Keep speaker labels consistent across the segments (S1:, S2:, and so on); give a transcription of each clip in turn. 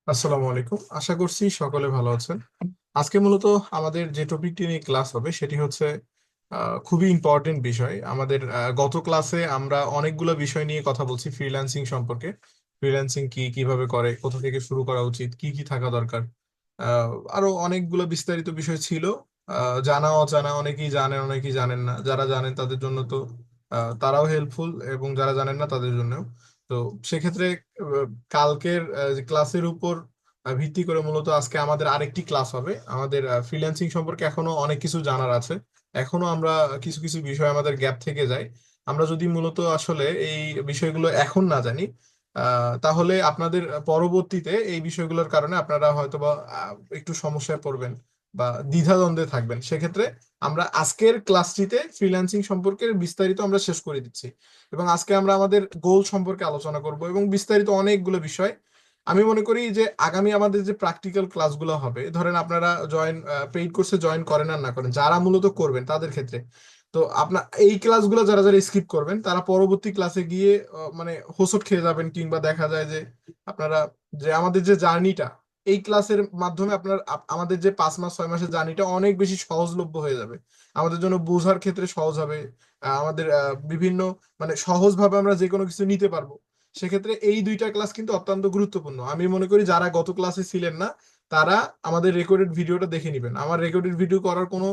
S1: আসসালামু আলাইকুম, আশা করছি সকলে ভালো আছেন। আজকে মূলত আমাদের যে টপিকটি নিয়ে ক্লাস হবে সেটি হচ্ছে খুবই ইম্পর্টেন্ট বিষয় আমাদের। গত ক্লাসে আমরা অনেকগুলো বিষয় নিয়ে কথা বলছি ফ্রিল্যান্সিং সম্পর্কে। ফ্রিল্যান্সিং কি, কিভাবে করে, কোথা থেকে শুরু করা উচিত, কি কি থাকা দরকার। আহ, আরো অনেকগুলো বিস্তারিত বিষয় ছিল। জানা অজানা, অনেকেই জানেন অনেকেই জানেন না। যারা জানেন তাদের জন্য তো তারাও হেল্পফুল, এবং যারা জানেন না তাদের জন্যও। তো সেক্ষেত্রে কালকের যে ক্লাসের উপর ভিত্তি করে মূলত আজকে আমাদের আরেকটি ক্লাস হবে। আমাদের ফ্রিল্যান্সিং সম্পর্কে এখনো অনেক কিছু জানার আছে। এখনো আমরা কিছু কিছু বিষয় আমাদের গ্যাপ থেকে যায়। আমরা যদি মূলত আসলে এই বিষয়গুলো এখন না জানি, তাহলে আপনাদের পরবর্তীতে এই বিষয়গুলোর কারণে আপনারা হয়তোবা একটু সমস্যায় পড়বেন বা দ্বিধাদ্বন্দ্বে থাকবেন। সেক্ষেত্রে আমরা আজকের ক্লাসটিতে ফ্রিল্যান্সিং সম্পর্কে বিস্তারিত আমরা শেষ করে দিচ্ছি, এবং আজকে আমরা আমাদের গোল সম্পর্কে আলোচনা করব এবং বিস্তারিত অনেকগুলো বিষয়। আমি মনে করি যে আগামী আমাদের যে প্র্যাকটিক্যাল ক্লাসগুলো হবে, ধরেন আপনারা পেইড কোর্সে জয়েন করেন আর না করেন, যারা মূলত করবেন তাদের ক্ষেত্রে তো আপনার এই ক্লাসগুলো যারা যারা স্কিপ করবেন তারা পরবর্তী ক্লাসে গিয়ে মানে হোঁচট খেয়ে যাবেন, কিংবা দেখা যায় যে আপনারা যে আমাদের যে জার্নিটা এই ক্লাসের মাধ্যমে আমাদের যে 5 মাস 6 মাসের জার্নিটা অনেক বেশি সহজলভ্য হয়ে যাবে। আমাদের জন্য বোঝার ক্ষেত্রে সহজ হবে। আমাদের বিভিন্ন মানে সহজভাবে আমরা যে কোনো কিছু নিতে পারবো। সেক্ষেত্রে এই দুইটা ক্লাস কিন্তু অত্যন্ত গুরুত্বপূর্ণ। আমি মনে করি যারা গত ক্লাসে ছিলেন না তারা আমাদের রেকর্ডেড ভিডিওটা দেখে নেবেন। আমার রেকর্ডেড ভিডিও করার কোনো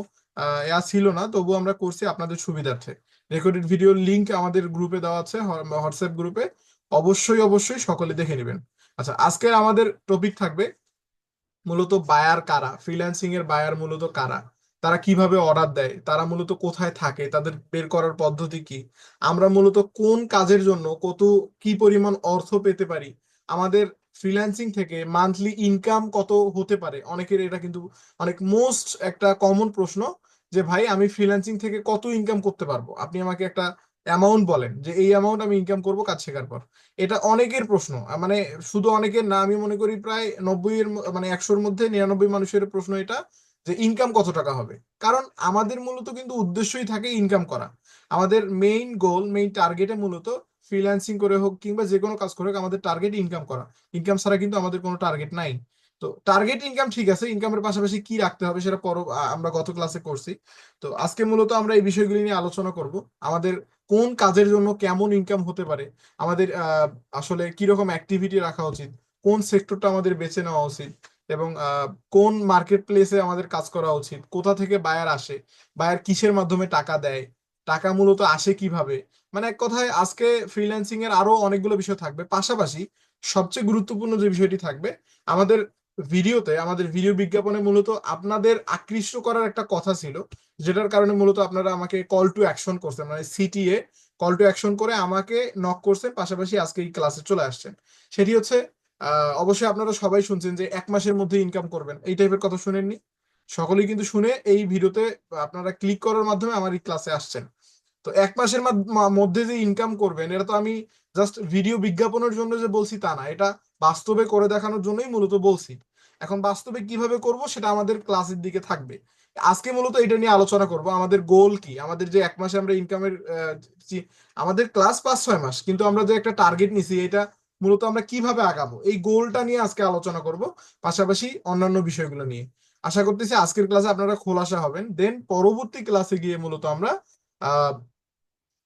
S1: ছিল না, তবু আমরা করছি আপনাদের সুবিধার্থে। রেকর্ডেড ভিডিওর লিংক আমাদের গ্রুপে দেওয়া আছে, হোয়াটসঅ্যাপ গ্রুপে। অবশ্যই অবশ্যই সকলে দেখে নেবেন। আচ্ছা, আজকে আমাদের টপিক থাকবে মূলত বায়ার কারা, ফ্রিল্যান্সিং এর বায়ার মূলত কারা, তারা কিভাবে অর্ডার দেয়, তারা মূলত কোথায় থাকে, তাদের বের করার পদ্ধতি কি, আমরা মূলত কোন কাজের জন্য কত কি পরিমাণ অর্থ পেতে পারি, আমাদের ফ্রিল্যান্সিং থেকে মান্থলি ইনকাম কত হতে পারে। অনেকের এটা কিন্তু অনেক মোস্ট একটা কমন প্রশ্ন, যে ভাই আমি ফ্রিল্যান্সিং থেকে কত ইনকাম করতে পারবো, আপনি আমাকে একটা অ্যামাউন্ট বলেন যে এই অ্যামাউন্ট আমি ইনকাম করবো কাজ শেখার পর। এটা অনেকের প্রশ্ন, মানে শুধু অনেকের না, আমি মনে করি প্রায় 100-র মধ্যে 99 মানুষের প্রশ্ন এটা, যে ইনকাম কত টাকা হবে। কারণ আমাদের মূলত কিন্তু উদ্দেশ্যই থাকে ইনকাম করা। আমাদের মেইন গোল, মেইন টার্গেটে মূলত ফ্রিল্যান্সিং করে হোক কিংবা যে কোনো কাজ করে হোক, আমাদের টার্গেট ইনকাম করা। ইনকাম ছাড়া কিন্তু আমাদের কোনো টার্গেট নাই। তো টার্গেট ইনকাম ঠিক আছে, ইনকামের পাশাপাশি কি রাখতে হবে সেটা আমরা গত ক্লাসে করছি। তো আজকে মূলত আমরা এই বিষয়গুলি নিয়ে আলোচনা করব। আমাদের কোন কাজের জন্য কেমন ইনকাম হতে পারে, আমাদের আসলে কিরকম অ্যাক্টিভিটি রাখা উচিত, কোন সেক্টরটা আমাদের বেছে নেওয়া উচিত, এবং কোন মার্কেট প্লেসে আমাদের কাজ করা উচিত, কোথা থেকে বায়ার আসে, বায়ার কিসের মাধ্যমে টাকা দেয়, টাকা মূলত আসে কিভাবে। মানে এক কথায় আজকে ফ্রিল্যান্সিং এর আরো অনেকগুলো বিষয় থাকবে। পাশাপাশি সবচেয়ে গুরুত্বপূর্ণ যে বিষয়টি থাকবে, আমাদের আমাদের ভিডিও বিজ্ঞাপনে মূলত আপনাদের আকৃষ্ট করার একটা কথা ছিল, যেটার কারণে মূলত আপনারা আমাকে কল টু অ্যাকশন করছেন, মানে সিটিএ কল টু অ্যাকশন করে আমাকে নক করছেন, পাশাপাশি আজকে এই ক্লাসে চলে আসছেন। সেটি হচ্ছে অবশ্যই আপনারা সবাই শুনছেন যে 1 মাসের মধ্যে ইনকাম করবেন, এই টাইপের কথা শুনেননি? সকলেই কিন্তু শুনে এই ভিডিওতে আপনারা ক্লিক করার মাধ্যমে আমার এই ক্লাসে আসছেন। তো 1 মাসের মধ্যে যে ইনকাম করবেন, এটা তো আমি জাস্ট ভিডিও বিজ্ঞাপনের জন্য যে বলছি তা না, এটা বাস্তবে করে দেখানোর জন্যই মূলত বলছি। এখন বাস্তবে কিভাবে করব সেটা আমাদের ক্লাসের দিকে থাকবে। আজকে মূলত এটা নিয়ে আলোচনা করব, আমাদের গোল কি, আমাদের যে 1 মাসে আমরা ইনকামের আমাদের ক্লাস 5-6 মাস, কিন্তু আমরা যে একটা টার্গেট নিছি এটা মূলত আমরা কিভাবে আগাবো, এই গোলটা নিয়ে আজকে আলোচনা করব, পাশাপাশি অন্যান্য বিষয়গুলো নিয়ে। আশা করতেছি আজকের ক্লাসে আপনারা খোলাসা হবেন, দেন পরবর্তী ক্লাসে গিয়ে মূলত আমরা আহ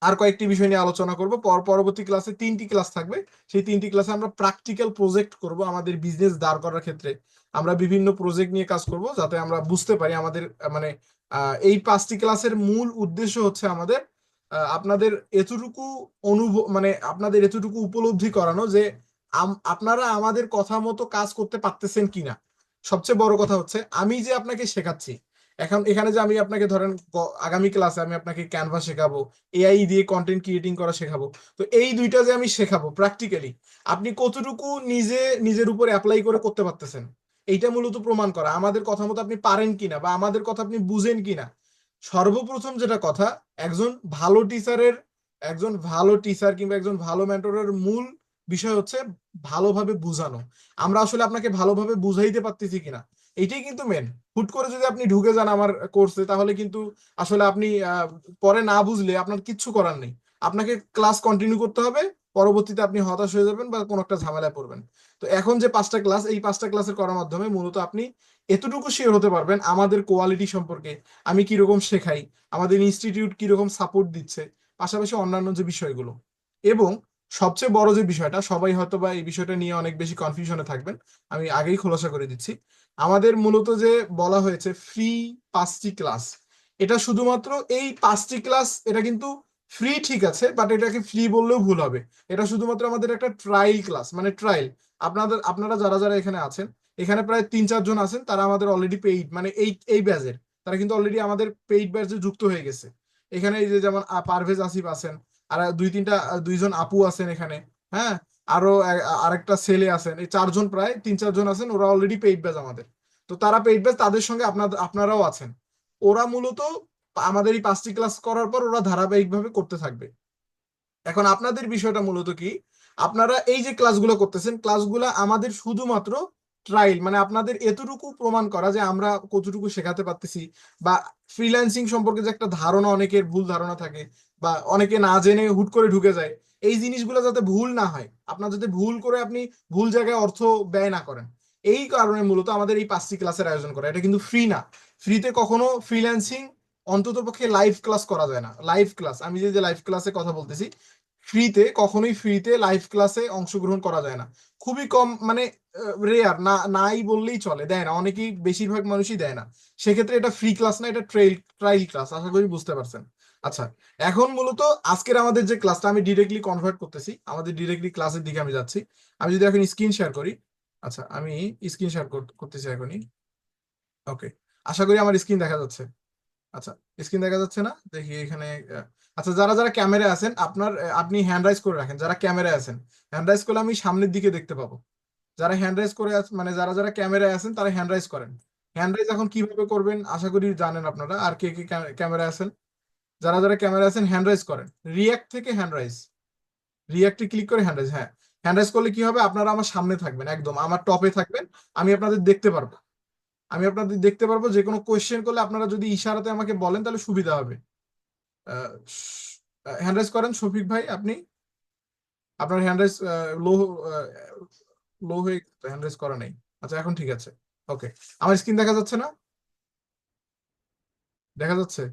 S1: আর কয়েকটি বিষয় নিয়ে আলোচনা করব। পরবর্তী ক্লাসে 3টি ক্লাস থাকবে। সেই 3টি ক্লাসে আমরা প্র্যাকটিক্যাল প্রজেক্ট করব আমাদের বিজনেস দাঁড় করার ক্ষেত্রে। আমরা বিভিন্ন প্রজেক্ট নিয়ে কাজ করব যাতে আমরা বুঝতে পারি আমাদের মানে এই 5টি ক্লাসের মূল উদ্দেশ্য হচ্ছে আমাদের আপনাদের এতটুকু মানে আপনাদের এতটুকু উপলব্ধি করানো যে আপনারা আমাদের কথা মতো কাজ করতে পারতেছেন কিনা। সবচেয়ে বড় কথা হচ্ছে আমি যে আপনাকে শেখাচ্ছি, এখন এখানে যে আমি আপনাকে ধরেন আগামী ক্লাসে আমি আপনাকে ক্যানভা শেখাবো, এআই দিয়ে কন্টেন্ট ক্রিয়েটিং করা শেখাবো। তো এই দুইটা যে আমি শেখাবো প্র্যাকটিক্যালি, আপনি কতটুকু নিজের উপর অ্যাপ্লাই করে করতে পারতেছেন, এইটা মূলত প্রমাণ করা আমাদের কথা মতো আপনি পারেন কিনা বা আমাদের কথা আপনি বুঝেন কিনা। সর্বপ্রথম যেটা কথা, একজন ভালো টিচারের একজন ভালো টিচার কিংবা একজন ভালো মেন্টরের মূল বিষয় হচ্ছে ভালোভাবে বুঝানো। আমরা আসলে আপনাকে ভালোভাবে বুঝাইতে পারতেছি কিনা, এইটাই কিন্তু মেন। হুট করে যদি আপনি ঢুকে যান আমার কোর্সে, তাহলে কিন্তু আসলে আপনি পরে না বুঝলে আপনার কিচ্ছু করার নেই। আপনাকে ক্লাস কন্টিনিউ করতে হবে, পরবর্তীতে আপনি হতাশ হয়ে যাবেন বা কোনো একটা ঝামেলায় পড়বেন। তো এখন যে 5টা ক্লাস, এই 5টা ক্লাসের করার মাধ্যমে মূলত আপনি এতটুকু শিওর হতে পারবেন আমাদের কোয়ালিটি সম্পর্কে, আমি কিরকম শেখাই, আমাদের ইনস্টিটিউট কিরকম সাপোর্ট দিচ্ছে, পাশাপাশি অন্যান্য যে বিষয়গুলো। এবং সবচেয়ে বড় যে বিষয়টা, সবাই হয়তো বা এই বিষয়টা নিয়ে অনেক বেশি কনফিউশনে থাকবেন, আমি আগেই খোলাসা করে দিচ্ছি। আমাদের মূলত যে বলা হয়েছে ফ্রি 5টি ক্লাস, এটা শুধুমাত্র এই 5টি ক্লাস, এটা কিন্তু ফ্রি ঠিক আছে, বাট এটাকে ফ্রি বললেও ভুল হবে। এটা শুধুমাত্র আমাদের একটা ট্রায়াল ক্লাস, মানে ট্রায়াল। আপনারা যারা যারা এখানে আছেন, এখানে প্রায় 3-4 জন আছেন, তারা আমাদের অলরেডি পেইড, মানে এই ব্যাচের, তারা কিন্তু অলরেডি আমাদের পেইড ব্যাচে যুক্ত হয়ে গেছে। এখানে এই যে যেমন পারভেজ আসিফ আছেন, আর দুইজন আপু আছেন এখানে, হ্যাঁ, আরো আরেকটা ছেলে আছেন, এই 4 জন, প্রায় 3-4 জন আছেন, ওরা অলরেডি পেইড ব্যাচ আমাদের। তো তারা পেইড ব্যাচ, তাদের সঙ্গে আপনারাও আছেন। ওরা মূলত আমাদের এই 5টি ক্লাস করার পর ওরা ধারাবাহিকভাবে করতে থাকবে। এখন আপনাদের বিষয়টা মূলত কি, আপনারা এই যে ক্লাসগুলো করতেছেন, ক্লাসগুলো আমাদের শুধুমাত্র ট্রায়াল, মানে আপনাদের এতটুকু প্রমাণ করা যে আমরা কতটুকু শেখাতে পারতেছি, বা ফ্রিল্যান্সিং সম্পর্কে যে একটা ধারণা, অনেকের ভুল ধারণা থাকে, বা অনেকে না জেনে হুট করে ঢুকে যায়, এই জিনিসগুলো যাতে ভুল না হয়, আপনার যাতে ভুল করে আপনি ভুল জায়গায় অর্থ ব্যয় না করেন, এই কারণে মূলত আমাদের এই 5টি ক্লাসের আয়োজন করা। এটা কিন্তু ফ্রি না। ফ্রিতে কখনো ফ্রিল্যান্সিং অন্তত পক্ষে লাইভ ক্লাস করা যায় না। লাইভ ক্লাস, আমি যে লাইভ ক্লাসে কথা বলতেছি, কখনোই ফ্রিতে লাইভ ক্লাসে অংশগ্রহণ করা যায় না। খুবই কম, মানে রেয়ার, নাই বললেই চলে, দেয় না অনেকেই, বেশিরভাগ মানুষই দেয় না। সেক্ষেত্রে এটা ফ্রি ক্লাস না, এটা ট্রায়াল ক্লাস। আশা করি বুঝতে পারছেন। আচ্ছা, এখন মূলত আজকের আমাদের যে ক্লাসটা, আমি ডিরেক্টলি কনভার্ট করতেছি, আমাদের ডিরেক্টলি ক্লাসের দিকে আমি যাচ্ছি। আমি যদি এখন স্ক্রিন শেয়ার করি, আচ্ছা আমি স্ক্রিন শেয়ার করতেছি এখনই। ওকে, আশা করি আমার স্ক্রিন দেখা যাচ্ছে। আচ্ছা, স্ক্রিন দেখা যাচ্ছে না, দেখি এখানে। আচ্ছা, যারা যারা ক্যামেরায় আছেন, আপনি হ্যান্ড রাইজ করে রাখেন। যারা ক্যামেরায় আছেন, হ্যান্ড রাইজ করলে আমি সামনের দিকে দেখতে পাবো। যারা হ্যান্ড রাইজ করে মানে যারা যারা ক্যামেরায় আছেন, তারা হ্যান্ড রাইজ করেন। হ্যান্ড রাইজ এখন কিভাবে করবেন আশা করি জানেন আপনারা, আর কে কে ক্যামেরায় আছেন। যারা যারা ক্যামেরায় আছেন হ্যান্ড রাইজ করেন, রিয়াক্ট থেকে হ্যান্ড রাইজ, রিয়াক্টে ক্লিক করে হ্যান্ড রাইজ। হ্যাঁ, হ্যান্ড রাইজ করলে কি হবে, আপনারা আমার সামনে থাকবেন, একদম আমার টপে থাকবেন। আমি আপনাদের দেখতে পারবো, যে কোনো কোয়েশ্চেন করলে আপনারা যদি ইশারাতে আমাকে বলেন তাহলে সুবিধা হবে। হ্যান্ড রাইজ করেন শফিক ভাই, আপনি, আপনার হ্যান্ড রাইজ লো লো হয়ে হ্যান্ড রাইজ করা নেই। আচ্ছা, এখন ঠিক আছে। ওকে, আমার স্ক্রিন দেখা যাচ্ছে না? দেখা যাচ্ছে?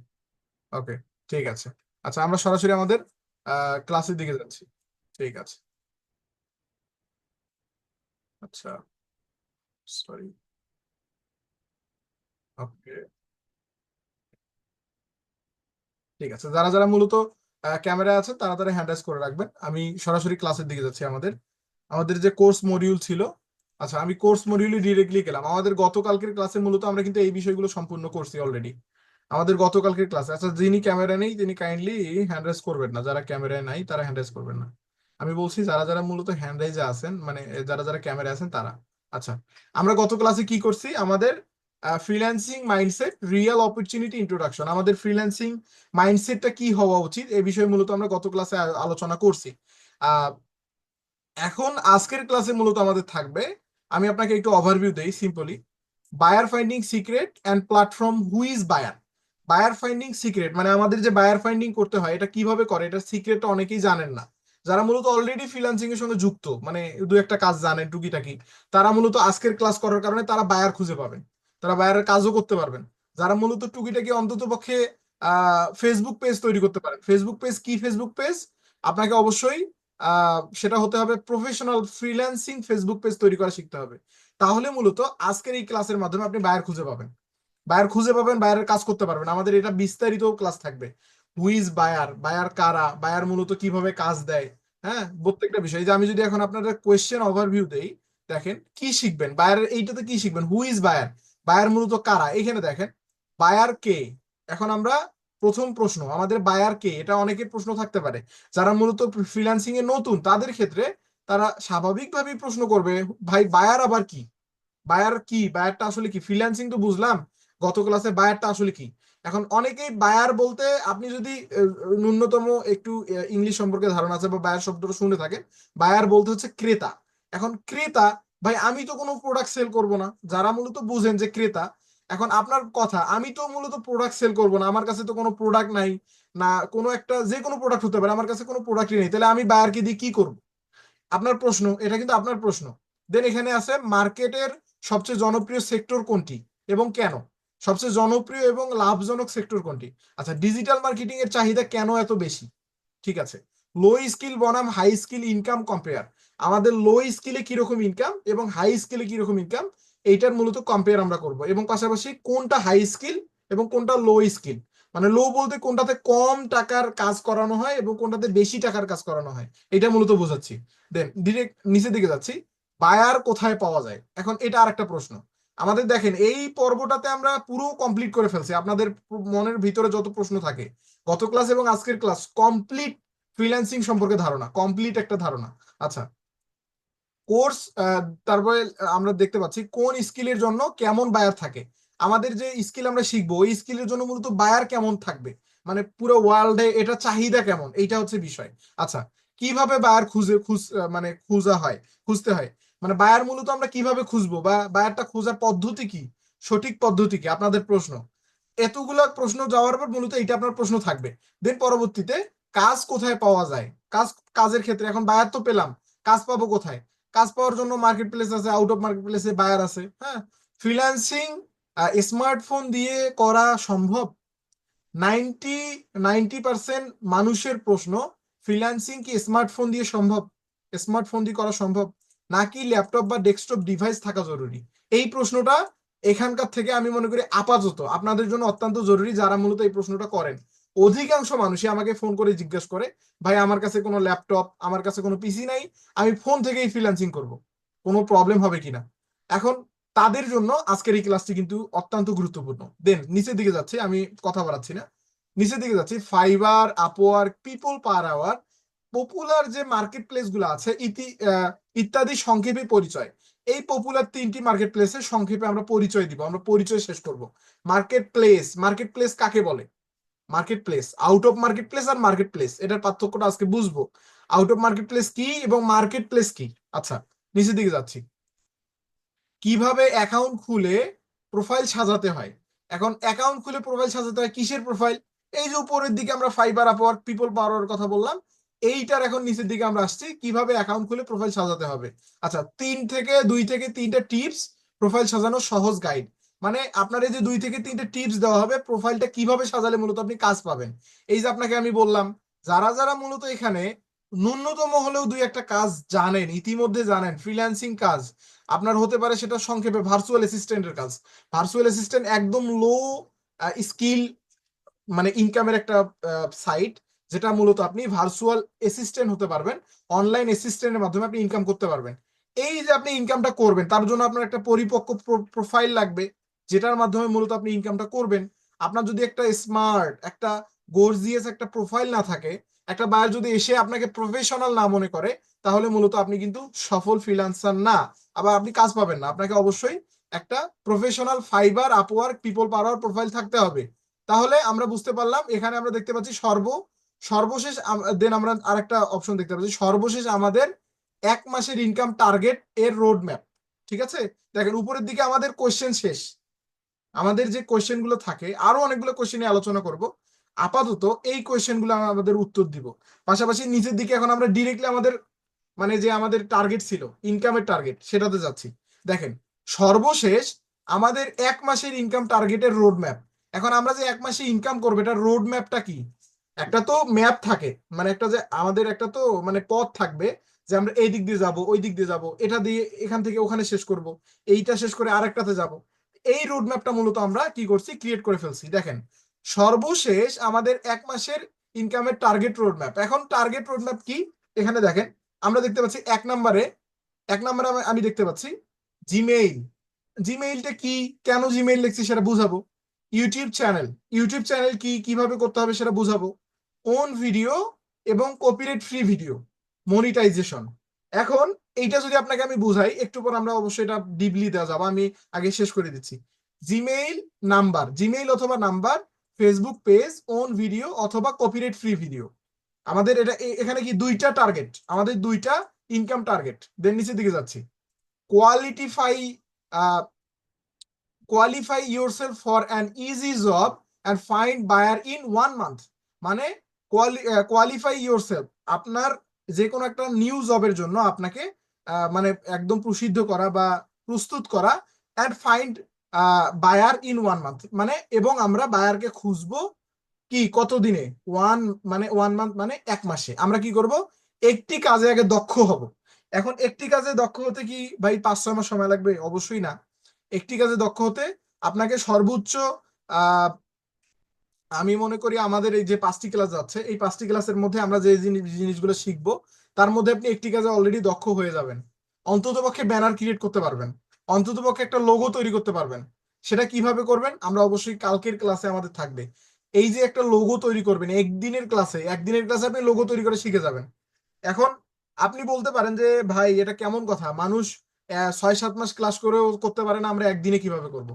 S1: ওকে, ঠিক আছে। আচ্ছা, আমরা সরাসরি আমাদের ক্লাসের দিকে যাচ্ছি। ঠিক আছে। আচ্ছা, সরি। ওকে, ঠিক আছে। যারা যারা মূলত ক্যামেরা আছে, তারা তারা হ্যান্ড রাইজ করে রাখবেন। আমি সরাসরি ক্লাসের দিকে যাচ্ছি। আমাদের আমাদের যে কোর্স মডিউল ছিল, আচ্ছা আমি কোর্স মডিউলে ডিরেক্টলি গেলাম। আমাদের গতকালকের ক্লাসে মূলত আমরা কিন্তু এই বিষয়গুলো সম্পূর্ণ করছি অলরেডি। আমাদের গতকালকের ক্লাসে, আচ্ছা যিনি ক্যামেরা নেই তিনি কাইন্ডলি হ্যান্ড রাইজ করবেন না, যারা ক্যামেরায় নাই তারা হ্যান্ড রাইজ করবেন না। আমি বলছি যারা যারা মূলত হ্যান্ড রাইজে আছেন, মানে যারা যারা ক্যামেরায় আছেন তারা। আচ্ছা, আমরা গত ক্লাসে কি করছি, আমাদের freelancing mindset, real opportunity introduction, আমাদের ফ্রিল্যান্সিং মাইন্ডসেটটা কি হওয়া উচিত, এই বিষয়ে মূলত আমরা গত ক্লাসে আলোচনা করছি। আহ এখন আজকের ক্লাসে মূলত আমাদের থাকবে, আমি আপনাকে একটু ওভারভিউ দেই simply. Buyer finding secret and platform, who is buyer. Buyer finding secret মানে আমাদের যে বায়ার ফাইন্ডিং করতে হয় এটা কিভাবে করে, এটা সিক্রেটটা অনেকেই জানেন না। যারা মূলত অলরেডি ফ্রিল্যান্সিং এর সঙ্গে যুক্ত, মানে দু একটা কাজ জানেন টুকিটাকি, তারা মূলত আজকের ক্লাস করার কারণে তারা বায়ার খুঁজে পাবেন, তারা বায়ারের কাজও করতে পারবেন। যারা মূলত টুকিটাকি অন্তত পক্ষে ফেসবুক পেজ তৈরি করতে পারেন, ফেসবুক পেজ কি, ফেসবুক পেজ আপনাকে অবশ্যই সেটা হতে হবে প্রফেশনাল ফ্রিল্যান্সিং ফেসবুক পেজ তৈরি করা শিখতে হবে। তাহলে মূলত আজকের এই ক্লাসের মাধ্যমে আপনি বায়ার খুঁজে পাবেন, বায়ারের কাজ করতে পারবেন। আমাদের এটা বিস্তারিত ক্লাস থাকবে। হু ইজ বায়ার, বায়ার কারা, বায়ার মূলত কিভাবে কাজ দেয়, হ্যাঁ, প্রত্যেকটা বিষয়। এই যে আমি যদি এখন আপনাদের কোয়েশ্চেন ওভারভিউ দেই, দেখেন কি শিখবেন বায়ারের এইটাতে, কি শিখবেন, হু ইজ বায়ার, বায়ার মূলত কারা, এখানে দেখেন বায়ার কে। এখন আমরা প্রথম প্রশ্ন, আমাদের বায়ার কে, এটা অনেকের প্রশ্ন থাকতে পারে। যারা মূলত ফ্রিল্যান্সিং এ নতুন তাদের ক্ষেত্রে তারা স্বাভাবিকভাবেই প্রশ্ন করবে, ভাই বায়ার আবার কি, বায়ার কি, বায়ারটা আসলে কি, ফ্রিল্যান্সিং তো বুঝলাম, গত ক্লাসে বায়ারটা আসলে কি। এখন অনেকেই বায়ার বলতে, আপনি যদি ন্যূনতম একটু ইংলিশ সম্পর্কে ধারণা আছে বা বায়ার শব্দটা শুনে থাকেন, বায়ার বলতে হচ্ছে ক্রেতা। এখন ক্রেতা, ভাই আমি তো কোনো প্রোডাক্ট সেল করব না, যারা মূলত বুঝেন যে ক্রেতা। এখন আপনার কথা, আমি তো মূলত প্রোডাক্ট সেল করব না, আমার কাছে তো কোনো প্রোডাক্ট নাই, না কোনো একটা যে কোনো প্রোডাক্ট হতে পারে, আমার কাছে কোনো প্রোডাক্টই নেই, তাহলে আমি বায়ারকে দিয়ে কি করব? আপনার প্রশ্ন, এটা কিন্তু আপনার প্রশ্ন। দেন এখানে আছে মার্কেটের সবচেয়ে জনপ্রিয় সেক্টর কোনটি এবং কেন, সবচেয়ে জনপ্রিয় এবং লাভজনক সেক্টর কোনটি। আচ্ছা, ডিজিটাল মার্কেটিং এর চাহিদা কেন এত বেশি? ঠিক আছে, লো স্কিল বনাম হাই স্কিল ইনকাম কম্পেয়ার। আমাদের লো স্কিলে কিরকম ইনকাম এবং হাই স্কিলে কিরকম ইনকাম, এইটার মূলত কম্পেয়ার আমরা করব, এবং পাশাপাশি কোনটা হাই স্কিল এবং কোনটা লো স্কিল, মানে লো বলতে কোনটাতে কম টাকার কাজ করানো হয় এবং কোনটাতে বেশি টাকার কাজ করানো হয়, এটা মূলত বোঝাচ্ছি। দেন ডিরেক্ট নিচের দিকে যাচ্ছি, বায়ার কোথায় পাওয়া যায়। এখন এটা আরেকটা প্রশ্ন। আমাদের দেখেন এই পর্বটাতে আমরা পুরো কমপ্লিট করে ফেলছি, আপনাদের মনের ভিতরে যত প্রশ্ন থাকে গত ক্লাস এবং আজকের ক্লাস কমপ্লিট ফ্রিল্যান্সিং সম্পর্কে ধারণা, কমপ্লিট একটা ধারণা। আচ্ছা, কোর্স, তারপরে আমরা দেখতে পাচ্ছি কোন স্কিলের জন্য কেমন বায়ার থাকে। আমাদের যে স্কিল আমরা শিখবো ওই স্কিলের জন্য মূলত বায়ার কেমন থাকবে, মানে পুরো ওয়ার্ল্ডে এটা চাহিদা কেমন, এইটা হচ্ছে বিষয়। আচ্ছা, কিভাবে বায়ার মানে খুঁজা হয়, খুঁজতে হয়, মানে বায়ার মূলত আমরা কিভাবে খুঁজবো বা বায়ারটা খোঁজার পদ্ধতি কি, সঠিক পদ্ধতি কি, আপনাদের প্রশ্ন। এতগুলা প্রশ্ন যাওয়ার পর মূলত এইটা আপনার প্রশ্ন থাকবে। দেন পরবর্তীতে কাজ কোথায় পাওয়া যায়, কাজের ক্ষেত্রে এখন বায়ার তো পেলাম, কাজ পাবো কোথায়? কাজ পাওয়ার জন্য মার্কেট প্লেস আছে, আউট অফ মার্কেট প্লেসে বায়ার আছে। হ্যাঁ, ফ্রিল্যান্সিং স্মার্টফোন দিয়ে করা সম্ভব? 90% মানুষের প্রশ্ন, ফ্রিল্যান্সিং কি স্মার্টফোন দিয়ে সম্ভব, স্মার্টফোন দিয়ে করা সম্ভব, নাকি ল্যাপটপ বা ডেস্কটপ ডিভাইস থাকা জরুরি? এই প্রশ্নটা এখানকার থেকে আমি মনে করি আপাতত আপনাদের জন্য অত্যন্ত জরুরি, যারা মূলত এই প্রশ্নটা করেন। অধিকাংশ মানুষই আমাকে ফোন করে জিজ্ঞেস করে, ভাই আমার কাছে কোনো ল্যাপটপ, আমার কাছে কোনো পিসি নাই, আমি ফোন থেকেই ফ্রিল্যান্সিং করব, কোনো প্রবলেম হবে কিনা। এখন তাদের জন্য আজকের এই ক্লাসটি কিন্তু অত্যন্ত গুরুত্বপূর্ণ। দেন নিচের দিকে যাচ্ছি, আমি কথা বাড়াচ্ছি না, নিচের দিকে যাচ্ছি। ফাইবার, আপওয়ার্ক, পিপল পার আওয়ার, পপুলার যে মার্কেট প্লেস গুলো আছে ইত্যাদি সংক্ষেপে পরিচয়। এই পপুলার 3টি মার্কেট প্লেসের সংক্ষেপে আমরা পরিচয় দিব, আমরা পরিচয় শেষ করব। মার্কেট প্লেস, মার্কেট প্লেস কাকে বলে? Marketplace, out of marketplace আর মার্কেট প্লেস, এটার পার্থক্যটা আজকে বুঝবো। আউট অফ মার্কেট প্লেস কি এবং মার্কেট প্লেস কি। আচ্ছা, নিচের দিকে যাচ্ছি, কিভাবে অ্যাকাউন্ট খুলে প্রোফাইল সাজাতে হয়। এখন অ্যাকাউন্ট খুলে প্রোফাইল সাজাতে হয়, কিসের প্রোফাইল? এই যে উপরের দিকে আমরা ফাইবার, আপওয়ার্ক, পিপল পাওয়ার কথা বললাম, এইটার এখন নিচের দিকে আমরা আসছি কিভাবে অ্যাকাউন্ট খুলে প্রোফাইল সাজাতে হবে। আচ্ছা, 2 থেকে 3টা টিপস, প্রোফাইল সাজানোর সহজ গাইড। মানে আপনার এই যে 2 থেকে 3টে টিপস দেওয়া হবে প্রোফাইলটা কিভাবে সাজালে মূলত আপনি কাজ পাবেন। এই যে আপনাকে আমি বললাম, যারা যারা মূলত এখানে ন্যূনতম হলেও 2-1টা কাজ জানেন, ইতিমধ্যে জানেন ফ্রিল্যান্সিং কাজ, আপনার হতে পারে সেটা সংক্ষেপে ভার্চুয়াল অ্যাসিস্ট্যান্টের কাজ। ভার্চুয়াল অ্যাসিস্ট্যান্ট একদম লো স্কিল, মানে ইনকামের একটা সাইট, যেটা মূলত আপনি ভার্চুয়াল অ্যাসিস্ট্যান্ট হতে পারবেন, অনলাইন অ্যাসিস্ট্যান্টের মাধ্যমে আপনি ইনকাম করতে পারবেন। এই যে আপনি ইনকামটা করবেন তার জন্য আপনার একটা পরিপক্ক প্রোফাইল লাগবে, যেটার মাধ্যমে মূলত আপনি ইনকামটা করবেন। আপনার যদি একটা স্মার্ট, একটা গর্জিয়াস একটা প্রোফাইল না থাকে, একটা বায়ার যদি এসে আপনাকে প্রফেশনাল না মনে করে, তাহলে মূলত আপনি কিন্তু সফল ফ্রিল্যান্সার না, আবার আপনি কাজ পাবেন না। আপনাকে অবশ্যই একটা professional fibre, Upwork, people power profile থাকতে হবে। তাহলে আমরা বুঝতে পারলাম, এখানে আমরা দেখতে পাচ্ছি সর্বশেষ, দেন আমরা আরেকটা অপশন দেখতে পাচ্ছি সর্বশেষ আমাদের 1 মাসের ইনকাম টার্গেট এর রোড ম্যাপ। ঠিক আছে, দেখেন উপরের দিকে আমাদের কোশ্চেন শেষ, আমাদের যে কোশ্চেন গুলো থাকে আরো অনেকগুলো কোশ্চেন নিয়ে আলোচনা করব, আপাতত এই কোশ্চেন গুলো আমাদের উত্তর দিব। পাশাপাশি নিচের দিকে এখন আমরা ডিরেক্টলি আমাদের, মানে যে আমাদের টার্গেট ছিল ইনকামের টার্গেট, সেটাতে যাচ্ছি। দেখেন সর্বশেষ আমাদের 1 মাসের ইনকাম টার্গেটের রোড ম্যাপ। এখন আমরা যে 1 মাসে ইনকাম করবো এটা রোড ম্যাপটা কি? একটা তো ম্যাপ থাকে, মানে একটা যে আমাদের একটা তো মানে পথ থাকবে, যে আমরা এই দিক দিয়ে যাব, ওই দিক দিয়ে যাব, এটা দিয়ে এখান থেকে ওখানে শেষ করব, এইটা শেষ করে আরেকটাতে যাব। এই রোড ম্যাপটা মূলত আমরা কি করছি, ক্রিয়েট করে ফেলছি। দেখেন সর্বশেষ আমাদের 1 মাসের ইনকামের টার্গেট রোড ম্যাপ। এখন টার্গেট রোড ম্যাপ কি? এখানে দেখেন আমরা দেখতে পাচ্ছি 1 নম্বরে আমি দেখতে পাচ্ছি জিমেইল। জিমেইলটা কি, কেন জিমেইল লিখছি সেটা বুঝাবো। ইউটিউব চ্যানেল কি, কিভাবে করতে হবে সেটা বুঝাবো। ওন ভিডিও এবং কপিরাইট ফ্রি ভিডিও, মনিটাইজেশন। এখন এইটা যদি আপনাকে আমি বুঝাই, একটু পর আমরা অবশ্যই এটা ডিপলি দেওয়া যাবো, আমি আগে শেষ করে দিচ্ছি। জিমেইল অথবা number, Facebook page, own video অথবা কপিরাইট ফ্রি ভিডিও। আমাদের এটা এখানে কি 2টা টার্গেট, আমাদের 2টা ইনকাম টার্গেট। দেন নিচের দিকে যাচ্ছি, qualify qualify yourself for an easy job and find buyer in 1 month. মানে কোয়ালিফাই ইয়োরসেলফ, আপনার যে কোনো একটা নিউ জবের জন্য আপনাকে মানে একদম প্রসিদ্ধ করা বা প্রস্তুত করা, and find buyer in 1 month, মানে এবং আমরা বায়ারকে খুঁজবো কি কত দিনে, মানে 1 মান্থ মানে 1 মাসে। আমরা কি করব, একটি কাজে আগে দক্ষ হব। এখন একটি কাজে দক্ষ হতে কি ভাই 5-6 মাস সময় লাগবে? অবশ্যই না। একটি কাজে দক্ষ হতে আপনাকে সর্বোচ্চ আহ আমি মনে করি আমাদের এই যে 5টি ক্লাস আছে, এই 5টি ক্লাসের মধ্যে আমরা যে জিনিসগুলো শিখবো তার মধ্যে আপনি একটি কাজে অলরেডি দক্ষ হয়ে যাবেন। অন্ততপক্ষে ব্যানার ক্রিয়েট করতে পারবেন, অন্ততপক্ষে একটা লোগো তৈরি করতে পারবেন। সেটা কিভাবে করবেন আমরা অবশ্যই কালকের ক্লাসে আমাদের থাকবে। এই যে একটা লোগো তৈরি করবেন একদিনের ক্লাসে আপনি লোগো তৈরি করে শিখে যাবেন। এখন আপনি বলতে পারেন যে ভাই এটা কেমন কথা, মানুষ 6-7 মাস ক্লাস করেও করতে পারে না, আমরা একদিনে কিভাবে করব?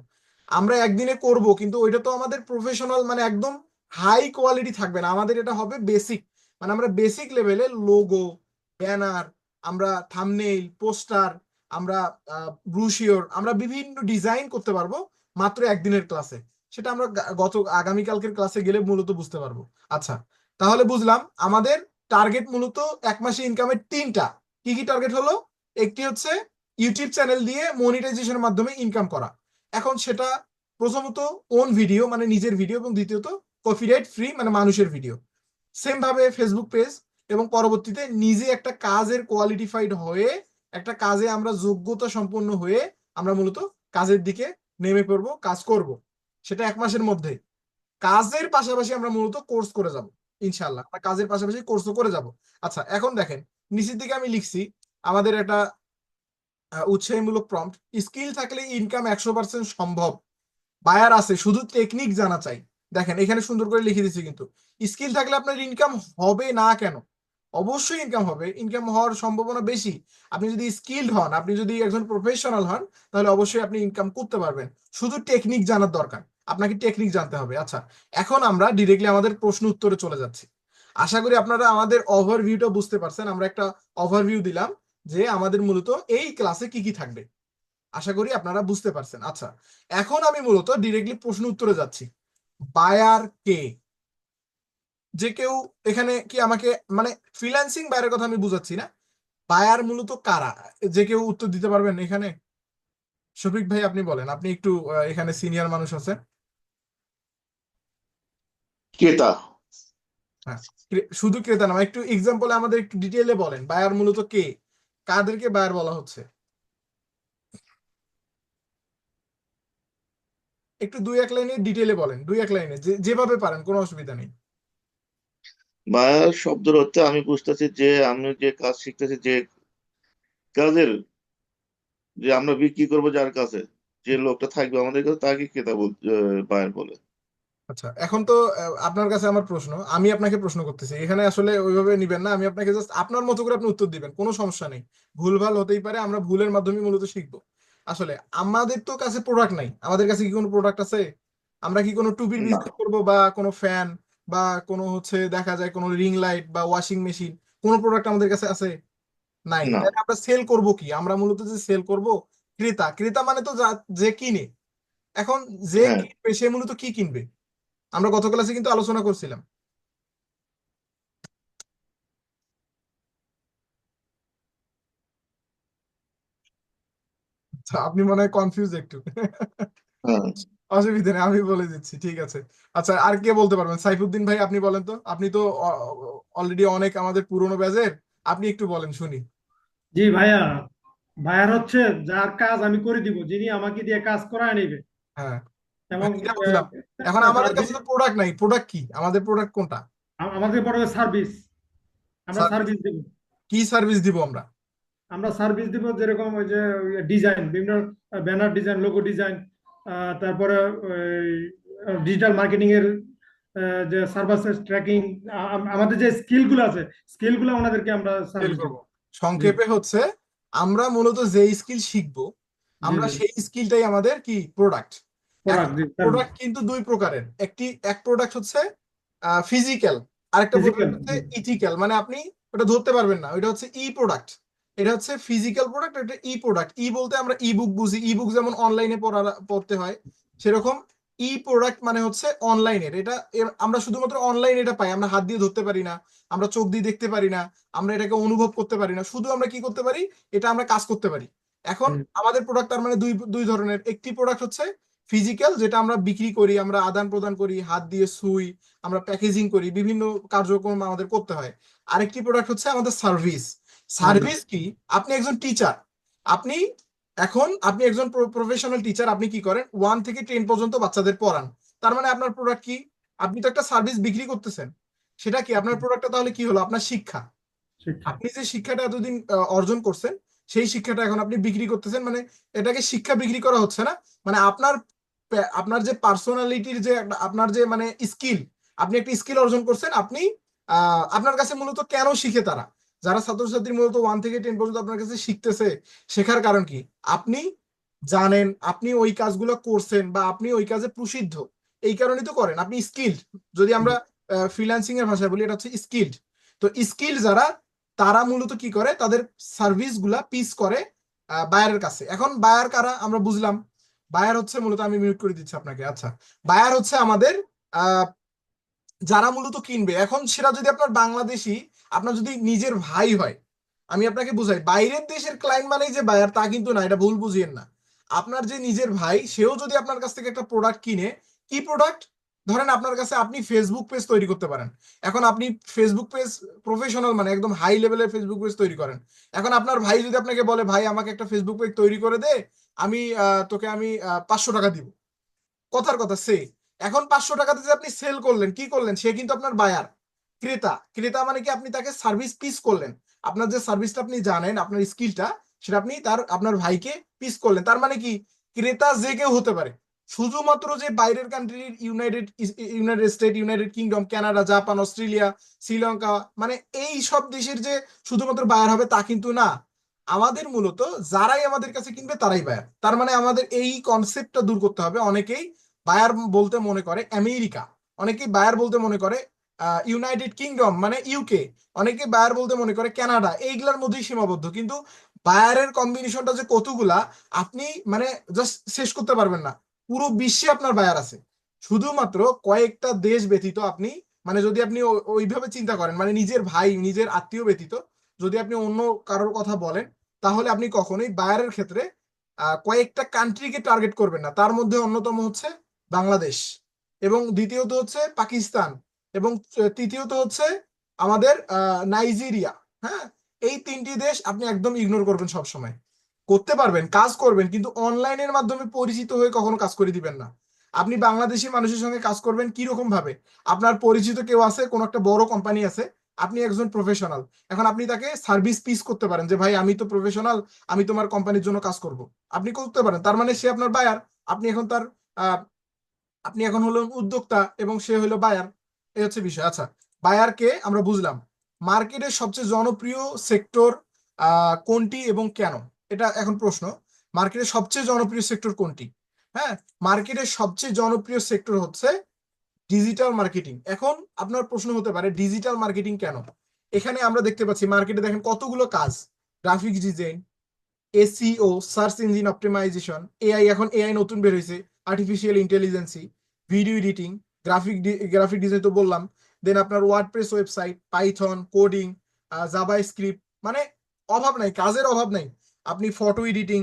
S1: আমরা একদিনে করব, কিন্তু ওইটা তো আমাদের প্রফেশনাল মানে একদম হাই কোয়ালিটি থাকবে না, আমাদের এটা হবে বেসিক। মানে আমরা বেসিক লেভেলে লোগো, ব্যানার, আমরা থাম্বনেইল, পোস্টার, আমরা ব্রুশিওর, আমরা বিভিন্ন ডিজাইন করতে পারবো মাত্র একদিনের ক্লাসে। সেটা আমরা আগামীকালকের ক্লাসে গেলে মূলত বুঝতে পারবো। আচ্ছা, তাহলে বুঝলাম আমাদের টার্গেট মূলত 1 মাসে ইনকামের 3টা। কি কি টার্গেট হলো? একটি হচ্ছে ইউটিউব চ্যানেল দিয়ে মনিটাইজেশনের মাধ্যমে ইনকাম করা। এখন সেটা প্রথমত ওন ভিডিও মানে নিজের ভিডিও, এবং দ্বিতীয়ত কপিরাইট ফ্রি মানে মানুষের ভিডিও। সেম ভাবে ফেসবুক পেজ, এবং পরবর্তীতে নিজে একটা কাজের কোয়ালিটিফাইড হয়ে, একটা কাজে আমরা যোগ্যতা সম্পন্ন হয়ে আমরা মূলত কাজের দিকে নেমে পড়বো, কাজ করব। সেটা 1 মাসের মধ্যে। কাজের পাশাপাশি আমরা মূলত কোর্স করে যাব, ইনশাল্লাহ আমরা কাজের পাশাপাশি কোর্সও করে যাব। আচ্ছা, এখন দেখেন নিচের দিকে আমি লিখছি আমাদের একটা উৎসাহীমূলক প্রম্পট, স্কিল থাকলে ইনকাম 100% সম্ভব, বায়ার আছে, শুধু টেকনিক জানা চাই। দেখেন এখানে সুন্দর করে লিখে দিচ্ছি, কিন্তু স্কিল থাকলে আপনার ইনকাম হবে না কেন? অবশ্যই ইনকাম হবে, ইনকাম হওয়ার সম্ভাবনা বেশি। আপনি যদি স্কিলড হন, আপনি যদি একজন প্রফেশনাল হন, তাহলে অবশ্যই আপনি ইনকাম করতে পারবেন। শুধু টেকনিক জানার দরকার, আপনাকে টেকনিক জানতে হবে। আচ্ছা, এখন আমরা ডিরেক্টলি আমাদের প্রশ্ন উত্তরে চলে যাচ্ছি। আশা করি আপনারা আমাদের ওভারভিউটা বুঝতে পারছেন। আমরা একটা ওভারভিউ দিলাম যে আমাদের মূলত এই ক্লাসে কি কি থাকবে। আশা করি আপনারা বুঝতে পারছেন। আচ্ছা, এখন আমি মূলত ডিরেক্টলি প্রশ্ন উত্তরে যাচ্ছি। বায়ার কে? যে কেউ এখানে কি আমাকে, মানে ফ্রিল্যান্সিং বায়ারের কথা আমি বুঝাচ্ছি না, বায়ার মূলত কারা? যে কেউ উত্তর দিতে পারবেন এখানে? শফিক ভাই আপনি বলেন, আপনি একটু এখানে সিনিয়র মানুষ আছেন।
S2: ক্রেতা।
S1: হ্যাঁ, শুধু ক্রেতা না, একটু এক্সাম্পলে আমাদের একটু ডিটেইলে বলেন বায়ার মূলত কে, কাদেরকে বায়ার বলা হচ্ছে? একটু 2-1 লাইনে ডিটেইলে বলেন, 2-1 লাইনে যেভাবে পারেন, কোনো অসুবিধা নেই।
S2: বায়ার শব্দের অর্থে আমি বুঝতেছি যে আমি যে কাজ শিখতেছি, যে কাজের যে আমরা বিক্রি করবো যার কাছে, যে লোকটা থাকবে আমাদের কাছে তাকে ক্রেতা বায়ার বলে।
S1: আচ্ছা, এখন তো আপনার কাছে আমার প্রশ্ন, আমি আপনাকে প্রশ্ন করতেছি, এখানে আসলে ওইভাবে নিবেন না, আমি আপনাকে জাস্ট আপনার মতো করে আপনি উত্তর দিবেন, কোনো সমস্যা নেই। ভুলভাল হতেই পারে, আমরা ভুলের মাধ্যমে মূলত শিখবো। আসলে আমাদের তো কাছে প্রোডাক্ট নাই, আমাদের কাছে কি কোনো প্রোডাক্ট আছে? আমরা কি কোনো টুপির
S2: না।
S1: বিজনেস করবো, বা কোনো ফ্যান, বা কোনো হচ্ছে দেখা যায় কোনো রিং লাইট বা ওয়াশিং মেশিন, কোনো প্রোডাক্ট আমাদের কাছে আছে? নাই।
S2: না।
S1: তাহলে আমরা সেল করব কি? আমরা মূলত যে সেল করব ক্রেতা। ক্রেতা মানে তো যে কিনে। এখন যে
S2: হ্যাঁ।
S1: কিনবে সে মূলত কি কিনবে? আমরা গত ক্লাসে কিন্তু আলোচনা করছিলাম। আচ্ছা, আপনি মনে হয় কনফিউজ একটু।
S2: হ্যাঁ।
S1: অসুবিধা নেই, আমি বলে দিচ্ছি, ঠিক আছে। আচ্ছা, আর কে বলতে পারবেন? সাইফুদ্দিন ভাই আপনি বলেন তো, আপনি তো অলরেডি অনেক আমাদের পুরনো ব্যাচের, আপনি একটু বলেন শুনি।
S3: জি ভাইয়া, ভাইয়ার হচ্ছে যার কাজ আমি করে দিব, যিনি আমাকে দিয়ে কাজ করায় নেবে
S1: হ্যাঁ,
S3: এবং
S1: এটা বুঝলাম। এখন
S3: তার
S1: আমাদের কাছে তো প্রোডাক্ট নাই, প্রোডাক্ট কি, আমাদের প্রোডাক্ট কোনটা?
S3: আমাদের বড় সার্ভিস, আমরা
S1: সার্ভিস?
S3: সার্ভিস দেব।
S1: কি সার্ভিস দিব আমরা?
S3: আমরা সার্ভিস দিব যেরকম ওই যে ডিজাইন, বিভিন্ন ব্যানার ডিজাইন, লোগো ডিজাইন, তারপরে ডিজিটাল মার্কেটিং এর যে সার্ভিসেস ট্র্যাকিং, আমাদের যে স্কিল গুলো আছে, স্কিল গুলো ওনাদেরকে আমরা
S1: সেল
S3: সার্ভিস দেব।
S1: করব।
S3: জি
S1: সংক্ষেপে হচ্ছে আমরা মূলত যে স্কিল শিখবো,
S3: জি
S1: আমরা
S3: জি,
S1: সেই স্কিলটাই আমাদের কি প্রোডাক্ট। এখন
S3: প্রোডাক্ট, জি সার্ভিস।
S1: প্রোডাক্ট কিন্তু 2 প্রকারের, এক প্রোডাক্ট হচ্ছে ফিজিক্যাল, আরেকটা প্রোডাক্ট
S3: ফিজিক্যাল,
S1: হচ্ছে ইথিক্যাল, মানে আপনি ওটা ধরতে পারবেন না, ওইটা হচ্ছে ই প্রোডাক্ট। এটা হচ্ছে ফিজিক্যাল প্রোডাক্ট, এটা ই প্রোডাক্ট। ই বলতে আমরা ই বুক বুঝি, ই বুক যেমন অনলাইনে পড়তে হয়, সেরকম ই প্রোডাক্ট মানে হচ্ছে অনলাইনের, আমরা শুধুমাত্র অনলাইন এটা পাই, আমরা হাত দিয়ে ধরতে পারি না, আমরা চোখ দিয়ে দেখতে পারি না, আমরা এটাকে অনুভব করতে পারি না, শুধু আমরা কি করতে পারি, এটা আমরা কাজ করতে পারি। এখন
S3: হুম,
S1: আমাদের প্রোডাক্ট তার মানে দুই দুই ধরনের, একটি প্রোডাক্ট হচ্ছে ফিজিক্যাল, যেটা আমরা বিক্রি করি, আমরা আদান প্রদান করি, হাত দিয়ে সুই, আমরা প্যাকেজিং করি, বিভিন্ন কার্যক্রম আমাদের করতে হয়। আরেকটি প্রোডাক্ট হচ্ছে আমাদের সার্ভিস।
S3: হুম,
S1: সার্ভিস কি, আপনি একজন টিচার, আপনি আপনি একজন প্রফেশনাল টিচার, আপনি কি করেন 1 থেকে 10 পর্যন্ত বাচ্চাদের পড়ান। তার মানে আপনার প্রোডাক্ট কি, আপনি তো একটা সার্ভিস বিক্রি করতেছেন। সেটা কি আপনার প্রোডাক্টটা, তাহলে কি হলো, আপনার শিক্ষা।
S3: শিক্ষা।
S1: আপনি যে শিক্ষাটা এতদিন অর্জন করছেন, সেই শিক্ষাটা এখন আপনি বিক্রি করতেছেন, মানে এটাকে শিক্ষা বিক্রি করা হচ্ছে না, মানে আপনার যে পার্সোনালিটির যে আপনার যে মানে স্কিল, আপনি একটা স্কিল অর্জন করছেন, আপনি আপনার কাছে মূলত কেন শিখে তারা, যারা ছাত্রছাত্রী মূলত 1 থেকে 10 পর্যন্ত আপনার কাছে শিখতেছে, শেখার কারণ কি, আপনি জানেন, আপনি ওই কাজগুলো করছেন, বা আপনি ওই কাজে প্রসিদ্ধ, এই কারণেই তো করেন, আপনি স্কিল্ড। যদি আমরা ফ্রিল্যান্সিং এর ভাষায় বলি, এটা হচ্ছে স্কিল্ড। তো স্কিল যারা, তারা মূলত কি করে, তাদের সার্ভিস গুলা পিস করে বায়ারের কাছে। এখন বায়ার কারা আমরা বুঝলাম, বায়ার হচ্ছে মূলত, আমি মিউট করে দিচ্ছি আপনাকে, আচ্ছা, বায়ার হচ্ছে আমাদের আহ, যারা মূলত কিনবে। এখন সেটা যদি আপনার বাংলাদেশি, আপনার যদি নিজের ভাই হয়, আমি আপনাকে বুঝাই, বাইরের দেশের ক্লায়েন্ট মানেই যে বায়ার তা কিন্তু না, এটা ভুল বুঝিয়েন না। আপনার যে নিজের ভাই, সেও যদি আপনার কাছ থেকে একটা প্রোডাক্ট কিনে, কি প্রোডাক্ট, ধরেন আপনার কাছে, আপনি ফেসবুক পেজ তৈরি করতে পারেন। এখন আপনি ফেসবুক পেজ প্রফেশনাল, মানে একদম হাই লেভেলের ফেসবুক পেজ তৈরি করেন। এখন আপনার ভাই যদি আপনাকে বলে, ভাই আমাকে একটা ফেসবুক পেজ তৈরি করে দে, তোকে আমি 500 টাকা দিব, কথার কথা সে, এখন 500 টাকাতে যে আপনি সেল করলেন, কি করলেন, সে কিন্তু আপনার বায়ার। ক্রেতা, ক্রেতা মানে কি, আপনি তাকে সার্ভিস পিস করলেন, আপনার যে সার্ভিসটা আপনি জানেন, আপনার স্কিলটা, সেটা আপনি আপনার ভাইকে পিস করলেন। তার মানে কি, ক্রেতা যে কেউ হতে পারে, শুধুমাত্র যে বাইরের কান্ট্রির United state, United kingdom, Canada, Japan, Australia, Sri Lanka, মানে এই সব দেশের যে শুধুমাত্র বায়ার হবে তা কিন্তু না। আমাদের মূলত যারাই আমাদের কাছে কিনবে তারাই বায়ার। তার মানে আমাদের এই কনসেপ্টটা দূর করতে হবে। অনেকেই বায়ার বলতে মনে করে আমেরিকা, অনেকেই বায়ার বলতে মনে করে ইউনাইটেড কিংডম মানে ইউকে, অনেকে বায়ার বলতে মনে করে কানাডা, এইগুলোর মধ্যেই সীমাবদ্ধ। কিন্তু বায়ারের কম্বিনেশনটা যে কতগুলা, আপনি মানে জাস্ট শেষ করতে পারবেন না। পুরো বিশ্বে আপনার বায়ার আছে, শুধুমাত্র কয়েকটা দেশ ব্যতীত আপনি, মানে যদি আপনি ওইভাবে চিন্তা করেন, মানে নিজের ভাই, নিজের আত্মীয় ব্যতীত যদি আপনি অন্য কারোর কথা বলেন, তাহলে আপনি কখনোই বায়ারের ক্ষেত্রে কয়েকটা কান্ট্রিকে টার্গেট করবেন না। তার মধ্যে অন্যতম হচ্ছে বাংলাদেশ, এবং দ্বিতীয়ত হচ্ছে পাকিস্তান, এবং তৃতীয়ত হচ্ছে আমাদের নাইজেরিয়া। হ্যাঁ, এই 3টি দেশ আপনি একদম ইগনোর করবেন সব সময়। করতে পারবেন, কাজ করবেন, কিন্তু অনলাইনের মাধ্যমে পরিচিত হয়ে কখনো কাজ করে দিবেন না। আপনি বাংলাদেশি মানুষের সঙ্গে কাজ করবেন কি রকম ভাবে, আপনার পরিচিত কেউ আছে, কোন একটা বড় কোম্পানি আছে, আপনি একজন প্রফেশনাল, এখন আপনি তাকে সার্ভিস পিস করতে পারেন যে ভাই আমি তো প্রফেশনাল, আমি তোমার কোম্পানির জন্য কাজ করব, আপনি করতে পারেন। তার মানে সে আপনার বায়ার, আপনি এখন তার আহ, আপনি এখন হলেন উদ্যোক্তা এবং সে হলো বায়ার। এই হচ্ছে বিষয়। আচ্ছা, বায়ারকে আমরা বুঝলাম। মার্কেটের সবচেয়ে জনপ্রিয় সেক্টর কোনটি এবং কেন, এটা এখন প্রশ্ন। মার্কেটের সবচেয়ে জনপ্রিয় সেক্টর কোনটি? হ্যাঁ, মার্কেটের সবচেয়ে জনপ্রিয় সেক্টর হচ্ছে ডিজিটাল মার্কেটিং। এখন আপনার প্রশ্ন হতে পারে ডিজিটাল মার্কেটিং কেন? এখানে আমরা দেখতে পাচ্ছি মার্কেটে দেখেন কতগুলো কাজ, graphics design, SEO, search engine optimization, AI, এখন এআই নতুন বের হয়েছে, artificial intelligency, video editing, graphic design তো বললাম, দেন আপনার WordPress website, Python, coding, JavaScript, মানে অভাব নাই, কাজের অভাব নাই। আপনি ফটো এডিটিং,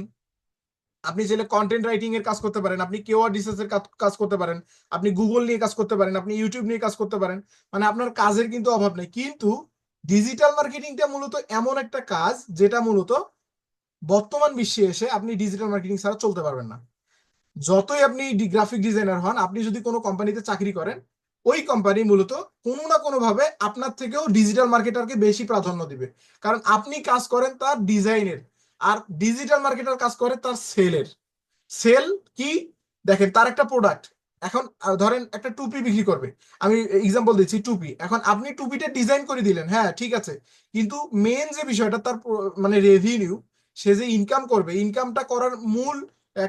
S1: আপনি চাইলে কন্টেন্ট রাইটিং এর কাজ করতে পারেন, আপনি কিওয়ার্ড রিসার্চ এর কাজ করতে পারেন, আপনি গুগল নিয়ে কাজ করতে পারেন, আপনি ইউটিউব নিয়ে কাজ করতে পারেন, মানে আপনার কাজের কিন্তু অভাব নেই। কিন্তু ডিজিটাল মার্কেটিংটা মূলত এমন একটা কাজ যেটা মূলত বর্তমান বিশ্বে এসে আপনি ডিজিটাল মার্কেটিং ছাড়া চলতে পারবেন না। যতই আপনি গ্রাফিক ডিজাইনার হন, আপনি যদি কোনো কোম্পানিতে চাকরি করেন, ওই কোম্পানি মূলত কোনো না কোনো ভাবে আপনার থেকেও ডিজিটাল মার্কেটারকে বেশি প্রাধান্য দিবে, কারণ আপনি কাজ করেন তার ডিজাইনের, আর ডিজিটাল মার্কেটার কাজ করে তার সেলের। সেল কি, দেখেন তার একটা প্রোডাক্ট, এখন ধরেন একটা টুপি বিক্রি করবে, আমি এক্সাম্পল দিচ্ছি, টুপি, এখন আপনি টুপিটা ডিজাইন করে দিলেন, হ্যাঁ ঠিক আছে, কিন্তু মেন যে বিষয়টা তার মানে রেভিনিউ, সে যে ইনকাম করবে, ইনকামটা করার মূল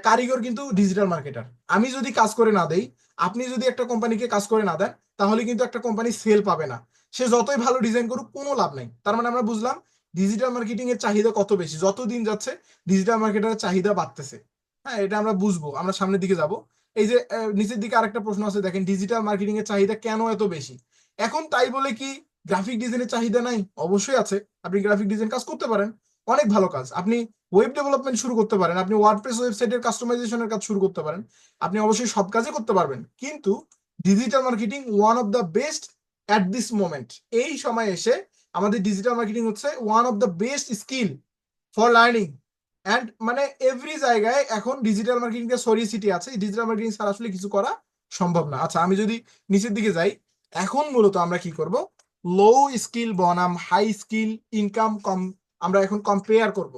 S1: কারিগর কিন্তু ডিজিটাল মার্কেটার। আমি যদি কাজ করে না দেই, আপনি যদি একটা কোম্পানিকে কাজ করে না দেন, তাহলে কিন্তু একটা কোম্পানি সেল পাবে না। সে যতই ভালো ডিজাইন করুক, কোনো লাভ নাই। তার মানে আমরা বুঝলাম ডিজিটাল মার্কেটিং এর চাহিদা কত বেশি, যত দিন যাচ্ছে ডিজিটাল মার্কেটারের চাহিদা বাড়তেছে। হ্যাঁ, এটা আমরা বুঝবো, আমরা সামনের দিকে যাব। এই যে নিচের দিকে আরেকটা প্রশ্ন আছে, দেখেন ডিজিটাল মার্কেটিং এর চাহিদা কেন এত বেশি? এখন তাই বলে কি গ্রাফিক ডিজাইনের চাহিদা নাই? অবশ্যই আছে। আপনি গ্রাফিক ডিজাইন কাজ করতে পারেন, অনেক ভালো কাজ। আপনি ওয়েব ডেভেলপমেন্ট শুরু করতে পারেন, আপনি ওয়ার্ডপ্রেস ওয়েবসাইটের কাস্টমাইজেশনের কাজ শুরু করতে পারেন, আপনি অবশ্যই সব কাজই করতে পারবেন। কিন্তু digital marketing one of the best at this moment. এই সময় এসে আমাদের ডিজিটাল মার্কেটিং হচ্ছে one of the best skill for learning. And মানে এভরি জায়গায় এখন ডিজিটাল মার্কেটিং এর ছড়িয়ে ছিটিয়ে আছে, ডিজিটাল মার্কেটিং ছাড়া আসলে কিছু করা সম্ভব না। আচ্ছা, আমি যদি নিচের দিকে যাই, এখন মূলত আমরা কি করব, লো স্কিল বনাম হাই স্কিল ইনকাম কম আমরা এখন কম্পেয়ার করব।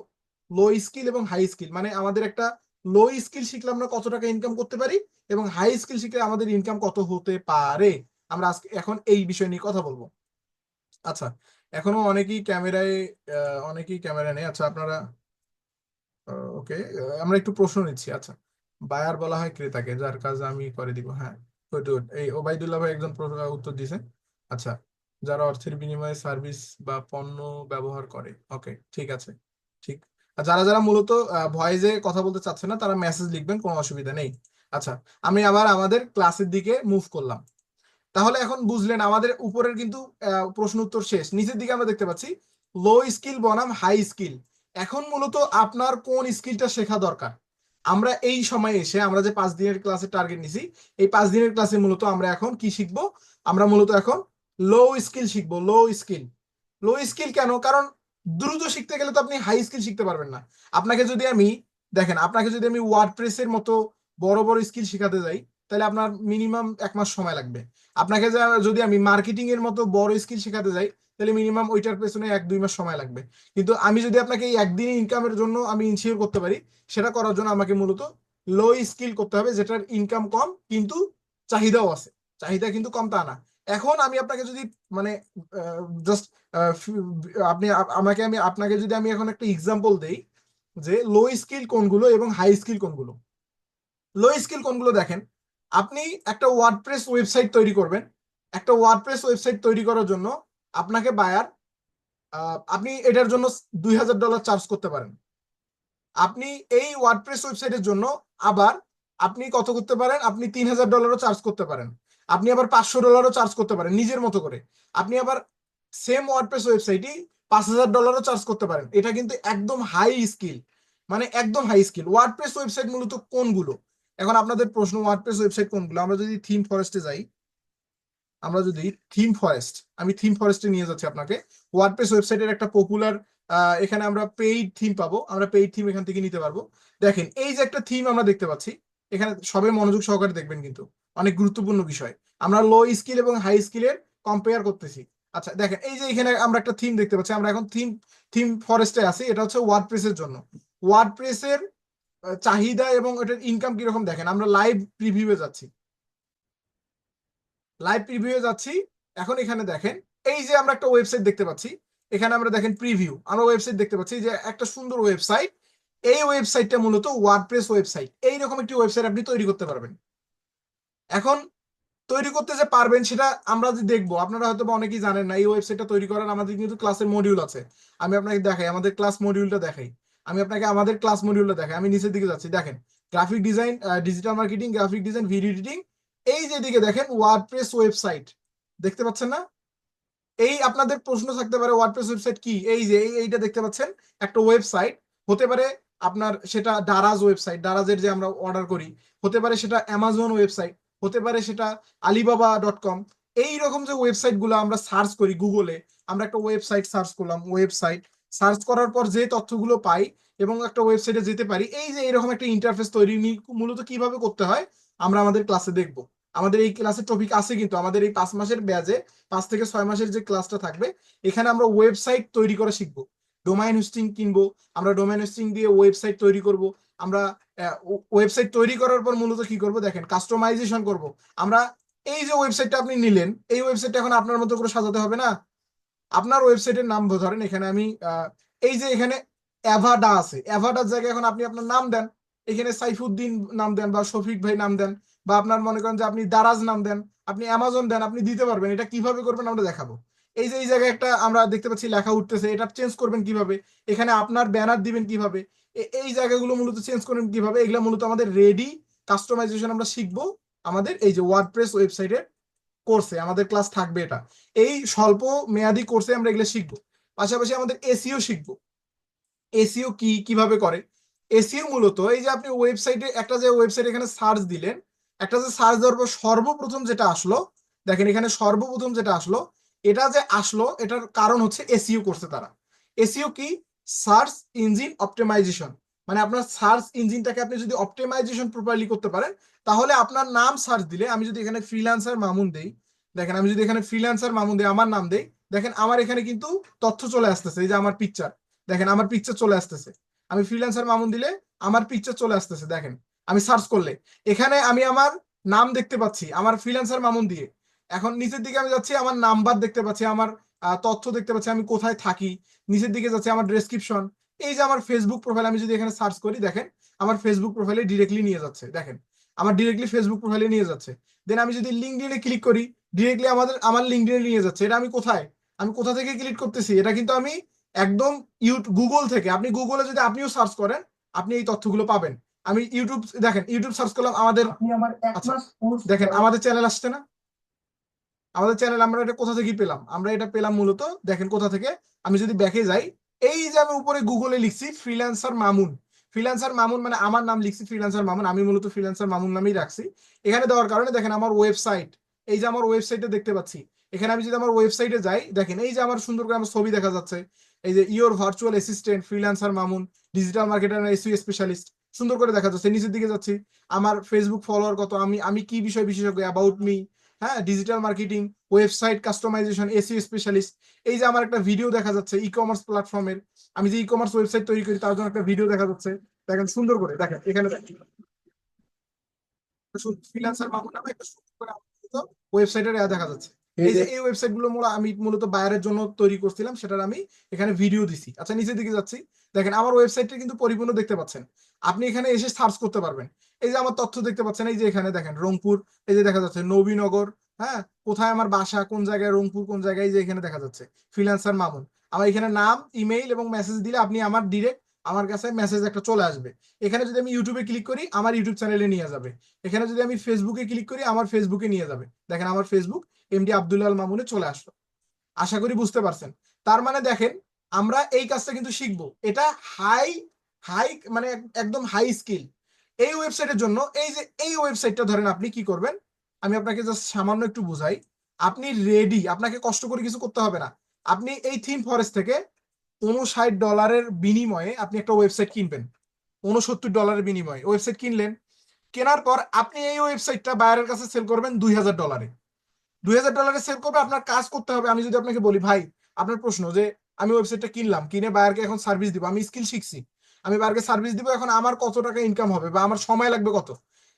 S1: লো স্কিল এবং হাই স্কিল মানে আমাদের একটা লো স্কিল শিখলে আমরা কত টাকা ইনকাম করতে পারি এবং হাই স্কিল শিখলে আমাদের ইনকাম কত হতে পারে, আমরা আজকে এখন এই বিষয় নিয়ে কথা বলবো। আচ্ছা, এখনো অনেকেই ক্যামেরা নেই। আচ্ছা, আপনারা ওকে, আমরা একটু প্রশ্ন নিচ্ছি। আচ্ছা, বায়ার বলা হয় ক্রেতাকে, যার কাজ আমি করে দিব। হ্যাঁ, গুড গুড। এই ওবাইদুল্লাহ ভাই একজন উত্তর দিয়েছে। আচ্ছা, যারা অর্থের বিনিময়ে সার্ভিস বা পণ্য ব্যবহার করে। ওকে, ঠিক আছে, ঠিক। আর যারা যারা মূলত ভয়েসে কথা বলতে চাচ্ছে না, তারা মেসেজ লিখবেন, কোনো অসুবিধা নেই। আচ্ছা, আমি আবার আমাদের ক্লাসের দিকে মুভ করলাম। তাহলে এখন বুঝলেন আমাদের উপরের কিন্তু প্রশ্ন উত্তর শেষ। নিচের দিকে আমরা দেখতে পাচ্ছি লো স্কিল বনাম হাই স্কিল। এখন মূলত আপনার কোন স্কিলটা শেখা দরকার? আমরা এই সময়ে এসে আমরা যে 5 দিনের ক্লাসের টার্গেট নিছি, এই 5 দিনের ক্লাসে মূলত আমরা এখন কি শিখবো? আমরা মূলত এখন লো স্কিল শিখবো। লো স্কিল কেন? কারণ দ্রুত শিখতে গেলে তো আপনি হাই স্কিল শিখতে পারবেন না। আপনাকে যদি আমি ওয়ার্ডপ্রেসের মতো বড় বড় স্কিল শেখাতে যাই, তাহলে আপনার মিনিমাম 1 মাস সময় লাগবে। আপনাকে যদি আমি মার্কেটিং এর মতো বড় স্কিল শেখাতে যাই, তাহলে মিনিমাম ওইটার পেছনে 1-2 মাস সময় লাগবে। কিন্তু আমি যদি আপনাকে এই একদিনে ইনকামের জন্য আমি ইনশিওর করতে পারি, সেটা করার জন্য আমাকে মূলত লো স্কিল করতে হবে, যেটার ইনকাম কম কিন্তু চাহিদাও আছে। চাহিদা কিন্তু কম তা না। এখন আমি আপনাকে যদি মানে জাস্ট আপনি আপনাকে যদি আমি এখন একটা এক্সাম্পল দেই যে লো স্কিল কোনগুলো এবং হাই স্কিল কোনগুলো। লো স্কিল কোনগুলো দেখেন, আপনি একটা ওয়ার্ডপ্রেস ওয়েবসাইট তৈরি করবেন। একটা ওয়ার্ডপ্রেস ওয়েবসাইট তৈরি করার জন্য আপনাকে বায়ার আপনি এটার জন্য $2000 চার্জ করতে পারেন। আপনি এই ওয়ার্ডপ্রেস ওয়েবসাইটের জন্য আবার আপনি কত করতে পারেন, আপনি $3000 চার্জ করতে পারেন। আপনি আবার $500 চার্জ করতে পারেন নিজের মতো করে। আপনি আবার সেম ওয়ার্ডপ্রেস ওয়েবসাইটই $5000 চার্জ করতে পারেন। এটা কিন্তু একদম হাই স্কিল, মানে একদম হাই স্কিল। ওয়ার্ডপ্রেস ওয়েবসাইট মূলত কোনগুলো? এখন আপনাদের প্রশ্ন, ওয়ার্ডপ্রেস ওয়েবসাইট কোনগুলো? আমরা যদি থিম ফরেস্টে যাই, আমি থিম ফরেস্টে নিয়ে যাচ্ছি আপনাকে। ওয়ার্ডপ্রেস ওয়েবসাইটের একটা পপুলার, এখানে আমরা পেইড থিম পাবো, আমরা পেইড থিম এখান থেকে নিতে পারবো। দেখেন এই যে একটা থিম আমরা দেখতে পাচ্ছি, এখানে সবাই মনোযোগ সহকারে দেখবেন, কিন্তু অনেক গুরুত্বপূর্ণ বিষয়। আমরা লো স্কিল এবং হাই স্কিলের কম্পেয়ার করতেছি। আচ্ছা দেখেন, এই যে এখানে আমরা একটা থিম দেখতে পাচ্ছি, আমরা এখন থিম ফরেস্টে আছি। এটা হচ্ছে ওয়ার্ডপ্রেসের জন্য। ওয়ার্ডপ্রেসের চাহিদা এবং এটার ইনকাম কিরকম দেখেন। আমরা লাইভ প্রিভিউ যাচ্ছি। এখন এখানে দেখেন, এই যে আমরা একটা ওয়েবসাইট দেখতে পাচ্ছি, এখানে আমরা দেখেন প্রিভিউ, আমরা ওয়েবসাইট দেখতে পাচ্ছি যে একটা সুন্দর ওয়েবসাইট। এই ওয়েবসাইটটা মূলত ওয়ার্ডপ্রেস ওয়েবসাইট। এইরকম একটি ওয়েবসাইট আপনি তৈরি করতে পারবেন। এখন তৈরি করতে যে পারবেন সেটা আমরা যে দেখবো, আপনারা হয়তো অনেকেই জানেন না, এই ওয়েবসাইটটা তৈরি করার আমাদের কিন্তু ক্লাসের মডিউল আছে। আমি আপনাকে দেখাই, আমাদের ক্লাস মডিউলটা দেখাই। আমি নিচের দিকে যাচ্ছি, দেখেন graphic design, digital marketing, graphic design, video editing. এই যে দিকে দেখেন ওয়ার্ডপ্রেস ওয়েবসাইট, দেখতে পাচ্ছেন না? এই আপনাদের প্রশ্ন থাকতে পারে ওয়ার্ডপ্রেস ওয়েবসাইট কি? এই যে এইটা দেখতে পাচ্ছেন, একটা ওয়েবসাইট হতে পারে আপনার, সেটা দারাজ ওয়েবসাইট, দারাজের যে আমরা অর্ডার করি, হতে পারে সেটা অ্যামাজন ওয়েবসাইট, হতে পারে সেটা alibaba.com। এইরকম যে ওয়েবসাইট গুলো আমরা সার্চ করি গুগলে, আমরা একটা ওয়েবসাইট সার্চ করলাম, ওয়েবসাইট সার্চ করার পর যে তথ্যগুলো পাই এবং একটা ওয়েবসাইটে যেতে পারি, এই যে এরকম একটা ইন্টারফেস তৈরি মূলত কিভাবে করতে হয় আমরা আমাদের ক্লাসে দেখবো। আমাদের এই ক্লাসের টপিক আছে, কিন্তু আমাদের এই 5 মাসের ব্যাচে 5 থেকে 6 মাসের যে ক্লাসটা থাকবে, এখানে আমরা ওয়েবসাইট তৈরি করা শিখবো। ডোমাইন হোস্টিং কিনবো, আমরা ডোমাইন হোস্টিং দিয়ে ওয়েবসাইট তৈরি করব। আমরা ওয়েবসাইট তৈরি করার পর মূলত কি করব দেখেন, কাস্টমাইজেশন করব। আমরা এই যে ওয়েবসাইটটা আপনি নিলেন, এই ওয়েবসাইটটা এখন আপনার মতো করে সাজাতে হবে না। আপনার ওয়েবসাইটের নাম ধরেন, এখানে আমি এই যে এখানে অ্যাভাডা আছে, অ্যাভাডার জায়গায় এখন আপনি আপনার নাম দেন। এখানে সাইফুদ্দিন নাম দেন বা শফিক ভাই নাম দেন, বা আপনার মনে করেন যে আপনি দারাজ নাম দেন, আপনি অ্যামাজন দেন, আপনি দিতে পারবেন। এটা কিভাবে করবেন আমরা দেখাবো। এই যে এই জায়গায় একটা আমরা দেখতে পাচ্ছি লেখা উঠতেছে, এটা চেঞ্জ করবেন কিভাবে, এখানে আপনার ব্যানার দিবেন কিভাবে, এই জায়গাগুলো মূলত চেঞ্জ করবেন কিভাবে, এগুলো মূলত আমাদের রেডি কাস্টমাইজেশন আমরা শিখবো আমাদের এই যে ওয়ার্ডপ্রেস ওয়েবসাইটের কোর্সে, আমাদের ক্লাস থাকবে এটা। এই স্বল্প মেয়াদী কোর্সে আমরা এগুলো শিখবো। পাশাপাশি আমাদের এসইও শিখবো। এসইও কি, কিভাবে করে। এসইও মূলত এই যে আপনি ওয়েবসাইটে একটা যে ওয়েবসাইট এখানে সার্চ দিলেন, একটা যে সার্চ দেওয়ার পর সর্বপ্রথম যেটা আসলো, দেখেন এখানে সর্বপ্রথম যেটা আসলো, এটা যে আসলো এটার কারণ হচ্ছে এসইও করছে তারা। এসইও কি? Search engine optimization. মানে আপনার সার্চ ইঞ্জিনটাকে আপনি যদি অপটিমাইজেশন প্রপারলি করতে পারেন, তাহলে আপনার নাম সার্চ দিলে, আমি যদি এখানে ফ্রিল্যান্সার মামুন দেই, দেখেন আমি যদি এখানে ফ্রিল্যান্সার মামুন দেই, আমার নাম দেই, দেখেন আমার এখানে কিন্তু তথ্য চলে আসতেছে। এই যে আমার পিকচার, দেখেন আমার পিকচার চলে আসতেছে। আমি ফ্রিল্যান্সার মামুন দিলে আমার পিকচার চলে আসতেছে। দেখেন আমি সার্চ করলে এখানে আমি আমার নাম দেখতে পাচ্ছি আমার ফ্রিল্যান্সার মামুন দিয়ে। এখন নিচের দিকে আমি যাচ্ছি, আমার নাম্বার দেখতে পাচ্ছি, আমার তথ্য দেখতে পাচ্ছি, আমি কোথায় থাকি। নিচের দিকে যাচ্ছি আমার ডেসক্রিপশন। এই যে আমার ফেসবুক প্রোফাইল, আমি যদি এখানে সার্চ করি, দেখেন আমার ফেসবুক প্রোফাইলে ডিরেক্টলি নিয়ে যাচ্ছে। দেখেন আমার ডিরেক্টলি ফেসবুক প্রোফাইলে নিয়ে যাচ্ছে। দেন আমি যদি লিঙ্কডইনে ক্লিক করি, ডিরেক্টলি আমার লিঙ্কডইনে নিয়ে যাচ্ছে। এটা আমি কোথায়, আমি কোথা থেকে ক্লিক করতেছি? এটা কিন্তু আমি একদম গুগল থেকে, আপনি গুগলে যদি আপনিও সার্চ করেন, আপনি এই তথ্যগুলো পাবেন। আমি ইউটিউব, দেখেন ইউটিউব সার্চ করলাম, আমাদের আচ্ছা দেখেন আমাদের চ্যানেল আসছে না? আমাদের চ্যানেল আমরা এটা কোথা থেকে পেলাম? আমরা এটা পেলাম মূলত, দেখেন কোথা থেকে। আমি যদি ব্যাকে যাই, এই যে আমি উপরে গুগলে লিখছি ফ্রিল্যান্সার মামুন। ফ্রিল্যান্সার মামুন মানে আমার নাম লিখছি ফ্রিল্যান্সার মামুন, আমি মূলত ফ্রিল্যান্সার মামুন নামেই রাখছি। এখানে দেওয়ার কারণে দেখেন আমার ওয়েবসাইট, এই যে আমার ওয়েবসাইটে দেখতে পাচ্ছি। এখানে আমি যদি আমার ওয়েবসাইটে যাই, দেখেন এই যে আমার সুন্দর করে আমার ছবি দেখা যাচ্ছে। এই যে your virtual assistant freelancer Mamun, digital marketer SEO specialist, সুন্দর করে দেখা যাচ্ছে। নিচের দিকে যাচ্ছি, আমার ফেসবুক ফলোয়ার কত, আমি কি বিষয় বিশেষজ্ঞ, অ্যাবাউট মি, হ্যাঁ, digital marketing, website customization, SEO specialist. এই যে আমার একটা ভিডিও দেখা যাচ্ছে ই কমার্স প্ল্যাটফর্মের, আমি যে ই কমার্স ওয়েবসাইট তৈরি করি তার জন্য একটা ভিডিও দেখা যাচ্ছে। দেখেন সুন্দর করে, দেখেন এখানে ফ্রিল্যান্সার মামুন নামে একটা সুন্দর করে ওয়েবসাইটের দেখা যাচ্ছে। এই যে এই ওয়েবসাইট গুলো আমি মূলত বায়ারের জন্য তৈরি করছিলাম, সেটার আমি এখানে ভিডিও দিছি। আচ্ছা নিচের দিকে যাচ্ছি, দেখেন আমার ওয়েবসাইটটা কিন্তু পরিপূর্ণ দেখতে পাচ্ছেন। আপনি এখানে এসে সার্চ করতে পারবেন। এই যে আমার তথ্য দেখতে পাচ্ছেন, এই যে এখানে দেখেন রংপুর, এই যে দেখা যাচ্ছে নবীনগর, হ্যাঁ, কোথায় আমার বাসা, কোন জায়গায় রংপুর, কোন জায়গায়, এই যে এখানে দেখা যাচ্ছে ফ্রিল্যান্সার মামুন। আমার এখানে নাম, ইমেইল এবং মেসেজ দিলে আপনি আমার ডিরেক্ট আমার কাছে মেসেজ একটা চলে আসবে। এখানে যদি আমি ইউটিউবে ক্লিক করি, আমার ইউটিউব চ্যানেলে নিয়ে যাবে। এখানে যদি আমি ফেসবুকে ক্লিক করি, আমার ফেসবুকে নিয়ে যাবে। দেখেন আমার ফেসবুক এমডি আব্দুল্লাহ মামুনে চলে আসলো। আশা করি বুঝতে পারছেন। তার মানে দেখেন আমরা এই কাজটা কিন্তু শিখবো। এটা হাই হাই মানে একদম হাই স্কিল এই ওয়েবসাইটের জন্য। এই যে এই ওয়েবসাইটটা ধরেন, আপনি কি করবেন, আমি আপনাকে জাস্ট সামান্য একটু বুঝাই। আপনি রেডি, আপনাকে কষ্ট করে কিছু করতে হবে না। আপনি এই থিম ফরেস্ট থেকে $59 বিনিময়ে আপনি একটা ওয়েবসাইট কিনবেন। $69 বিনিময়ে ওয়েবসাইট কিনলেন। কেনার পর আপনি এই ওয়েবসাইটটা বায়ারের কাছে সেল করবেন $2000। $2000 সেল করবে। আপনার কাজ করতে হবে। আমি যদি আপনাকে বলি, ভাই আপনার প্রশ্ন যে আমি ওয়েবসাইটটা কিনলাম, কিনে বায়ারকে এখন সার্ভিস দিব, আমি স্কিল শিখছি, আমি বায়ারকে সার্ভিস দিব, এখন আমার কত টাকা ইনকাম হবে বা আমার সময় লাগবে কত?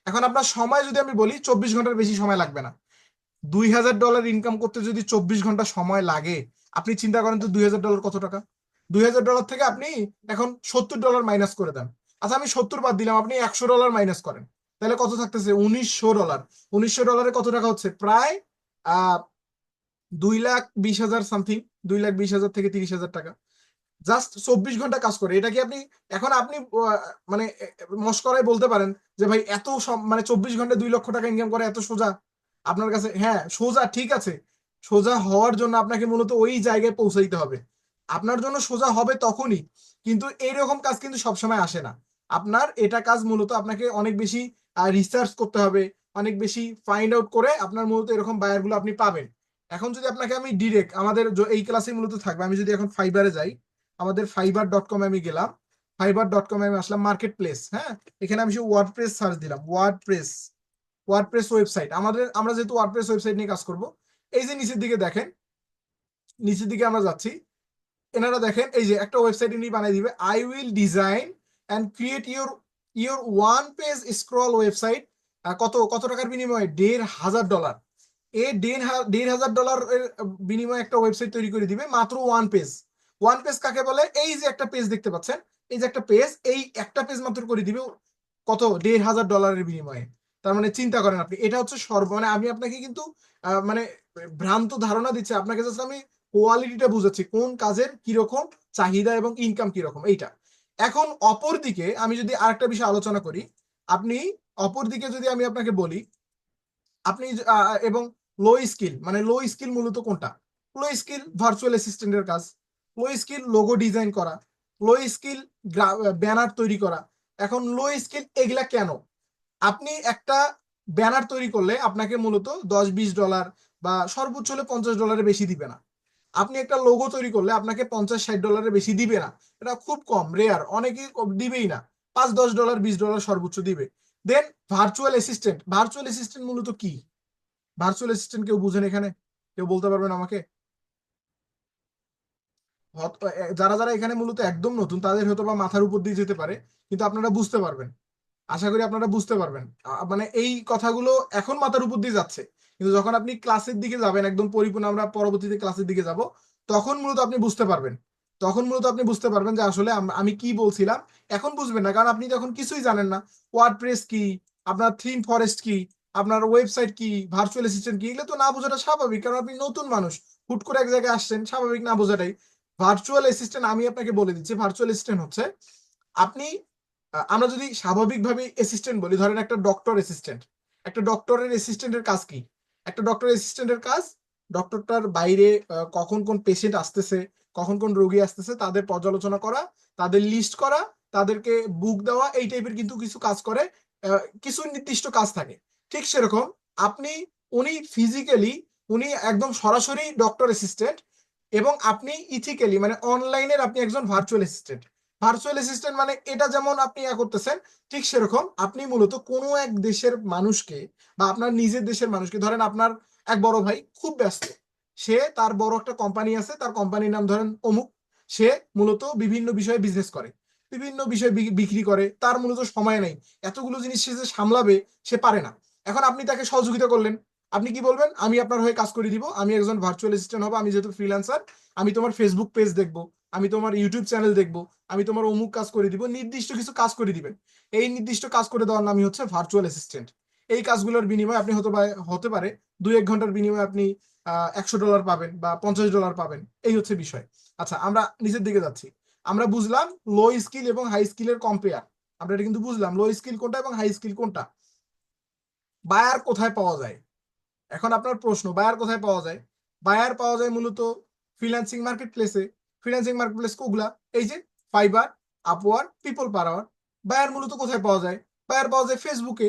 S1: এখন আপনার সময় যদি আমি বলি 24 ঘন্টার বেশি সময় লাগবে না। $2000 ইনকাম করতে যদি 24 ঘন্টা সময় লাগে, আপনি চিন্তা করেন তো $2000 কত টাকা। $2000 থেকে আপনি এখন $70 মাইনাস করে দেন। আচ্ছা আমি 70 বাদ দিলাম, আপনি $100 মাইনাস করেন, তাহলে কত থাকতেছে? $1900। $1900 কত টাকা হচ্ছে? প্রায় 2,20,000 সামথিং, 2,20,000 থেকে 30,000 টাকা। জাস্ট 24 ঘন্টা কাজ করে। এটা কি আপনি এখন আপনি মানে মস্করায় বলতে পারেন যে ভাই এত মানে 24 ঘন্টায় 2 লক্ষ টাকা ইনকাম করে এত সোজা আপনার কাছে? হ্যাঁ সোজা, ঠিক আছে। সোজা হওয়ার জন্য আপনাকে মূলত ওই জায়গায় পৌঁছাইতে হবে। আপনার জন্য সোজা হবে তখনই, কিন্তু এইরকম কাজ কিন্তু সবসময় আসে না। আপনার এটা কাজ মূলত আপনাকে অনেক বেশি রিসার্চ করতে হবে, অনেক বেশি ফাইন্ড আউট করে আপনার মূলত এরকম বায়ার গুলো আপনি পাবেন। এখন যদি আপনাকে আমি ডিরেক্ট আমাদের এই ক্লাসে মূলত থাকবে, আমি যদি এখন ফাইবারে যাই, আমাদের fiverr.com আমি গেলাম, fiverr.com আমি আসলাম মার্কেট প্লেস, হ্যাঁ, এখানে আমি ওয়ার্ডপ্রেস সার্চ দিলাম, ওয়ার্ডপ্রেস ওয়েবসাইট। আমরা যেহেতু ওয়ার্ডপ্রেস ওয়েবসাইট নিয়ে কাজ করব, এই যে নিচের দিকে দেখেন, নিচের দিকে আমরা যাচ্ছি, এনারা দেখেন এই যে একটা ওয়েবসাইট নিয়ে বানিয়ে দিবে, I will design and create your one page scroll website. কত টাকার বিনিময়ে? $1,500। এই $1,500 এর বিনিময়ে একটা ওয়েবসাইট তৈরি করে দিবে মাত্র ওয়ান পেজ। ওয়ান পেজ কাকে বলে? এই যে একটা পেজ দেখতে পাচ্ছেন, এই যে একটা পেজ, এই একটা পেজ মাত্র করে দিবে কত? $1,500 বিনিময়ে। তার মানে চিন্তা করেন আপনি, এটা হচ্ছে মানে আমি আপনাকে কিন্তু মানে ভ্রান্ত ধারণা দিচ্ছি আপনাকে, জাস্ট আমি কোয়ালিটিটা বুঝাচ্ছি কোন কাজের কিরকম চাহিদা এবং ইনকাম কিরকম এইটা। এখন অপর দিকে আমি যদি আরেকটা বিষয় আলোচনা করি, আপনি অপরদিকে যদি আমি আপনাকে বলি, আপনি এবং লো স্কিল, মানে লো স্কিল মূলত কোনটা? লো স্কিল ভার্চুয়াল অ্যাসিস্ট্যান্টের কাজ, লো স্কিল লোগো ডিজাইন করা, লো স্কিল ব্যানার তৈরি করা। এখন লো স্কিল এগুলা কেন? আপনি একটা ব্যানার তৈরি করলে আপনাকে মূলত $10-20 বা সর্বোচ্চ হলে $50 বেশি দিবে না। আপনি একটা লোগো তৈরি করলে আপনাকে $50-60 বেশি দিবে না। এটা খুব কম, রেয়ার, অনেকেই দিবেই না। $5-10 $20 সর্বোচ্চ দিবে। দেন ভার্চুয়াল অ্যাসিস্ট্যান্ট, ভার্চুয়াল অ্যাসিস্ট্যান্ট মূলত কি? ভার্চুয়াল অ্যাসিস্ট্যান্ট কেউ বুঝেন এখানে? কেউ বলতে পারবেন আমাকে? যারা যারা এখানে মূলত একদম নতুন তাদের হয়তো বা মাথার উপর দিয়ে যেতে পারে, কিন্তু আপনারা বুঝতে পারবেন, আশা করি আপনারা বুঝতে পারবেন। মানে এই কথাগুলো এখন মাথার উপর দিয়ে যাচ্ছে, কিন্তু যখন আপনি ক্লাসের দিকে যাবেন, একদম পরিপূর্ণ আমরা পরবর্তীতে ক্লাসের দিকে যাব, তখন মূলত আপনি বুঝতে পারবেন। তখন মূলত আপনি বুঝতে পারবেন যে আসলে আমি কি বলছিলাম। এখন বুঝবেন না, কারণ আপনি তখন কিছুই জানেন না। ওয়ার্ডপ্রেস কি, আপনার থিম ফরেস্ট কি, আপনার ওয়েবসাইট কি, ভার্চুয়াল অ্যাসিস্ট্যান্ট কি, এগুলো তো না বোঝাটা স্বাভাবিক, কারণ আপনি নতুন মানুষ, হুট করে এক জায়গায় আসছেন, স্বাভাবিক না বোঝাটাই। ভার্চুয়াল অ্যাসিস্ট্যান্ট আমি আপনাকে বলে দিচ্ছি, ভার্চুয়াল অ্যাসিস্ট্যান্ট হচ্ছে আপনি আমরা যদি স্বাভাবিকভাবে অ্যাসিস্ট্যান্ট বলি, ধরেন একটা ডক্টর অ্যাসিস্ট্যান্ট, একটা ডক্টরের অ্যাসিস্ট্যান্টের কাজ কি? একটা ডক্টর অ্যাসিস্ট্যান্টের কাজ ডক্টরটার বাইরে কখন কোন পেশেন্ট আসতেছে, কখন কোন রোগী আসতেছে তাদের পর্যালোচনা করা, তাদের লিস্ট করা, তাদেরকে বুক দেওয়া, এই টাইপের কিন্তু কিছু কাজ করে। কিছু নির্দিষ্ট কাজ থাকে। ঠিক সেরকম আপনি, উনি ফিজিক্যালি, উনি একদম সরাসরি ডক্টর অ্যাসিস্ট্যান্ট, এবং আপনি ইথিক্যালি মানে অনলাইনের আপনি একজন ভার্চুয়াল অ্যাসিস্ট্যান্ট। ভার্চুয়াল অ্যাসিস্ট্যান্ট মানে এটা যেমন আপনি করতেছেন, ঠিক সেরকম আপনি মূলত কোনো এক দেশের মানুষকে বা আপনার নিজের দেশের মানুষকে, ধরেন আপনার এক বড় ভাই খুব ব্যস্ত, সে তার বড় একটা কোম্পানি আছে, তার কোম্পানির নাম ধরেন অমুক, সে মূলত বিভিন্ন বিষয়ে বিজনেস করে, বিভিন্ন বিষয় বিক্রি করে, তার মূলত সময় নেই, এতগুলো জিনিস সে যে সামলাবে সে পারে না। এখন আপনি তাকে সহযোগিতা করলেন, আপনি কি বলবেন? আমি আপনার হয়ে কাজ করে দিব, আমি একজন ভার্চুয়াল অ্যাসিস্ট্যান্ট হবো, আমি যেহেতু ফ্রিল্যান্সার, আমি তোমার ফেসবুক পেজ দেখবো, আমি তোমার ইউটিউব চ্যানেল দেখবো, আমি তোমার অমুক কাজ করে দিব, নির্দিষ্ট কিছু কাজ করে দিবেন। এই নির্দিষ্ট কাজ করে দেওয়ার নামই হচ্ছে ভার্চুয়াল অ্যাসিস্ট্যান্ট। এই কাজগুলোর বিনিময়ে আপনি হতে পারে 2-1 ঘন্টার বিনিময়ে আপনি $100 পাবেন বা $50 পাবেন, এই হচ্ছে বিষয়। আচ্ছা, আমরা নিচের দিকে যাচ্ছি। আমরা বুঝলাম লো স্কিল এবং হাই স্কিলের কম্পেয়ার, আমরা এটা কিন্তু বুঝলাম লো স্কিল কোনটা এবং হাই স্কিল কোনটা। বায়ার কোথায় পাওয়া যায়? এখন আপনার প্রশ্ন, বায়ার কোথায় পাওয়া যায়? বায়ার পাওয়া যায় মূলত ফ্রিল্যান্সিং মার্কেট প্লেসে। ফ্রিল্যান্সিং মার্কেট প্লেস কোগুলা? এই যে ফাইবার, আপওয়ার্ক, পিপল পার আওয়ার। বায়ার মূলত কোথায় পাওয়া যায়? বায়ার পাওয়া যায় ফেসবুকে,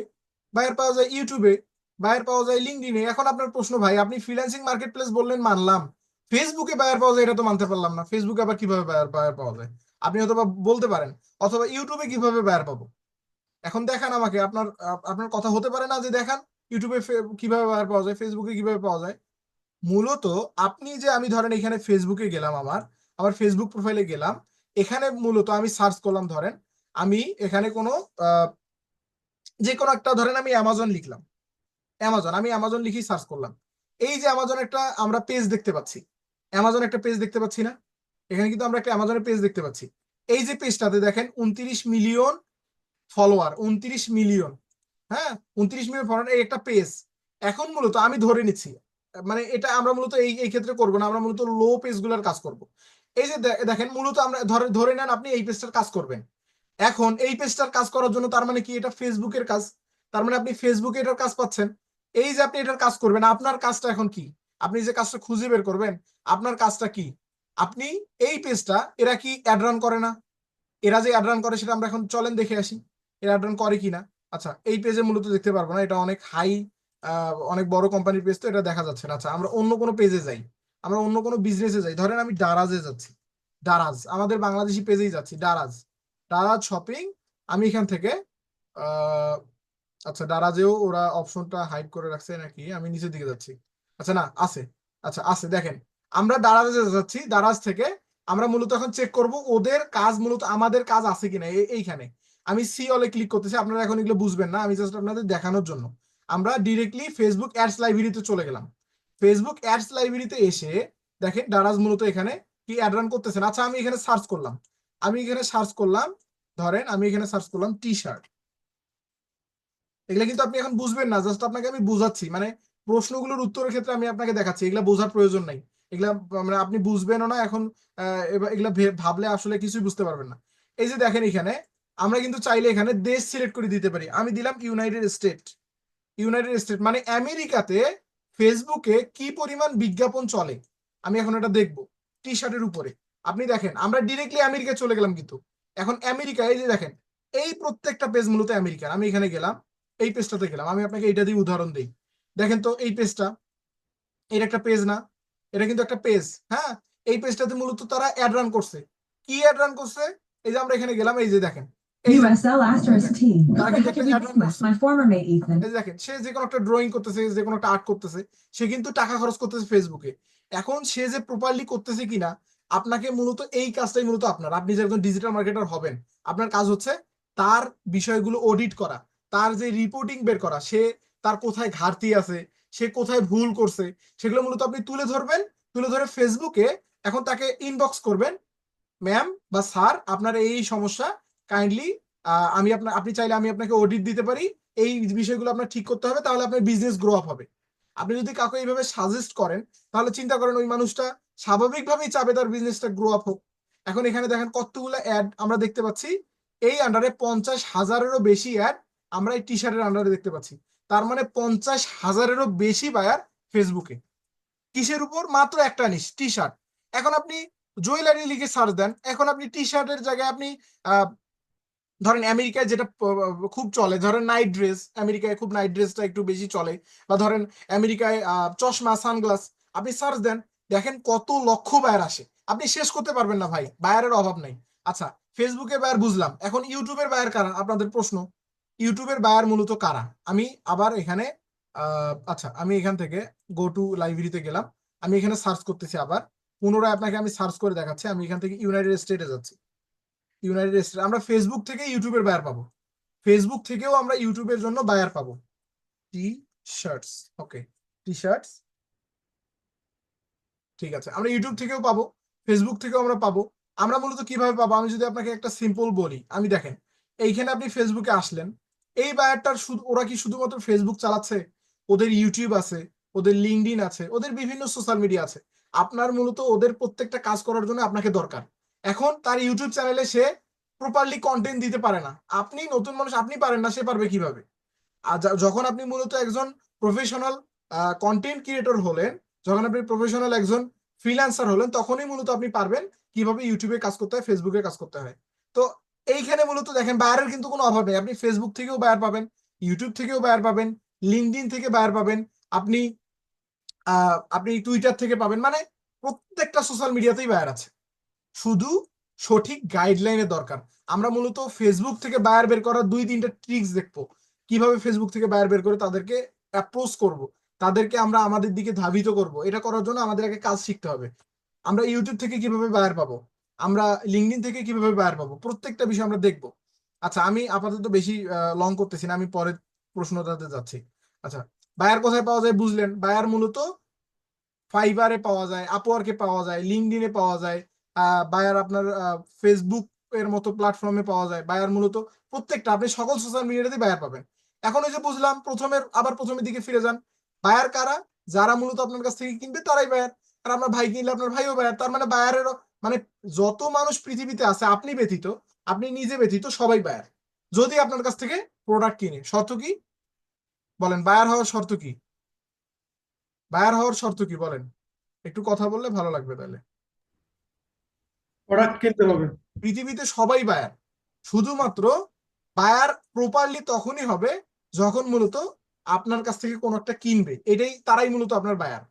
S1: বায়ার পাওয়া যায় ইউটিউবে, বায়ার পাওয়া যায় লিঙ্কডইনে। এখন আপনার প্রশ্ন, ভাই আপনি ফ্রিল্যান্সিং মার্কেট প্লেস বললেন, মানলাম, ফেসবুকে বায়ার পাওয়া যায় এটা তো মানতে পারলাম না। ফেসবুকে আবার কিভাবে বায়ার পাওয়া যায়? আপনি অথবা বলতে পারেন, অথবা ইউটিউবে কিভাবে বায়ার পাবো? এখন দেখান আমাকে, আপনার কথা হতে পারে না যে দেখান ইউটিউবে কিভাবে বায়ার পাওয়া যায়, ফেসবুকে কিভাবে পাওয়া যায়। মূলত আপনি যে, আমি ধরেন এখানে ফেসবুকে গেলাম, আমার ফেসবুক প্রোফাইলে গেলাম, এখানে মূলত আমি সার্চ করলাম, ধরেন আমি এখানে কোনো যে কোনো একটা, ধরেন আমি অ্যামাজন লিখলাম, অ্যামাজন, আমি অ্যামাজন লিখি সার্চ করলাম। এই যে অ্যামাজন একটা আমরা পেজ দেখতে পাচ্ছি, অ্যামাজন একটা পেজ দেখতে পাচ্ছি না? এখানে কিন্তু আমরা একটা অ্যামাজনের পেজ দেখতে পাচ্ছি। এই যে পেজটাতে দেখেন 29 মিলিয়ন ফলোয়ার, 29 মিলিয়ন, হ্যাঁ 29 মিলিয়ন ফলোয়ার, এই একটা পেজ। এখন মূলত আমি ধরে নিচ্ছি, মানে এটা আমরা মূলত এই ক্ষেত্রে করবো না, আমরা মূলত লো পেজ গুলার কাজ করব। এই যে দেখেন, মূলত আমরা ধরে নেন আপনি এই পেজটার কাজ করবেন। এখন এই পেজটার কাজ করার জন্য তার মানে কি, এটা ফেসবুকের কাজ, তার মানে আপনি ফেসবুকে এটার কাজ পাচ্ছেন। এই যে আপনি এটার কাজ করবেন, আপনার কাজটা এখন কি? আপনি যে কাজটা খুঁজে বের করবেন, আপনার কাজটা কি? আপনি এই পেজটা, এরা কি অ্যাড রান করে না? এরা যে অ্যাড রান করে সেটা আমরা এখন চলেন দেখে আসি, এরা অ্যাড রান করে কিনা। আচ্ছা, এই পেজে মূলত দেখতে পারবো না, এটা অনেক হাই, অনেক বড় কোম্পানির পেজ, তো এটা দেখা যাচ্ছে না। আচ্ছা, আমরা অন্য কোনো পেজে যাই, আমরা অন্য কোনো বিজনেসে যাই, ধরেন আমি দারাজে যাচ্ছি, দারাজ আমাদের বাংলাদেশি পেজেই যাচ্ছি, দারাজ, দারাজ শপিং। আমি এখান থেকে আহ আচ্ছা, দারাজেও ওরা অপশনটা হাইড করে রাখছে নাকি, আমি নিচের দিকে যাচ্ছি। আচ্ছা, না আছে, আচ্ছা আছে, দেখেন আমরা দারাজে যাচ্ছি, দারাজ থেকে আমরা মূলত এখন চেক করব ওদের কাজ মূলত আমাদের কাজ আছে কিনা। এইখানে আমি সি অলে ক্লিক করতেছি, আপনারা এখন এগুলো বুঝবেন না, আমি জাস্ট আপনাদের দেখানোর জন্য। আমরা ডিরেক্টলি ফেসবুক অ্যাডস লাইব্রেরিতে চলে গেলাম। ফেসবুক অ্যাডস লাইব্রেরিতে এসে দেখেন দারাজ মূলত এখানে কি অ্যাড রান করতেছেন। আচ্ছা, আমি এখানে সার্চ করলাম, ধরেন আমি এখানে সার্চ করলাম টি শার্ট। এগুলা কিন্তু আপনি এখন বুঝবেন না, জাস্ট আপনাকে আমি বুঝাচ্ছি, মানে প্রশ্নগুলোর উত্তরের ক্ষেত্রে আমি আপনাকে দেখাচ্ছি, এগুলা বোঝার প্রয়োজন নাই। এগুলা মানে আপনি বুঝবেনও না এখন, এগুলা ভাবলে আসলে কিছুই বুঝতে পারবেন না। এই যে দেখেন এখানে
S4: আমরা কিন্তু চাইলে এখানে দেশ সিলেক্ট করে দিতে পারি। আমি দিলাম ইউনাইটেড স্টেট। ইউনাইটেড স্টেট মানে আমেরিকাতে ফেসবুকে কি পরিমাণ বিজ্ঞাপন চলে আমি এখন এটা দেখবো টি শার্টের উপরে। আপনি দেখেন আমরা ডিরেক্টলি আমেরিকায় চলে গেলাম, কিন্তু এখন আমেরিকা এই যে দেখেন এই প্রত্যেকটা পেজ মূলত আমেরিকার। আমি এখানে গেলাম, এই পেজটাতে গেলাম, আমি আপনাকে এইটা দিয়ে উদাহরণ দিই। দেখেন তো এই পেজটা, এটা একটা পেজ না? এটা কিন্তু একটা পেজ। হ্যাঁ, এই পেজটাতে মূলত তারা অ্যাড রান করছে। কি অ্যাড রান করছে? এই যে আমরা এখানে গেলাম, এই যে দেখেন এই যে
S5: USL asterisk T.
S4: তারা
S5: Don't
S4: কিন্তু
S5: forget to
S4: একটা
S5: read
S4: অ্যাড রান
S5: this
S4: করছে।
S5: my former mate Ethan.
S4: এই যে দেখেন সে যে কোনো একটা ড্রয়িং করতেছে, যে কোনো একটা আর্ট করতেছে, সে কিন্তু টাকা খরচ করতেছে ফেসবুকে। এখন সে যে প্রপারলি করতেছে কিনা, আপনাকে মূলত এই কাজটাই মূলত আপনার, আপনি যে একজন ডিজিটাল মার্কেটার হবেন, আপনার কাজ হচ্ছে তার বিষয়গুলো অডিট করা, তার যে রিপোর্টিং বের করা, সে তার কোথায় ঘাটতি আছে, সে কোথায় ভুল করছে, সেগুলো মূলত আপনি তুলে ধরবেন। তুলে ধরে ফেসবুকে এখন তাকে ইনবক্স করবেন, ম্যাম বা স্যার আপনার এই সমস্যা, কাইন্ডলি আপনি চাইলে আমি আপনাকে অডিট দিতে পারি, এই বিষয়গুলো আপনার ঠিক করতে হবে, তাহলে আপনার বিজনেস গ্রো আপ হবে। আপনি যদি কাউকে এইভাবে সাজেস্ট করেন, তাহলে চিন্তা করেন ওই মানুষটা স্বাভাবিকভাবেই চাবে তার বিজনেসটা গ্রো আপ হোক। এখন এখানে দেখেন কতগুলো অ্যাড আমরা দেখতে পাচ্ছি, এই আন্ডারে 50,000-এরও বেশি অ্যাড আমরা এই টি শার্টের আন্ডারে দেখতে পাচ্ছি। তার মানে 50,000-এরও বেশি বায়ার ফেসবুকে। কিসের উপর? মাত্র একটা জিনিস, টি শার্ট। এখন আপনি জুয়েলারি লিখে সার্চ দেন, এখন আপনি টি শার্টের জায়গায় আপনি ধরেন আমেরিকায় যেটা খুব চলে, ধরেন নাইট ড্রেস, আমেরিকায় খুব নাইট ড্রেসটা একটু বেশি চলে, বা ধরেন আমেরিকায় চশমা, সানগ্লাস, আপনি সার্চ দেন, দেখেন কত লক্ষ বায়ার আসে, আপনি শেষ করতে পারবেন না ভাই, বায়ারের অভাব নাই। আচ্ছা, ফেসবুকে বায়ার বুঝলাম, এখন ইউটিউবের বায়ার কারা? আপনাদের প্রশ্ন, ইউটিউবের বায়ার মূলত কারা? আমি আবার এখানে আচ্ছা, আমি এখান থেকে গো টু লাইব্রেরিতে গেলাম, আমি এখানে সার্চ করতেছি, আবার পুনরায় আপনাকে আমি সার্চ করে দেখাচ্ছি। আমি এখান থেকে ইউনাইটেড স্টেটে যাচ্ছি। ইউনাইটেড স্টেট, আমরা ফেসবুক থেকে ইউটিউবের বায়ার পাবো, ফেসবুক থেকেও আমরা ইউটিউবের জন্য বায়ার পাবো। টি শার্টস, ওকে, টি শার্টস, ঠিক আছে, আমরা ইউটিউব থেকেও পাবো, ফেসবুক থেকেও আমরা পাবো। আমরা মূলত কিভাবে পাবো? আমি যদি আপনাকে একটা সিম্পল বলি, আমি দেখেন এইখানে আপনি ফেসবুকে আসলেন, এই বায়ারটার শুধু ওরা কি শুধুমাত্র ফেসবুক চালাচ্ছে? ওদের ইউটিউব আছে, ওদের লিঙ্কডইন আছে, ওদের বিভিন্ন সোশ্যাল মিডিয়া আছে। আপনার মূলত ওদের প্রত্যেকটা কাজ করার জন্য আপনাকে দরকার। এখন তার ইউটিউব চ্যানেলে সে প্রপারলি কন্টেন্ট দিতে পারে না, আপনি নতুন মানুষ, আপনি পারেন না, সে পারবে কিভাবে? আর যখন আপনি মূলত একজন প্রফেশনাল কন্টেন্ট ক্রিয়েটর হলেন, যখন আপনি প্রফেশনাল একজন ফ্রিল্যান্সার হলেন, তখনই মূলত আপনি পারবেন কিভাবে ইউটিউবে কাজ করতে হয়, ফেসবুকে কাজ করতে হয়। তো এইখানে মূলত দেখেন বায়ারের কিন্তু কোনো অভাব নেই, আপনি ফেসবুক থেকেও বায়ার পাবেন, ইউটিউব থেকেও বায়ার পাবেন, লিঙ্কডইন থেকে বায়ার পাবেন, আপনি আপনি টুইটার থেকে পাবেন, মানে প্রত্যেকটা সোশ্যাল মিডিয়াতেই বায়ার আছে। শুধু সঠিক গাইডলাইনের দরকার। আমরা মূলত ফেসবুক থেকে বায়ার বের করার 2-3টা ট্রিক্স দেখবো, কিভাবে ফেসবুক থেকে বায়ার বের করে তাদেরকে অ্যাপ্রোচ করব, তাদেরকে আমরা আমাদের দিকে ধাবিত করব। এটা করার জন্য আমাদের আগে কাজ শিখতে হবে। আমরা ইউটিউব থেকে কিভাবে বায়ার পাবো, আমরা লিঙ্কডইন থেকে কিভাবে বায়ার পাবো, প্রত্যেকটা বিষয় আমরা দেখবো। আচ্ছা, আমি আপাতত বেশি লং করতেছি না, আমি পরের প্রশ্নটাতে যাচ্ছি। আচ্ছা, বায়ার কোথায় পাওয়া যায় বুঝলেন? বায়ার মূলত ফাইবারে পাওয়া যায়, আপওয়ার্কে পাওয়া যায়, লিঙ্কডইনে পাওয়া যায়, বায়ার আপনার ফেসবুক এর মতো প্ল্যাটফর্মে পাওয়া যায়। বায়ার মূলত প্রত্যেকটা, আপনি সকল সোশ্যাল মিডিয়াতে বায়ার পাবেন। এখন ওই যে বুঝলাম, প্রথমের দিকে ফিরে যান, বায়ার কারা? যারা মূলত আপনার কাছ থেকে কিনবে তারাই বায়ার। আর আপনার ভাই কিনলে আপনার ভাইও বায়ার, তার মানে বায়ারের মানে যত মানুষ পৃথিবীতে আছে, আপনি ব্যতীত, আপনি নিজে ব্যতীত সবাই বায়ার, যদি আপনার কাছ থেকে প্রোডাক্ট কিনে। শর্ত কি বলেন? বায়ার হওয়ার শর্ত কি? বায়ার হওয়ার শর্ত কি বলেন? একটু কথা বললে ভালো লাগবে তাহলে।
S3: প্রোডাক্ট কিনতে হবে।
S4: পৃথিবীতে সবাই বায়ার, শুধুমাত্র বায়ার প্রপারলি তখনই হবে যখন মূলত আপনার কাছ থেকে কোনো একটা কিনবে, এটাই তারাই মূলত আপনার বায়ার।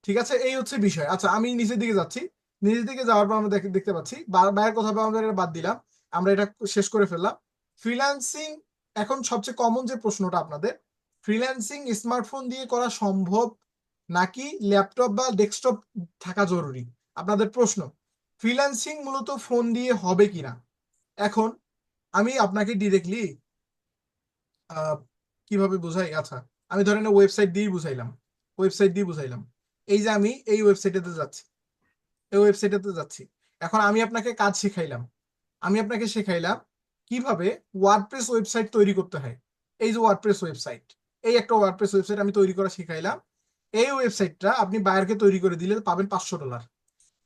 S4: ঠিক আছে, এই হচ্ছে বিষয়। আচ্ছা, আমি নিচের দিকে যাচ্ছি, নিচের দিকে যাওয়ার পর আমরা দেখতে পাচ্ছি বায়ার কথা আমাদের বাদ দিলাম, আমরা এটা শেষ করে ফেললাম। ফ্রিল্যান্সিং, এখন সবচেয়ে কমন যে প্রশ্নটা আপনাদের, ফ্রিল্যান্সিং স্মার্টফোন দিয়ে করা সম্ভব নাকি ল্যাপটপ বা ডেস্কটপ থাকা জরুরি? আপনাদের প্রশ্ন। ফ্রিল্যান্সিং মূলত ফোন দিয়ে হবে কিনা, এখন আমি আপনাকে ডিরেক্টলি কিভাবে বুঝাই? আচ্ছা, আমি ধরেন ওয়েবসাইট দিয়ে বুঝাইলাম। এই যে আমি এই ওয়েবসাইটেতে যাচ্ছি, এখন আমি আপনাকে কাজ শেখাইলাম, কিভাবে ওয়ার্ডপ্রেস ওয়েবসাইট তৈরি করতে হয়। এই যে ওয়ার্ডপ্রেস ওয়েবসাইট, এই একটা ওয়ার্ডপ্রেস ওয়েবসাইট আমি তৈরি করা শিখাইলাম। এই ওয়েবসাইটটা আপনি বায়ারকে তৈরি করে দিলে পাবেন $500।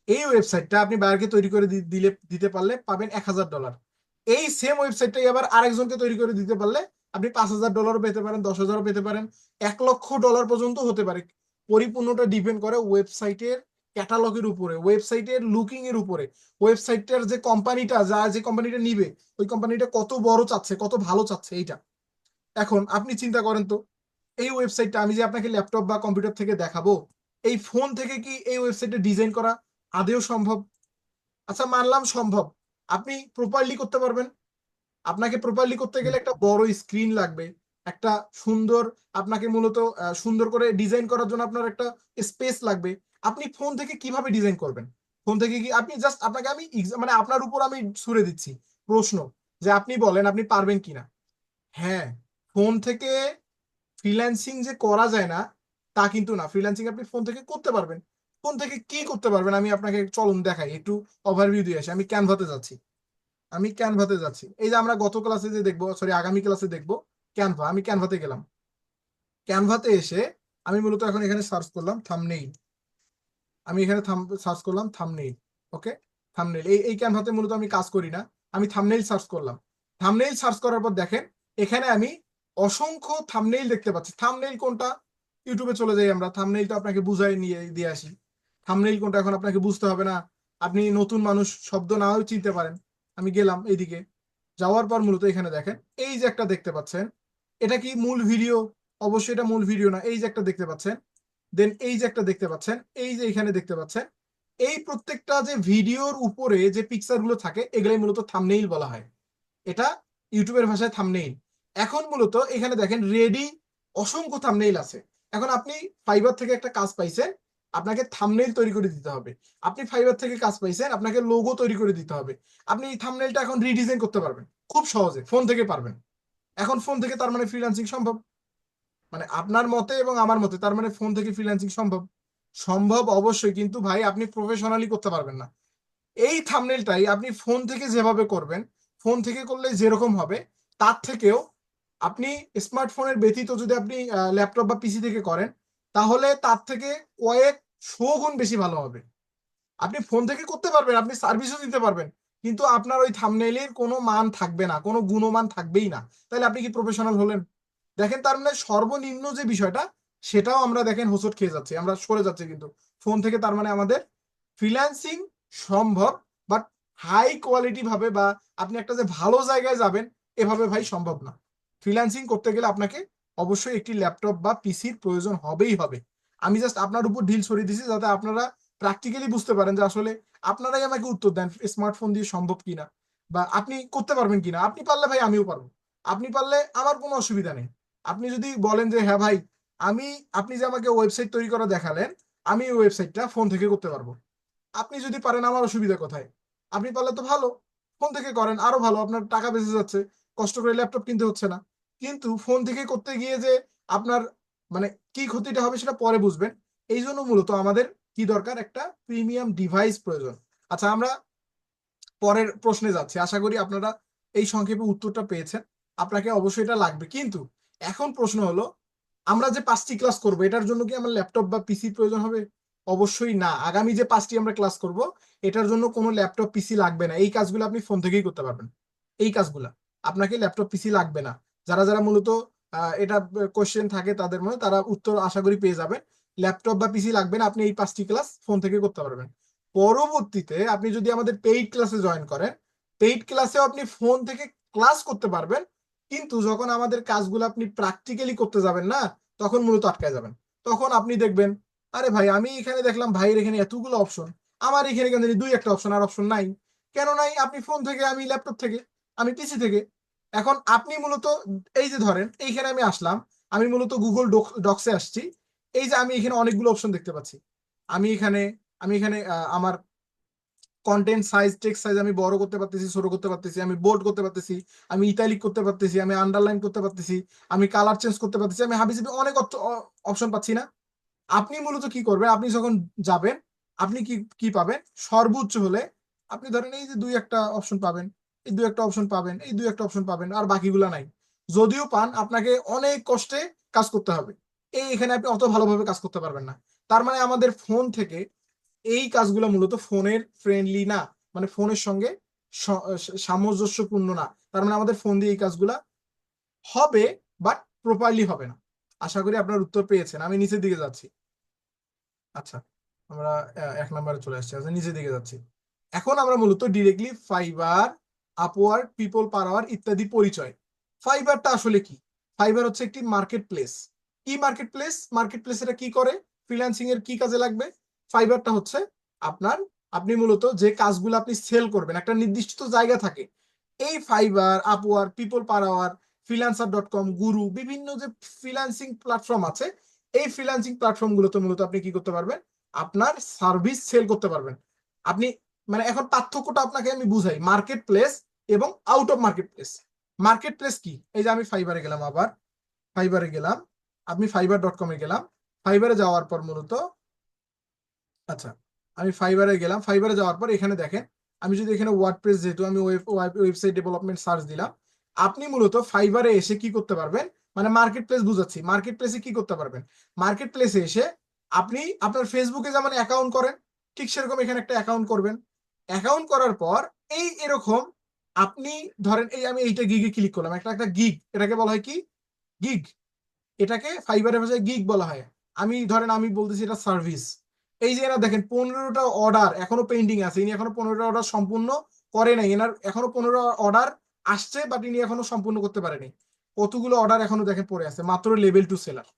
S4: এই ওয়েবসাইটটা আপনি বায়ারকে তৈরি করে দিতে পারলে পাবেন $1000। এই সেম ওয়েবসাইটটাই আবার আরেকজনকে তৈরি করে দিতে পারলে আপনি $5000 পেতে পারেন, 10,000 পেতে পারেন, $1,00,000 পর্যন্ত হতে পারে। পরিপূর্ণটা ডিপেন্ড করে ওয়েবসাইটের ক্যাটালগের উপরে, ওয়েবসাইটের লুকিং এর উপরে, ওয়েবসাইটটার যে কোম্পানিটা যে কোম্পানিটা নিবে ওই কোম্পানিটা কত বড় চাচ্ছে, কত ভালো চাচ্ছে এইটা। এখন আপনি চিন্তা করেন তো, এই ওয়েবসাইটটা আমি যে আপনাকে ল্যাপটপ বা কম্পিউটার থেকে দেখাবো, এই ফোন থেকে কি এই ওয়েবসাইটটা ডিজাইন করা আদেও সম্ভব? আচ্ছা মানলাম সম্ভব, আপনি প্রপারলি করতে পারবেন? আপনাকে প্রপারলি করতে গেলে একটা বড় স্ক্রিন লাগবে, একটা সুন্দর, আপনাকে মূলত সুন্দর করে ডিজাইন করার জন্য আপনার একটা স্পেস লাগবে। আপনি ফোন থেকে কিভাবে ডিজাইন করবেন? ফোন থেকে কি আপনি জাস্ট, আপনাকে আমি মানে আপনার উপর আমি ছুড়ে দিচ্ছি প্রশ্ন, যে আপনি বলেন আপনি পারবেন কিনা। হ্যাঁ, ফোন থেকে ফ্রিল্যান্সিং যে করা যায় না তা কিন্তু না, ফ্রিল্যান্সিং আপনি ফোন থেকে করতে পারবেন। ফোন থেকে কি করতে পারবেন আমি আপনাকে চলুন দেখাই, একটু ওভারভিউ দিয়ে আসি। আমি ক্যানভাতে যাচ্ছি। এই যে আমরা গত ক্লাসে যে দেখবো, সরি আগামী ক্লাসে দেখবো ক্যানভা। আমি ক্যানভাতে গেলাম। ক্যানভাতে এসে আমি মূলত এখন এখানে সার্চ করলাম থাম্বনেইল। আমি এখানে সার্চ করলাম থাম্বনেইল। ওকে, থাম্বনেইল। এই ক্যানভাতে মূলত আমি কাজ করি না, আমি থাম্বনেইল সার্চ করলাম। থাম্বনেইল সার্চ করার পর দেখেন এখানে আমি অসংখ্য থাম্বনেইল দেখতে পাচ্ছি। থাম্বনেইল কোনটা? ইউটিউবে চলে যাই আমরা, থাম্বনেইলটা আপনাকে বুঝাই নিয়ে দিয়ে আসি। থাম্বনেইল কোনটা এখন আপনাকে বুঝতে হবে না, আপনি নতুন মানুষ, শব্দ নাও চিনতে পারেন। আমি গেলাম এইদিকে, যাওয়ার পর মূলত এখানে দেখেন এই যে একটা দেখতে পাচ্ছেন, এটা কি মূল ভিডিও? অবশ্যই এটা মূল ভিডিও না। এই যে একটা দেখতে পাচ্ছেন, দেন এই যে একটা দেখতে পাচ্ছেন, এই যে এখানে দেখতে পাচ্ছেন, এই প্রত্যেকটা যে ভিডিওর উপরে যে পিকচার গুলো থাকে এগুলাই মূলত থাম্বনেইল বলা হয়। এটা ইউটিউবের ভাষায় থাম্বনেইল। এখন মূলত এখানে দেখেন রেডি অসংখ্য থাম্বনেইল আছে। এখন আপনি ফাইবার থেকে একটা কাজ পাইছেন, আপনাকে থাম্বনেইল তৈরি করে দিতে হবে। আপনি ফাইবার থেকে কাজ পাইছেন, আপনাকে লোগো তৈরি করে দিতে হবে। আপনি এই থাম্বনেইলটা এখন রিডিজাইন করতে পারবেন খুব সহজে, ফোন থেকে পারবেন। এখন ফোন থেকে তার মানে ফ্রিল্যান্সিং সম্ভব? মানে আপনার মতে এবং আমার মতে তার মানে ফোন থেকে ফ্রিল্যান্সিং সম্ভব? সম্ভব অবশ্যই, কিন্তু ভাই আপনি প্রফেশনালি করতে পারবেন না। এই থাম্বনেইলটাই আপনি ফোন থেকে যেভাবে করবেন, ফোন থেকে করলে যেরকম হবে তার থেকেও আপনি স্মার্টফোনের ব্যতীত যদি আপনি ল্যাপটপ বা পিসি থেকে করেন তাহলে তার থেকে কয়েক শো গুণ বেশি ভালো হবে। আপনি ফোন থেকে করতে পারবেন, আপনি সার্ভিসও দিতে পারবেন, কিন্তু আপনার ওই থাম্বনেইলের কোনো মান থাকবে না, কোনো গুণমান থাকবেই না। তাহলে আপনি কি প্রফেশনাল হলেন? দেখেন তার মানে সর্বনিম্ন যে বিষয়টা সেটাও আমরা দেখেন হোঁচট খেয়ে যাচ্ছি, আমরা সরে যাচ্ছি কিন্তু ফোন থেকে। তার মানে আমাদের ফ্রিল্যান্সিং সম্ভব, বাট হাই কোয়ালিটি ভাবে বা আপনি একটা যে ভালো জায়গায় যাবেন এভাবে ভাই সম্ভব না। ফ্রিল্যান্সিং করতে গেলে আপনাকে অবশ্যই একটি ল্যাপটপ বা পিসির প্রয়োজন হবেই হবে। আমি জাস্ট আপনার উপর ঢিল ছড়িয়ে দিছি যাতে আপনারা প্র্যাকটিক্যালি বুঝতে পারেন যে আসলে আপনারাই আমাকে উত্তর দেন স্মার্টফোন দিয়ে সম্ভব কিনা বা আপনি করতে পারবেন কিনা। আপনি পারলে ভাই আমিও পারবো, আপনি পারলে আমার কোনো অসুবিধা নেই। আপনি যদি বলেন যে হ্যাঁ ভাই আমি, আপনি যে আমাকে ওয়েবসাইট তৈরি করা দেখালেন, আমি ওই ওয়েবসাইটটা ফোন থেকে করতে পারবো। আপনি যদি পারেন আমার অসুবিধা কোথায়? আপনি পারলে তো ভালো, ফোন থেকে করেন আরো ভালো, আপনার টাকা বেঁচে যাচ্ছে, কষ্ট করে ল্যাপটপ কিনতে হচ্ছে না। কিন্তু ফোন থেকে করতে গিয়ে যে আপনার মানে কি ক্ষতিটা হবে সেটা পরে বুঝবেন। এই জন্য মূলত আমাদের কি দরকার, একটা প্রিমিয়াম ডিভাইস প্রয়োজন। আচ্ছা আমরা পরের প্রশ্নে যাচ্ছি, আশা করি আপনারা এই সংক্ষেপে উত্তরটা পেয়েছেন। আপনাকে অবশ্যই এটা লাগবে, কিন্তু এখন প্রশ্ন হলো আমরা যে 5টি ক্লাস করব এটার জন্য কি আমার ল্যাপটপ বা পিসি প্রয়োজন হবে? অবশ্যই না। আগামী যে 5টি আমরা ক্লাস করব এটার জন্য কোনো ল্যাপটপ পিসি লাগবে না। এই কাজগুলো আপনি ফোন থেকেই করতে পারবেন। এই কাজগুলা আপনাকে ল্যাপটপ পিসি লাগবে না। যারা যারা মূলত এটা কোশ্চেন থাকে তাদের মধ্যে তারা উত্তর আশা করি পেয়ে যাবেন। ল্যাপটপ বা পিসি লাগবে না, আপনি এই 5টি ক্লাস ফোন থেকে করতে পারবেন। পরবর্তীতে আপনি যদি আমাদের পেইড ক্লাসে জয়েন করেন, পেইড ক্লাসেও আপনি ফোন থেকে ক্লাস করতে পারবেন, কিন্তু যখন আমাদের কাজগুলো আপনি প্র্যাকটিক্যালি করতে যাবেন না তখন মূলত আটকায় যাবেন। তখন আপনি দেখবেন আরে ভাই আমি এখানে দেখলাম ভাইয়ের এখানে এতগুলো অপশন, আমার এখানে কেন জানি 2-1টা অপশন, আর অপশন নাই। কেন নাই? আপনি ফোন থেকে, আমি ল্যাপটপ থেকে, আমি পিসি থেকে। এখন আপনি মূলত এই যে ধরেন এইখানে আমি আসলাম, আমি মূলত গুগল ডক্সে আসছি। এই যে আমি এখানে অনেকগুলো অপশন দেখতে পাচ্ছি। আমি এখানে আমার কন্টেন্ট সাইজ, টেক্সট সাইজ আমি বড় করতে পারতেছি, ছোট করতে পারতেছি, আমি বোল্ড করতে পারতেছি, আমি ইটালিক করতে পারতেছি, আমি আন্ডারলাইন করতে পারতেছি, আমি কালার চেঞ্জ করতে পারতেছি, আমি হাবিজাবি অনেক অপশন পাচ্ছি না? আপনি মূলত কি করবেন, আপনি যখন যাবেন আপনি কি কি পাবেন? সর্বোচ্চ হলে আপনি ধরেন এই যে 2-1টা অপশন পাবেন, এই 2-1টা অপশন পাবেন, এই 2-1টা অপশন পাবেন, আর বাকিগুলা নাই। যদিও পান আপনাকে অনেক কষ্টে কাজ করতে হবে। এখানে আপনি অত ভালোভাবে কাজ করতে পারবেন না। তার মানে আমাদের ফোন থেকে এই কাজগুলো মূলত ফোনের ফ্রেন্ডলি না, মানে ফোনের সঙ্গে সামঞ্জস্যপূর্ণ না। তার মানে আমাদের ফোন দিয়ে এই কাজগুলা হবে, বাট প্রপারলি হবে না। আশা করি আপনার উত্তর পেয়েছেন। আমি নিচের দিকে যাচ্ছি। আচ্ছা, আমরা 1 নম্বরে চলে আসছি। আচ্ছা, নিচের দিকে যাচ্ছি। এখন আমরা মূলত ডিরেক্টলি ফাইবার, আপওয়ার্ক, পিপল পার আওয়ার ইত্যাদি পরিচয়। ফাইবারটা আসলে কি? ফাইবার হচ্ছে একটি মার্কেট প্লেস। কি মার্কেট প্লেস? মার্কেট প্লেস এটা কি করে? ফ্রিল্যান্সিং এর কি কাজে লাগবে? ফাইবারটা হচ্ছে আপনার, আপনি মূলত যে কাজগুলো আপনি সেল করবেন একটা নির্দিষ্ট জায়গা থাকে। এই ফাইবার, আপওয়ার্ক, পিপল পার আওয়ার, freelancer.com, গুরু, বিভিন্ন যে ফ্রিল্যান্সিং প্ল্যাটফর্ম আছে, এই ফ্রিল্যান্সিং প্ল্যাটফর্ম গুলোতে মূলত আপনি কি করতে পারবেন? আপনার সার্ভিস সেল করতে পারবেন। আপনি মানে এখন পার্থক্যটা আপনাকে আমি বুঝাই, মার্কেট প্লেস এবং out of marketplace. Marketplace কি? এই যে আমি ফাইবারে গেলাম, আবার ফাইবারে গেলাম, আপনি fiverr.com-এ গেলাম। ফাইবারে যাওয়ার পর মূলত, আচ্ছা, আমি ফাইবারে গেলাম। ফাইবারে যাওয়ার পর এখানে দেখেন, আমি যদি এখানে ওয়ার্ডপ্রেস, যেহেতু আমি ওয়েবসাইট ডেভেলপমেন্ট সার্চ দিলাম, আপনি মূলত ফাইবারে এসে কি করতে পারবেন? মানে মার্কেট প্লেস বুঝাচ্ছি, মার্কেট প্লেসে কি করতে পারবেন? মার্কেট প্লেসে এসে আপনি আপনার ফেসবুকে যেমন অ্যাকাউন্ট করেন, ঠিক সেরকম এখানে একটা অ্যাকাউন্ট করবেন। অ্যাকাউন্ট করার পর এই এরকম আপনি ধরেন, এই আমি এইটা গিগে ক্লিক করলাম, একটা একটা গিগ, এটাকে বলা হয় কি? গিগ। এটাকে ফাইবারের ভাষায় গিগ বলা হয়। আমি ধরেন আমি বলতেছি এটা সার্ভিস। এই যে এরা দেখেন 15টা অর্ডার এখনো পেন্ডিং আছে, ইনি এখনো 15টা অর্ডার সম্পূর্ণ করে নাই, এনার এখনো 15 অর্ডার আসছে, বাট ইনি এখনো সম্পূর্ণ করতে পারেনি। কতগুলো অর্ডার এখনো দেখেন পড়ে আছে, মাত্র লেভেল 2 সেলার।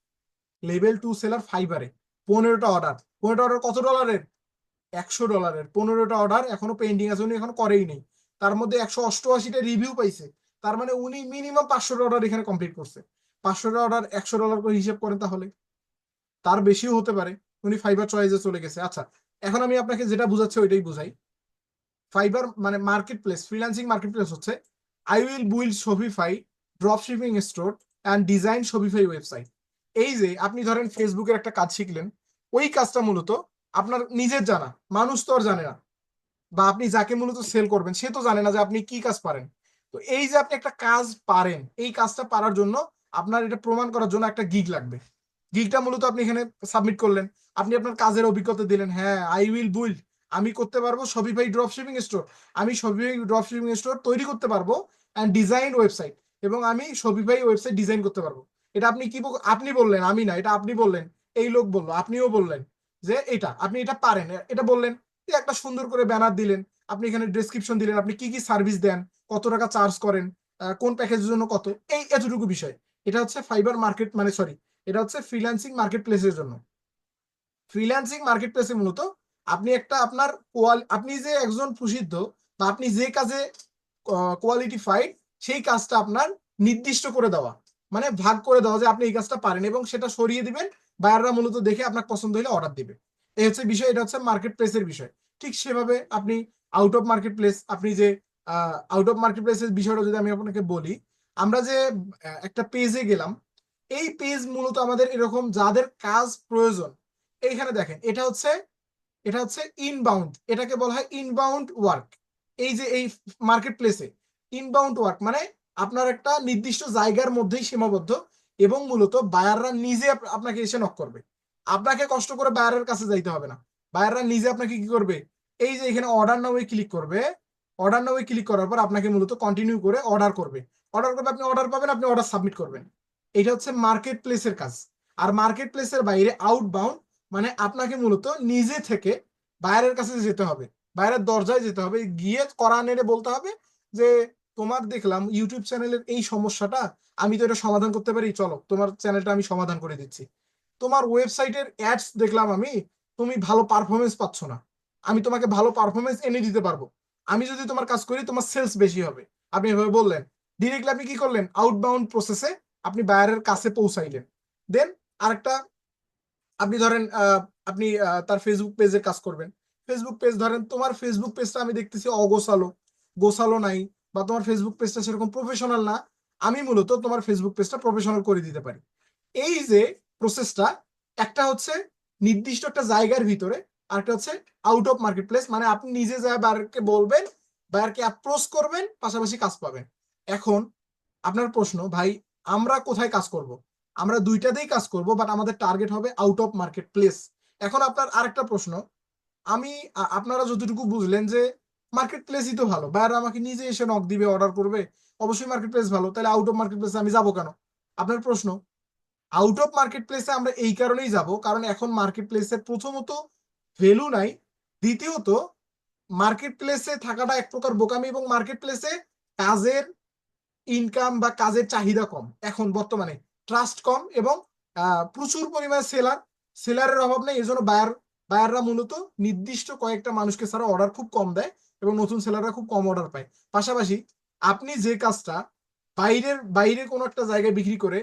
S4: লেভেল 2 সেলার ফাইবারে 15টা অর্ডার। 15টা অর্ডার কত ডলারের? $100। 15টা অর্ডার এখনো পেন্ডিং আছে, উনি এখনো করেই নেই। তার মধ্যে 188টা রিভিউ পাইছে। তার মানে উনি মিনিমাম 500টা অর্ডার এখানে কমপ্লিট করছে। 500টা অর্ডার $100 করে হিসেব করেন, তাহলে তার বেশিও হতে পারে। উনি ফাইবার চয়েসে চলে গেছে। আচ্ছা, এখন আমি আপনাকে যেটা বুঝাচ্ছি ওইটাই বুঝাই। ফাইবার মানে marketplace, freelancing marketplace হচ্ছে I will build Shopify drop shipping store and design Shopify website. এই যে আপনি ধরেন ফেসবুকের একটা কাজ শিখলেন, ওই কাজটা মূলত আপনার নিজের জানা, মানুষ তো আর জানে না, বা আপনি যাকে মূলত সেল করবেন সে তো জানে না যে আপনি কি কাজ পারেন। তো এই যে আপনি একটা কাজ পারেন, এই কাজটা পারার জন্য আপনার এটা প্রমাণ করার জন্য একটা গিগ লাগবে। গিগটা মূলত আপনি এখানে সাবমিট করলেন, আপনি আপনার কাজের অভিজ্ঞতা দিলেন, হ্যাঁ আই উইল বিল্ড, আমি করতে পারবো শপিফাই ড্রপ শিপিং স্টোর, আমি শপিফাই ড্রপ শিপিং স্টোর তৈরি করতে পারবো, অ্যান্ড ডিজাইন ওয়েবসাইট, এবং আমি শপিফাই ওয়েবসাইট ডিজাইন করতে পারবো। এটা আপনি কি আপনি বললেন, আমি না, এটা আপনি বললেন, এই লোক বললো, আপনিও বললেন যে এটা আপনি এটা পারেন, এটা বললেন। একটা সুন্দর করে ব্যানার দিলেন, আপনি এখানে ডেসক্রিপশন দিলেন, আপনি কি কি সার্ভিস দেন, কত টাকা চার্জ করেন, কোন প্যাকেজের জন্য কত, এই এতটুকু বিষয়। এটা হচ্ছে ফাইবার মার্কেট, মানে সরি, এটা হচ্ছে ফ্রিল্যান্সিং মার্কেট প্লেসের জন্য। ফ্রিল্যান্সিং মার্কেট প্লেসে মূলত আপনি একটা আপনার আপনি যে একজন প্রসিদ্ধ, বা আপনি যে কাজে কোয়ালিটিফাইড, সেই কাজটা আপনার নির্দিষ্ট করে দেওয়া, মানে ভাগ করে দেওয়া যে আপনি এই কাজটা পারেন, এবং সেটা সরিয়ে দিবেন। বায়াররা মূলত দেখে আপনার পছন্দ হলে অর্ডার দিবে। এই হচ্ছে বিষয়, এটা হচ্ছে মার্কেট প্লেসের বিষয়। ঠিক সেভাবে আপনি আউট অফ মার্কেট প্লেস, আপনি যে আউট অফ মার্কেট প্লেসের বিষয়টা যদি আমি আপনাকে বলি, আমরা যে একটা পেজে গেলাম, এই পেজ মূলত আমাদের এরকম যাদের কাজ প্রয়োজন, এইখানে দেখেন এটা হচ্ছে ইনবাউন্ড, এটাকে বলা হয় ইনবাউন্ড ওয়ার্ক। এই যে এই মার্কেট প্লেসে ইনবাউন্ড ওয়ার্ক মানে আপনার একটা নির্দিষ্ট জায়গার মধ্যেই সীমাবদ্ধ, এবং মূলত বায়াররা নিজে আপনাকে এসে নক করবে। আপনাকে কষ্ট করে বায়ারের কাছে যাইতে হবে না, বায়াররা নিজে আপনাকে কি করবে, এই যে এখানে অর্ডার নাও ক্লিক করবে। অর্ডার নাও ক্লিক করার পর আপনাকে মূলত কন্টিনিউ করে অর্ডার করবে। অর্ডার করবে, আপনি অর্ডার পাবেন, আপনি অর্ডার সাবমিট করবেন। এটা হচ্ছে মার্কেট প্লেসের কাজ। আর মার্কেট প্লেসের বাইরে আউটবাউন্ড, মানে আপনাকে মূলত নিজে থেকে বাইরের কাছে যেতে হবে, বাইরের দরজায় যেতে হবে, গিয়ে করা নেড়ে বলতে হবে যে তোমার দেখলাম ইউটিউব চ্যানেলের এই সমস্যাটা, আমি তো এটা সমাধান করতে পারি, চলো তোমার চ্যানেলটা আমি সমাধান করে দিচ্ছি। তোমার ওয়েবসাইটের অ্যাডস দেখলাম আমি, তুমি ভালো পারফরমেন্স পাচ্ছ না, আমি তোমাকে ভালো পারফরমেন্স এনে দিতে পারবো, আমি যদি তোমার কাজ করি তোমার সেলস বেশি হবে। আপনি এভাবে বললেন, ডিরেক্টলি আপনি কি করলেন, আউটবাউন্ড প্রসেসে আপনি বায়ারের কাছে পৌঁছাইলেন। দেন আরেকটা, আপনি ধরেন আপনি তার ফেসবুক পেজের কাজ করবেন। ফেসবুক পেজ ধরেন, তোমার ফেসবুক পেজটা আমি দেখতেছি অগোছালো, গোছালো নাই, বা তোমার ফেসবুক পেজটা সেরকম প্রফেশনাল না, আমি মূলত তোমার ফেসবুক পেজটা প্রফেশনাল করে দিতে পারি। এই যে প্রসেসটা, একটা হচ্ছে নির্দিষ্ট একটা জায়গার ভিতরে, আর একটা হচ্ছে আউট অফ মার্কেট প্লেস, মানে আপনি নিজে যায় বায়ারকে বলবেন, বায়ারকে অ্যাপ্রোচ করবেন, পাশাপাশি কাজ পাবেন। এখন আপনার প্রশ্ন, ভাই আমরা কোথায় কাজ করব? আমরা দুইটাতেই কাজ করব, বাট আমাদের টার্গেট হবে আউট অফ মার্কেট প্লেস। এখন আপনার আরেকটা প্রশ্ন, আমি আপনারা যতটুকু বুঝলেন যে মার্কেট প্লেসই তো ভালো, বায়ার আমাকে নিজে এসে নক দিবে, অর্ডার করবে, অবশ্যই মার্কেট প্লেস ভালো, তাহলে আউট অফ মার্কেট প্লেসে আমি যাবো কেন? আপনার প্রশ্ন। আউট অফ মার্কেট প্লেসে আমরা এই কারণেই যাব, কারণ এখন মার্কেট প্লেসে প্রথমত ভ্যালু নাই, দ্বিতীয়ত মার্কেট প্লেসে থাকাটা এক প্রকার বোকামি, এবং মার্কেট প্লেসে কাজের ইনকাম বা কাজের চাহিদা কম এখন বর্তমানে, ট্রাস্ট কম, এবং প্রচুর পরিমাণে সেলারের অভাব নেই, এই জন্য বায়াররা মূলত নির্দিষ্ট কয়েকটা মানুষকে ছাড়া অর্ডার খুব কম দেয়, এবং নতুন সেলাররা খুব কম অর্ডার পায়। পাশাপাশি আপনি যে কাজটা বাইরে কোনো একটা জায়গায় বিক্রি করে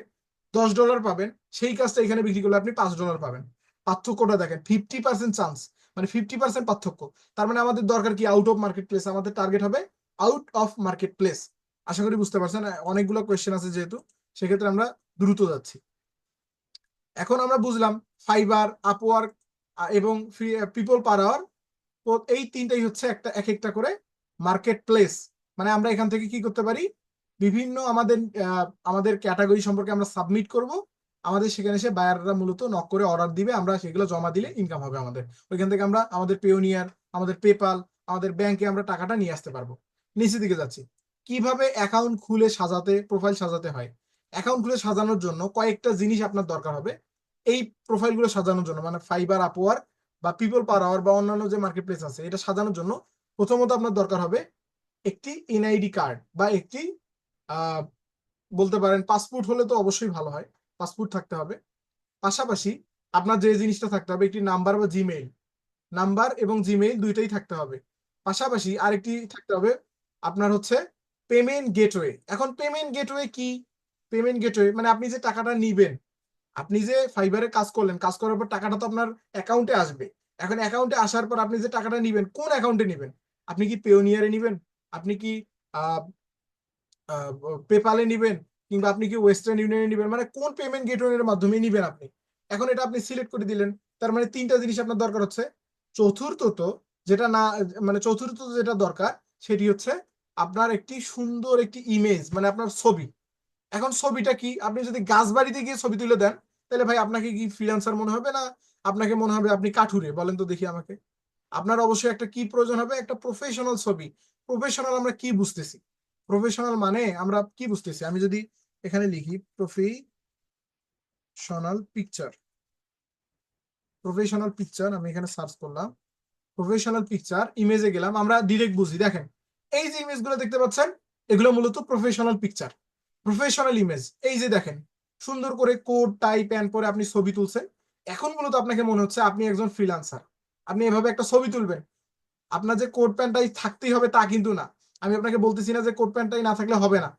S4: $10 পাবেন, সেই কাজটা এখানে বিক্রি করলে আপনি $5 পাবেন। পার্থক্যটা দেখেন, 50% চান্স, মানে 50% পার্থক্য। তার মানে আমাদের দরকার কি? Out of market place. আমাদের টার্গেট হবে আউট অফ মার্কেট প্লেস। আশা করি বুঝতে পারছেন। অনেকগুলো কোয়েশ্চেন আছে যেহেতু, সেক্ষেত্রে আমরা দ্রুত যাচ্ছি। এখন আমরা বুঝলাম ফাইবার, আপওয়ার্ক এবং পিপল পার আওয়ার, তো এই তিনটাই হচ্ছে এক একটা করে মার্কেট প্লেস। মানে আমরা এখান থেকে কি করতে পারি, বিভিন্ন আমাদের ক্যাটাগরি সম্পর্কে আমরা সাবমিট করব, আমাদের সেখানে এসে বায়াররা মূলত নক করে অর্ডার দিবে, আমরা সেগুলো জমা দিলে ইনকাম হবে আমাদের। ওইখান থেকে আমরা আমাদের পেওনিয়ার, আমাদের পেপাল, আমাদের ব্যাংকে আমরা টাকাটা নিয়ে আসতে পারবো। নিচের দিকে যাচ্ছি, কিভাবে অ্যাকাউন্ট খুলে সাজাতে, প্রোফাইল সাজাতে হয়। অ্যাকাউন্ট খুলে সাজানোর জন্য কয়েকটা জিনিস আপনার দরকার হবে এই প্রোফাইলগুলো সাজানোর জন্য, মানে ফাইবার, আপওয়ার্ক বা পিপল পার আওয়ার বা অন্যান্য যে মার্কেট প্লেস আছে, এটা সাজানোর জন্য প্রথমত আপনার দরকার হবে একটি এনআইডি কার্ড বা একটি বলতে পারেন পাসপোর্ট, হলে তো অবশ্যই ভালো হয়, পাসপোর্ট থাকতে হবে। পাশাপাশি আপনার যে জিনিসটা থাকতে হবে, একটি নাম্বার বা জিমেইল, নাম্বার এবং জিমেইল দুইটাই থাকতে হবে। পাশাপাশি আরেকটি থাকতে হবে আপনার হচ্ছে পেমেন্ট গেটওয়ে। এখন পেমেন্ট গেটওয়ে কি? পেমেন্ট গেটওয়ে মানে আপনি যে টাকাটা নিবেন, আপনি যে ফাইবারে কাজ করলেন, কাজ করার পর টাকাটা তো আপনার অ্যাকাউন্টে আসবে। এখন অ্যাকাউন্টে আসার পর আপনি যে টাকাটা নিবেন, কোন অ্যাকাউন্টে নিবেন? আপনি কি পেওনিয়ারে নিবেন, আপনি কি পেপালে নিবেন, কিংবা আপনি কি ওয়েস্টার্ন ইউনিয়নে নিবেন, মানে কোন পেমেন্ট গেটওয়ের মাধ্যমে নিবেন আপনি? এখন এটা আপনি সিলেক্ট করে দিলেন, তার মানে তিনটা জিনিস আপনার দরকার হচ্ছে। চতুর্থত যেটা না, মানে চতুর্থ যেটা দরকার সেটি হচ্ছে আপনার একটি সুন্দর একটি ইমেজ, মানে আপনার ছবি। এখন ছবিটা কি? আপনি যদি গাছ বাড়িতে গিয়ে ছবি তুলে দেন, তাহলে ভাই আপনাকে কি ফ্রিল্যান্সার মনে হবে, না আপনাকে মনে হবে আপনি কাঠুরে? বলেন তো দেখি আমাকে। আপনার অবশ্যই একটা কি প্রয়োজন হবে? একটা প্রফেশনাল ছবি। প্রফেশনাল আমরা কি বুঝতেছি? প্রফেশনাল মানে আমরা কি বুঝতেছি? আমি যদি এখানে লিখি প্রফেশনাল পিকচার, প্রফেশনাল পিকচার, আমি এখানে সার্চ করলাম, প্রফেশনাল পিকচার, ইমেজে গেলাম, আমরা ডিরেক্ট বুঝি। দেখেন এই যে ইমেজগুলো দেখতে পাচ্ছেন, এগুলো মূলত প্রফেশনাল পিকচার, প্রফেশনাল ইমেজ। এই যে দেখেন, সুন্দর করে কোট টাই প্যান্ট পরে আপনি ছবি তুলছেন। এখন মূলত আপনাকে মনে হচ্ছে আপনি একজন ফ্রিল্যান্সার, আপনি এভাবে একটা ছবি তুলবেন। আপনার যে কোট প্যান্টটাই থাকতেই হবে তা কিন্তু না, আমি আপনাকে বলতেছি না যে কোট প্যান্টটাই না থাকলে হবে না।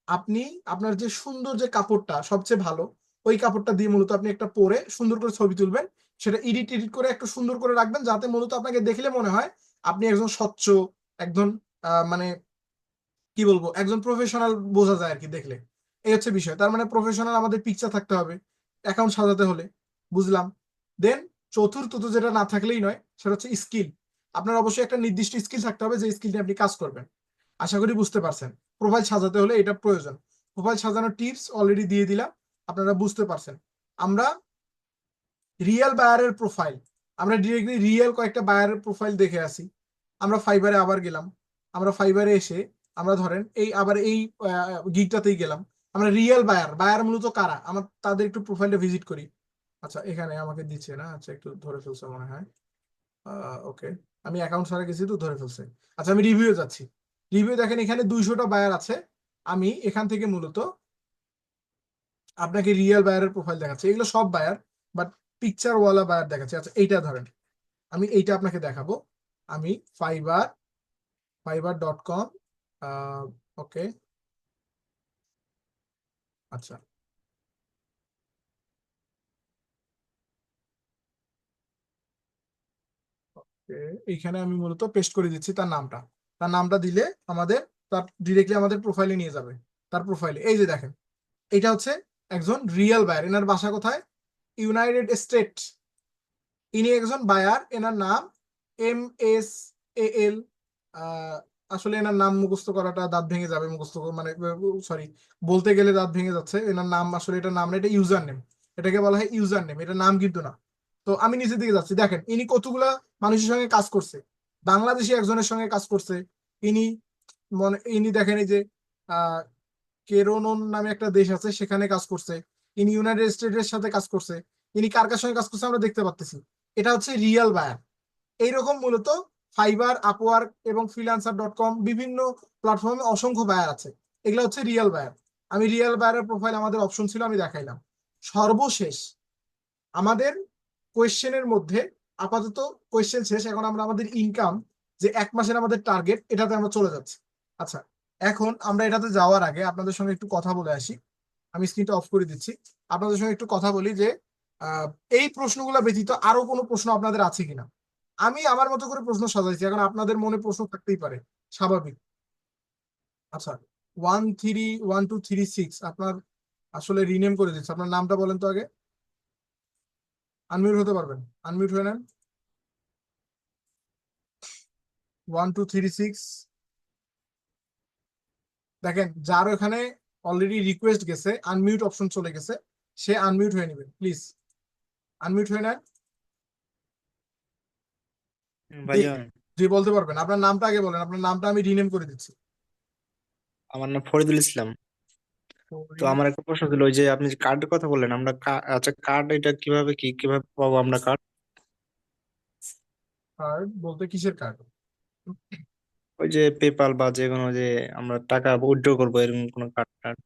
S4: আপনি আপনার যে সুন্দর যে কাপড়টা সবচেয়ে ভালো, ওই কাপড়টা দিয়ে মূলত আপনি একটা পরে সুন্দর করে ছবি তুলবেন, সেটা এডিট করে একটু সুন্দর করে রাখবেন, যাতে মূলত আপনাকে দেখলে মনে হয় আপনি একজন স্বচ্ছ, একজন মানে কি বলবো, একজন প্রফেশনাল বোঝা যায় আর কি দেখলে। এই হচ্ছে বিষয়। তার মানে প্রফেশনাল আমাদের পিকচার থাকতে হবে অ্যাকাউন্ট সাজাতে হলে, বুঝলাম। দেন চতুর্থত যেটা না থাকলেই নয়, সেটা হচ্ছে স্কিল। আপনার অবশ্যই একটা নির্দিষ্ট স্কিল থাকতে হবে, যে স্কিল নিয়ে আপনি কাজ করবেন। আশা করি বুঝতে পারছেন। প্রোফাইল সাজাতে হলে এটা প্রয়োজন। প্রোফাইল সাজানোর টিপস অলরেডি দিয়ে দিলাম, আপনারা বুঝতে পারছেন। আমরা রিয়েল বায়ারের প্রোফাইল, আমরা ডিরেক্টলি রিয়েল কয়েকটা বায়ারের প্রোফাইল দেখে আসি। আমরা ফাইবারে আবার গেলাম, আমরা ফাইবারে এসে আমরা ধরেন আবার এই গিগটাতেই গেলাম। আমরা রিয়েল বায়ার মূলত কারা, আমরা তাদের একটু প্রোফাইলটা ভিজিট করি। আচ্ছা এখানে আমাকে দিচ্ছে না, আচ্ছা একটু ধরে ফেলছে মনে হয়। ওকে, আমি অ্যাকাউন্ট ছাড়া গেছি তো ধরে ফেলছে। আচ্ছা আমি রিভিউ যাচ্ছি। রিভিউ দেখেন এখানে 200টা বায়ার আছে। আমি এখান থেকে মূলত আপনাকে রিয়েল বায়ারের প্রোফাইল দেখাচ্ছে, এগুলো সব বায়ার, বাট পিকচার ওয়ালা বায়ার দেখাচ্ছে। আচ্ছা এইটা ধরেন, আমি এইটা আপনাকে দেখাবো। আমি fiverr.com, ওকে, আচ্ছা এইখানে আমি মূলত পেস্ট করে দিচ্ছি তার নামটা দিলে আমাদের তার ডিরেক্টলি আমাদের প্রোফাইলে নিয়ে যাবে। তার প্রোফাইলে এই যে দেখেন, এটা হচ্ছে একজন রিয়েল বায়ার। এনার বাসা কোথায়? United state. ইনি একজন বায়ার, এনার নাম MSAL। আসলে এনার নাম মুখস্থ করাটা দাঁত ভেঙে যাবে, মুখস্থ মানে সরি, বলতে গেলে দাঁত ভেঙে যাচ্ছে। এনার নাম আসলে, এটা নাম না, এটা ইউজার নেম, এটাকে বলা হয় ইউজার নেম, এটা নাম কিন্তু না। তো আমি নিচের দিকে যাচ্ছি, দেখেন ইনি কতগুলা মানুষের সঙ্গে কাজ করছে। বাংলাদেশি একজনের সঙ্গে কাজ করছে। ইনি ইনি দেখেন এই যে আহ কেরোনন নামে একটা দেশ আছে, সেখানে কাজ করছে। ইনি ইউনাইটেড স্টেটের সাথে কাজ করছে। ইনি কার কার সঙ্গে কাজ করছে আমরা দেখতে পাচ্ছি। এটা হচ্ছে রিয়েল বায়ার। এইরকম মূলত ফাইবার, আপওয়ার্ক এবং ফ্রিল্যান্সার.কম বিভিন্ন প্ল্যাটফর্মে অসংখ্য বায়ার আছে। এগুলো হচ্ছে রিয়েল বায়ার। আমি রিয়েল বায়ারের প্রোফাইল আমাদের অপশন ছিল, আমি দেখাইলাম। সর্বশেষ আমাদের কোয়েশ্চেনের মধ্যে আপাতত কোয়েশ্চেন শেষ, এখন আমরা আমাদের ইনকাম যে 1 মাসের আমাদের টার্গেট, এটাতে আমরা চলে যাচ্ছি। আচ্ছা, এখন আমরা এটাতে যাওয়ার আগে আপনাদের সঙ্গে একটু কথা বলে আসি। আমি স্ক্রিনটা অফ করে দিচ্ছি। আপনাদের সঙ্গে একটু কথা বলি যে আহ, এই প্রশ্নগুলো ব্যতীত আরো কোনো প্রশ্ন আপনাদের আছে কিনা। আমি আমার মতো করে প্রশ্ন সাজাইছি, এখন আপনাদের মনে প্রশ্ন থাকতেই পারে, স্বাভাবিক। আচ্ছা, 13126 আপনার আসলে রিনেম করে দিচ্ছে। আপনার নামটা বলেন তো আগে। আনমিউট হতে পারবেন, আনমিউট হয়ে নেন। 1236, দেখেন যার ওখানে অলরেডি রিকোয়েস্ট গেছে, আনমিউট অপশন চলে গেছে, সে আনমিউট হয়ে নেবেন প্লিজ। আনমিউট হয়ে নেন।
S5: ভাইয়া,
S4: জি, বলতে পারবেন। আপনার নামটা আগে বলেন, আপনার নামটা আমি রিনেম করে দিচ্ছি।
S5: আমার নাম ফরিদুল ইসলাম। তো আমার একটা প্রশ্ন ছিল, ওই যে আপনি যে কার্ডের কথা বললেন, আমরা আচ্ছা কার্ড এটা কিভাবে পাবো আমরা কার্ড?
S4: কার্ড বলতে কিসের কার্ড?
S5: ওই যে পেপাল বা যে কোনো যে আমরা টাকা উইথড্র করবো এরকম কোনো কার্ড টার্ড?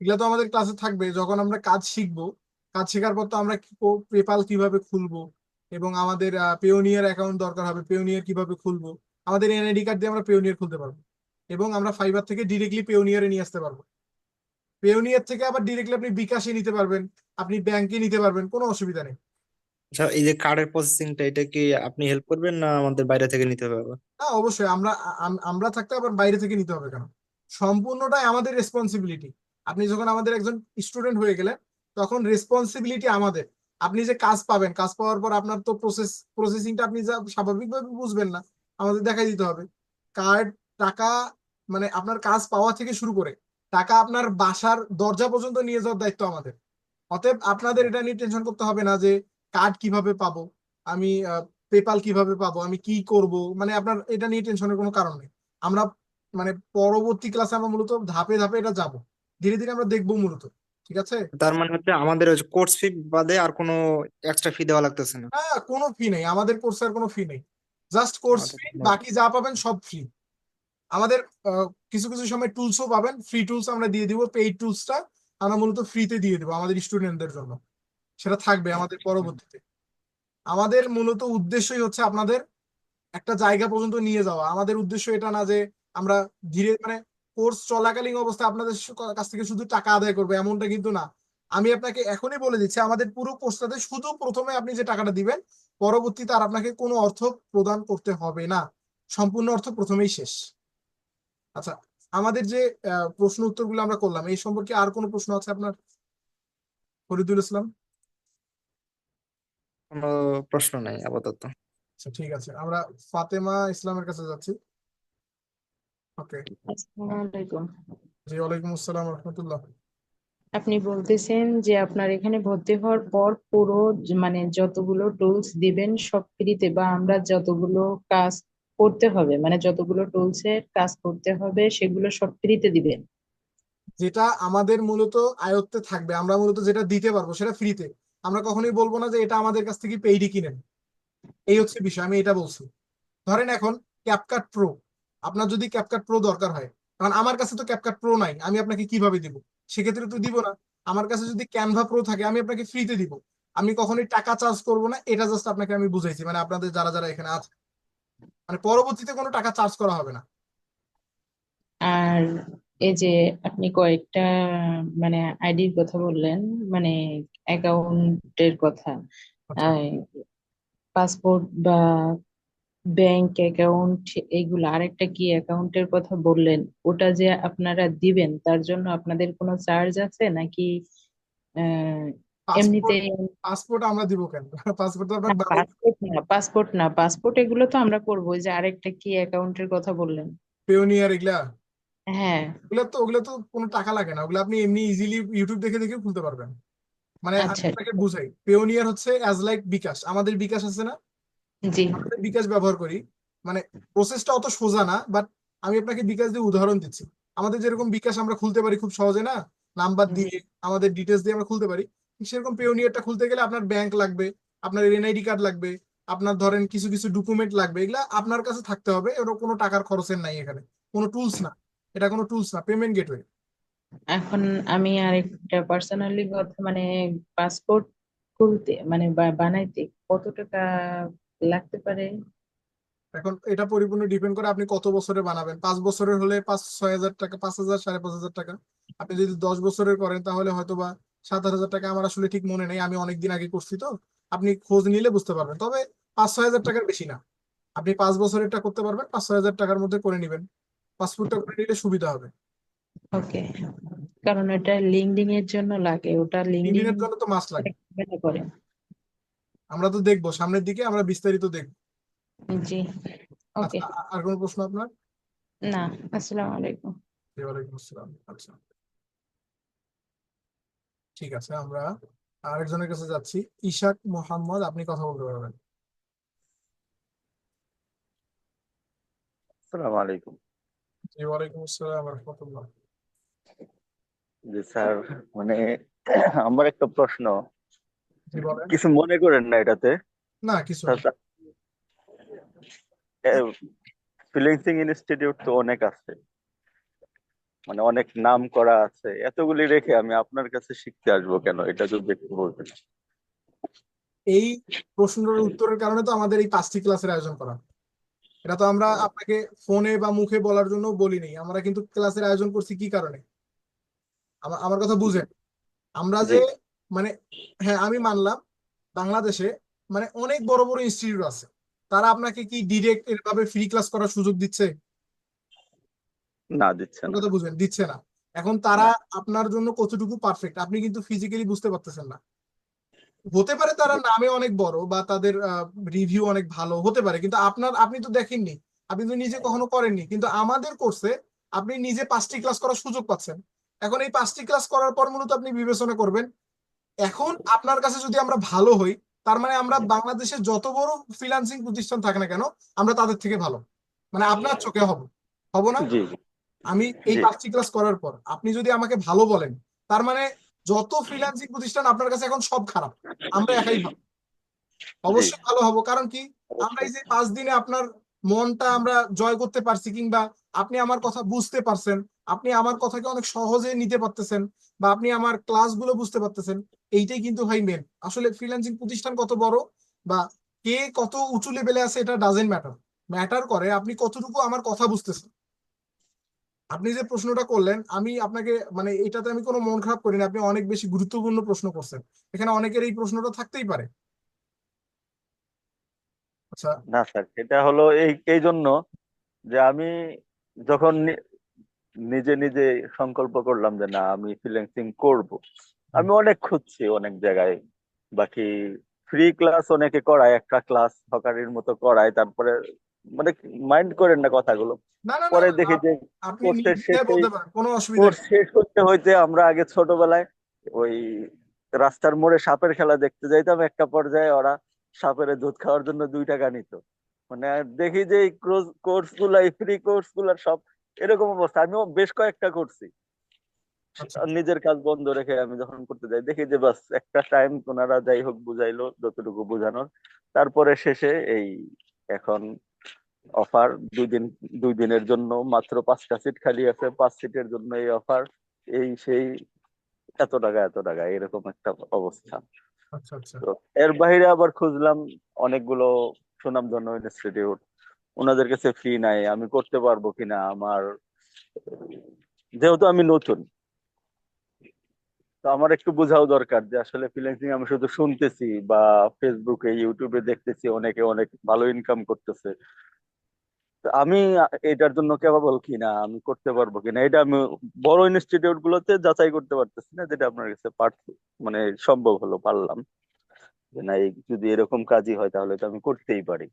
S4: এগুলো তো আমাদের ক্লাসে থাকবে যখন আমরা কাজ শিখবো। কাজ শেখার পর তো আমরা পেপাল কিভাবে খুলবো, এবং আমাদের পেওনিয়ার অ্যাকাউন্ট দরকার হবে, পেওনিয়ার কিভাবে খুলবো। আমাদের এনআইডি কার্ড দিয়ে আমরা পেওনিয়ার খুলতে পারবো, এবং আমরা ফাইবার থেকে ডিরেক্টলি পেওনিয়ারে নিয়ে আসতে পারবো। পেওনিয়ার থেকে আবার ডিরেক্টলি আপনি বিকাশে নিতে পারবেন, আপনি ব্যাংকে নিতে পারবেন, কোনো অসুবিধা নেই।
S5: আচ্ছা, এই যে কার্ডের প্রসেসিংটা এটা কি আপনি হেল্প করবেন না আমাদের বাইরে থেকে নিতে হবে?
S4: হ্যাঁ, অবশ্যই। আমরা থাকতে আবার বাইরে থেকে নিতে হবে কেন? সম্পূর্ণটাই আমাদের রেসপন্সিবিলিটি। আপনি যখন আমাদের একজন স্টুডেন্ট হয়ে গেলেন, তখন রেসপন্সিবিলিটি আমাদের। আপনি যে কাজ পাবেন, কাজ পাওয়ার পর আপনার তো প্রসেসিংটা আপনি যা স্বাভাবিকভাবে বুঝবেন না, আমাদের দেখাই দিতে হবে। কার্ড, টাকা, মানে আপনার কাজ পাওয়া থেকে শুরু করে টাকা আপনার বাসার দরজা পর্যন্ত নিয়ে যাওয়ার দায়িত্ব আমাদের। অতএব আপনাদের এটা নিয়ে টেনশন করতে হবে না যে কার্ড কিভাবে পাবো, আমি পেপাল কিভাবে পাবো, আমি কি করব, মানে আপনার এটা নিয়ে টেনশনের কোনো কারণ নেই। আমরা মানে পরবর্তী ক্লাসে আমরা মূলত ধাপে ধাপে এটা যাব, ধীরে ধীরে আমরা দেখবো মূলত। ঠিক আছে?
S5: তার মানে হচ্ছে আমাদের কোর্স ফি বাদে আর কোনো এক্সট্রা ফি দেওয়া লাগতেছে না?
S4: হ্যাঁ, কোনো ফি নেই আমাদের কোর্সের, কোনো ফি নেই। জাস্ট কোর্স
S5: আচ্ছা,
S4: ফি,
S5: ধন্যবাদ।
S4: বাকি যা পাবেন সব ফ্রি। আমাদের কিছু কিছু সময় টুলসও পাবেন, ফ্রি টুলস আমরা দিয়ে দিব। পেইড টুলসটা আমরা মূলত ফ্রিতে দিয়ে দেবো আমাদের স্টুডেন্টদের জন্য, সেটা থাকবে আমাদের পরবর্তীতে। আমাদের মূলত উদ্দেশ্যই হচ্ছে আপনাদের একটা জায়গা পর্যন্ত নিয়ে যাওয়া। আমাদের উদ্দেশ্য এটা না যে আমরা ধীরে মানে কোর্স চলাকালীন অবস্থায় আপনাদের কাছ থেকে শুধু টাকা আদায় করবো, এমনটা কিন্তু না। আমি আপনাকে এখনই বলে দিচ্ছি, আমাদের পুরো কোর্সটাতে শুধু প্রথমে আপনি যে টাকাটা দিবেন, পরবর্তীতে আর আপনাকে কোনো অর্থ প্রদান করতে হবে না। সম্পূর্ণ অর্থ প্রথমেই শেষ। আচ্ছা, আমাদের যে প্রশ্ন উত্তরগুলো আমরা করলাম, এই সম্পর্কে আর কোনো প্রশ্ন আছে আপনার, ফরিদুল ইসলাম?
S5: কোনো প্রশ্ন নাই আপাতত।
S4: আচ্ছা, ঠিক আছে, আমরা ফাতেমা ইসলামের কাছে যাচ্ছি। ওকে।
S6: আসসালামু আলাইকুম।
S4: জি, ওয়ালাইকুম আসসালাম রহমতুল্লাহ।
S6: আপনি বলতেছেন যে আপনার এখানে ভর্তি হওয়ার পর পুরো মানে যতগুলো টুলস দিবেন সব ফ্রিতে, বা আমরা যতগুলো কাজ করতে হবে মানে যতগুলো টুলস এর কাজ করতে হবে সেগুলো সব ফ্রিতে দিবেন?
S4: যেটা আমাদের মূলত আয়ত্তে থাকবে, আমরা মূলত যেটা দিতে পারবো সেটা ফ্রিতে। আমরা কখনোই বলবো না যে এটা আমাদের কাছ থেকে পেইডই কিনেন। এই হচ্ছে বিষয়, আমি এটা বলছি। ধরেন এখন ক্যাপকাট প্রো, আপনার যদি ক্যাপকাট প্রো দরকার হয়, কারণ আমার কাছে তো ক্যাপকাট প্রো নাই, আমি আপনাকে কিভাবে দিব? সেক্ষেত্রে তো দিব না। আমার কাছে যদি ক্যানভা প্রো থাকে, আমি আপনাকে ফ্রিতে দিব। আমি কখনোই টাকা চার্জ করবো না, এটা জাস্ট আপনাকে আমি বুঝাইছি, মানে আপনাদের যারা যারা এখানে আছে, মানে পরবর্তীতে কোনো টাকা চার্জ করা হবে না।
S6: আর এই যে আপনি কয়েকটা মানে আইডির কথা বললেন, মানে অ্যাকাউন্টের কথা,
S4: আচ্ছা,
S6: পাসপোর্ট বা ব্যাংক অ্যাকাউন্ট, এইগুলো আরেকটা কি অ্যাকাউন্টের কথা বললেন, ওটা যে আপনারা দিবেন তার জন্য আপনাদের কোনো চার্জ আছে নাকি আহ
S4: পাসপোর্ট,
S6: এমনিতেই?
S4: পাসপোর্ট আমরা দিব কেন? পাসপোর্ট তো
S6: না,
S4: আপনার
S6: পাসপোর্ট এগুলো তো আমরা করবো। ওই যে আরেকটা কি অ্যাকাউন্টের কথা বললেন?
S4: পেওনিয়ার এগুলা,
S6: হ্যাঁ।
S4: ওগুলো তো কোনো টাকা লাগে না, ওগুলো আপনি এমনি ইজিলি ইউটিউব দেখে দেখে খুলতে পারবেন। মানে আমি
S6: আচ্ছা,
S4: আপনাকে বুঝাই, পেওনিয়ার হচ্ছে অ্যাজ লাইক বিকাশ, আমাদের বিকাশ আছে না,
S6: জি
S4: আমাদের বিকাশ ব্যবহার করি, মানে প্রসেসটা অত সোজা না, বাট আমি আপনাকে বিকাশ দিয়ে উদাহরণ দিচ্ছি। আমাদের যেরকম বিকাশ আমরা খুলতে পারি খুব সহজে না, নাম্বার
S6: জি
S4: দিয়ে আমাদের ডিটেলস দিয়ে আমরা খুলতে পারি, ঠিক সেরকম পেওনিয়ারটা খুলতে গেলে আপনার ব্যাংক লাগবে, আপনার এনআইডি কার্ড লাগবে, আপনার ধরেন কিছু কিছু ডকুমেন্ট লাগবে, এগুলা আপনার কাছে থাকতে হবে, এটা কোনো টাকার খরচের নাই, এখানে কোনো টুলস না, এটা কোনো টুলস না, পেমেন্ট গেটওয়ে।
S6: এখন আমি আরেকটা পার্সোনালি কথা, মানে পাসপোর্ট খুলতে মানে বানাইতে কত টাকা লাগতে পারে?
S4: এখন এটা পরিপূর্ণ ডিপেন্ড করে আপনি কত বছরে বানাবেন, 5 বছরের হলে 5-6 হাজার টাকা, 5,000 5,500 টাকা। আপনি যদি 10 বছরের করেন তাহলে হয়তো বা 7,000 টাকা, আমার আসলে ঠিক মনে নেই, আমি অনেকদিন আগে করছি তো, আপনি খোঁজ নিলে বুঝতে পারবেন, তবে 5-6 হাজার টাকার বেশি না। আপনি 5 বছরেরটা করতে পারবেন, 5-6 হাজার টাকার মধ্যে করে নিবেন, পাসপোর্টটা করে নিলে সুবিধা হবে।
S6: ওকে, কারণ ওটা লিঙ্কডিং এর জন্য লাগে, ওটা লিঙ্কডিং
S4: লিঙ্কডিনের জন্য তো মাস্ট লাগে।
S6: করে।
S4: আমরা তো দেখবো সামনের দিকে, আমরা বিস্তারিত দেখবো।
S6: জি,
S4: আচ্ছা,
S6: ওকে।
S4: আর কোনো প্রশ্ন আপনার?
S6: না, আসসালামু আলাইকুম।
S4: ওয়ালাইকুম আসসালাম। আচ্ছা, ঠিক আছে, আমরা আরেকজনের কাছে যাচ্ছি। ইশাক মোহাম্মদ, আপনি কথা বলতে পারবেন।
S7: আসসালামু আলাইকুম।
S4: জি, ওয়ালাইকুম আসসালাম রহমতুল্লাহ।
S7: জি স্যার, মানে আমার একটা প্রশ্ন,
S4: জি বলেন।
S7: কিছু মনে করেন না এটাতে।
S4: না, কিছু না।
S7: ফ্রিল্যান্সিং ইনস্টিটিউট তো অনেক আছে, মানে অনেক নাম করা আছে, এতগুলি রেখে আমি আপনার কাছে শিখতে আসবো কেন? এটা যদি একটু বলতেন।
S4: এই প্রশ্নের উত্তরের কারণে তো আমাদের এই 5টি ক্লাসের আয়োজন করা। এটা তো আমরা আপনাকে ফোনে বা মুখে বলার জন্য বলিনি, আমরা কিন্তু ক্লাসের আয়োজন করছি কি কারণে, আমার কথা বুঝেন। আমরা
S7: জি
S4: যে মানে, হ্যাঁ আমি মানলাম, বাংলাদেশে মানে অনেক বড় বড় ইনস্টিটিউট আছে, তারা আপনাকে কি ডিরেক্ট এভাবে ফ্রি ক্লাস করার সুযোগ দিচ্ছে?
S7: না, দিচ্ছে
S4: আমার
S7: না।
S4: কথা বুঝেন, দিচ্ছে না। এখন তারা
S7: না।
S4: আপনার জন্য কতটুকু পারফেক্ট আপনি কিন্তু ফিজিক্যালি বুঝতে পারতেছেন না। হতে পারে তারা নামে অনেক বড় বা তাদের রিভিউ অনেক ভালো হতে পারে, কিন্তু আপনি তো দেখেননি, আপনি তো নিজে কখনো করেননি, কিন্তু আমাদের কোর্সে আপনি নিজে 5টি ক্লাস করার সুযোগ পাচ্ছেন। এখন এই 5টি ক্লাস করার পর মূলত আপনি বিবেচনা করবেন, এখন আপনার কাছে যদি আমরা ভালো হই, তার মানে আমরা বাংলাদেশের যত বড় ফ্রিল্যান্সিং প্রতিষ্ঠান থাকে না কেন, আমরা তাদের থেকে ভালো, মানে আপনার চোখে হব, হব না?
S7: জি জি
S4: আমি এই
S7: জি
S4: 5টি ক্লাস করার পর আপনি যদি আমাকে ভালো বলেন, তার মানে যত ফ্রিল্যান্সিং প্রতিষ্ঠান আপনার কাছে এখন সব খারাপ, আমরা একাই ভালো।
S7: জি,
S4: অবশ্যই ভালো হব, কারণ কি, আমরা এই
S7: অবশ্যই।
S4: যে 5 দিনে আপনার মনটা আমরা জয় করতে পারছি, কিংবা আপনি আমার কথা বুঝতে পারছেন, আপনি আমার কথাকে অনেক সহজে নিতে পারতেছেন, বা আপনি আমার ক্লাসগুলো বুঝতে পারতেছেন, এইটাই কিন্তু ভাই মেন। আসলে ফ্রিল্যান্সিং প্রতিষ্ঠান কত বড় বা কে কত উঁচু লেভেলে আছে এটা ডাজেন্ট ম্যাটার, ম্যাটার করে আপনি কতটুকু আমার কথা বুঝতেছেন। আপনি যে প্রশ্নটা করলেন, আমি আপনাকে মানে এটাতে আমি কোনো মন খারাপ করিনি, আপনি অনেক বেশি গুরুত্বপূর্ণ প্রশ্ন করছেন, এখানে অনেকের এই প্রশ্নটা থাকতেই পারে। আচ্ছা।
S7: না স্যার, এটা হলো এই এই জন্য যে আমি যখন নিজে নিজে সংকল্প করলাম যে না আমি ফ্রিল্যান্সিং করব,
S4: হুম,
S7: আমি অনেক খুঁজছি অনেক জায়গায়। বাকি ফ্রি ক্লাস অনেকে করায়, একটা ক্লাস হকারির মতো করায়, তারপরে মানে মাইন্ড করেন না কথাগুলো।
S4: না না না
S7: পরে
S4: না,
S7: দেখি যে
S4: আপনি
S7: কোর্সের
S4: নির্দ্বিধায়
S7: শেষেই,
S4: বলতে পারেন, কোনো অসুবিধা
S7: কোর্স
S4: নেই।
S7: শেষ করতে হইতে আমরা আগে ছোটবেলায় ওই রাস্তার মোড়ে সাপের খেলা দেখতে যাইতাম, একটা পর্যায়ে ওরা সাপের দুধ খাওয়ার জন্য 2 টাকা নিত। মানে দেখি যে এই কোর্স গুলা, এই ফ্রি কোর্স গুলার সব এরকম অবস্থা। আমিও বেশ কয়েকটা করছি,
S4: আচ্ছা
S7: নিজের কাজ বন্ধ রেখে আমি যখন করতে যাই দেখি যে বাস একটা টাইম ওনারা যাই হোক বুঝাইলো যতটুকু বুঝানোর, তারপরে শেষে এই এখন অফার 2 দিন, 2 দিনের জন্য মাত্র 5টা সিট খালি আছে, 5 সিটের জন্য এই অফার, এই সেই, এত টাকা এত টাকা, এরকম একটা অবস্থা।
S4: আচ্ছা আচ্ছা।
S7: তো এর বাইরে আবার খুঁজলাম অনেকগুলো সুনামধন্য ইনস্টিটিউট, ওনাদের কাছে ফি নাই, আমি করতে পারবো কিনা আমার, যেহেতু আমি নতুন, তো আমার একটু বোঝাও দরকার যে আসলে ফ্রিল্যান্সিং আমি শুধু শুনতেছি বা ফেসবুকে ইউটিউবে দেখতেছি অনেকে অনেক ভালো ইনকাম করতেছে, তো আমি এটার জন্য কেবল কিনা আমি করতে পারবো কিনা এটা আমি বড় ইনস্টিটিউট গুলোতে যাচাই করতে পারতেছি না, যেটা আপনার কাছে মানে সম্ভব হলো, পারলাম যে না যদি এরকম কাজই হয় তাহলে তো আমি করতেই পারি।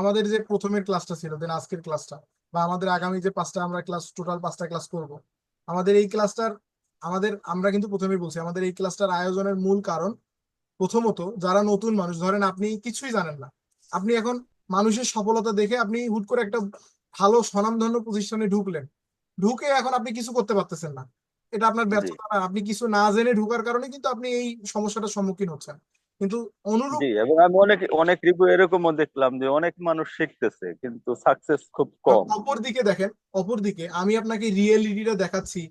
S4: আমাদের যে প্রথমের ক্লাসটা ছিল, দেন আজকের ক্লাসটা, বা আমাদের আগামী যে 5টা আমরা ক্লাস, টোটাল 5টা ক্লাস করব, আমাদের এই ক্লাসটার আমরা কিন্তু প্রথমেই বলছি আমাদের এই ক্লাসটার আয়োজনের মূল কারণ প্রথমত যারা নতুন মানুষ, ধরেন আপনি কিছুই জানেন না, আপনি এখন মানুষের সফলতা দেখে আপনি হুট করে একটা ভালো স্বনামধন্য প্রতিষ্ঠানে ঢুকলেন, ঢুকে এখন আপনি কিছু করতে পারতেছেন না, এটা আপনার
S7: জি
S4: ব্যর্থতা না, আপনি কিছু না জেনে ঢুকার কারণে কিন্তু আপনি এই সমস্যাটার সম্মুখীন হচ্ছেন। কিন্তু অনুরূপ
S7: জি, এবং আমি অনেক অনেক রিভিউ এরকমও দেখলাম যে অনেক মানুষ শিখতেছে কিন্তু সাকসেস খুব কম।
S4: অপর দিকে দেখেন, অপর দিকে আমি আপনাকে রিয়েলিটিটা দেখাচ্ছি,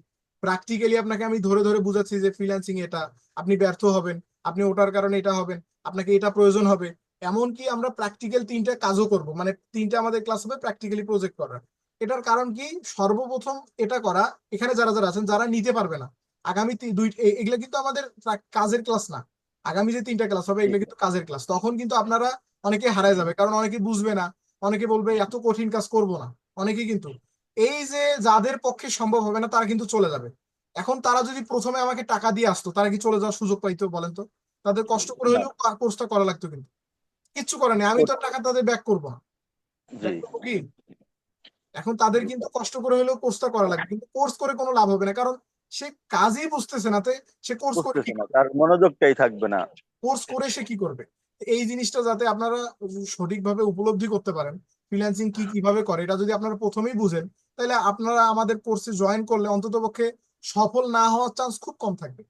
S4: প্র্যাকটিক্যালি আপনাকে আমি ধরে ধরে বুঝাচ্ছি যে ফ্রিল্যান্সিং এটা, আপনি ব্যর্থ হবেন, আপনি ওটার কারণে এটা হবেন, আপনাকে এটা প্রয়োজন হবে। এমনকি আমরা প্র্যাকটিক্যাল 3টা কাজও করব, মানে 3টা আমাদের ক্লাস হবে প্র্যাকটিক্যালি প্রজেক্ট করার। এটার কারণ কি, সর্বপ্রথম এটা করা, এখানে যারা যারা আছেন যারা নিতে পারবে না, আগামী এগুলো কিন্তু আমাদের কাজের ক্লাস না, আগামী যে 3টা ক্লাস হবে এগুলো কিন্তু কাজের ক্লাস। তখন কিন্তু আপনারা অনেকে হারায় যাবে, কারণ অনেকে বুঝবে না, অনেকে বলবে এত কঠিন কাজ করব না, অনেকে কিন্তু এই যে যাদের পক্ষে সম্ভব হবে না তারা কিন্তু চলে যাবে। এখন তারা যদি প্রথমে আমাকে টাকা দিয়ে আসতো, তারা কি চলে যাওয়ার সুযোগ পাইতো বলেন তো? তাদের কষ্ট করে
S7: না।
S4: হলেও কোর্সটা করা লাগতো, কিন্তু কিচ্ছু করে নেই, আমি তো আর টাকা তাদের ব্যাক করবো না,
S7: জি,
S4: ব্যাক করবো কি? এখন তাদের কিন্তু কষ্ট করে হলেও কোর্সটা করা লাগবে, কিন্তু কোর্স করে কোনো লাভ হবে না, কারণ সে কাজই বুঝতেছে না, সে কোর্স করে কি
S7: বুঝতেছে না,
S4: করবে?
S7: তার মনোযোগটাই থাকবে না।
S4: কোর্স করে সে কি করবে? এই জিনিসটা যাতে আপনারা সঠিকভাবে উপলব্ধি করতে পারেন, ফ্রিল্যান্সিং কি কিভাবে করে, এটা যদি আপনারা প্রথমেই বুঝেন, তাহলে আপনারা আমাদের কোর্সে জয়েন করলে অন্ততপক্ষে সফল না হওয়ার চান্স খুব কম থাকবে,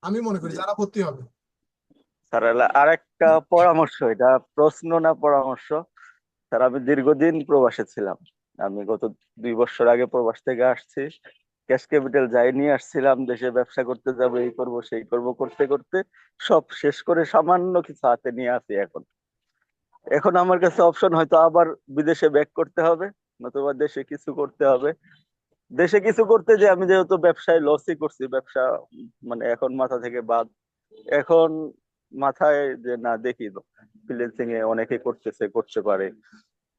S4: আমি মনে করি,
S7: জি
S4: যারা ভর্তি হবে।
S7: স্যার, আর একটা পরামর্শ, এটা প্রশ্ন না পরামর্শ। স্যার, আমি দীর্ঘদিন প্রবাসে ছিলাম। আমি গত 2 বছর আগে প্রবাস থেকে আসছি। ক্যাশ ক্যাপিটাল যাই নিয়ে আসছিলাম, দেশে ব্যবসা করতে যাব, এই করব সেই করব করতে করতে সব শেষ করে সামান্য কিছু হাতে নিয়ে আসি এখন। এখন আমার কাছে অপশন হয়তো আবার বিদেশে ব্যাক করতে হবে, নতুবা দেশে কিছু করতে হবে। দেশে কিছু করতে যে আমি যেহেতু ব্যবসায় লসই করছি, ব্যবসা মানে এখন মাথা থেকে বাদ। এখন মাথায় যে না, দেখি ফ্রিল্যান্সিং এ অনেকে করতেছে, করতে পারে।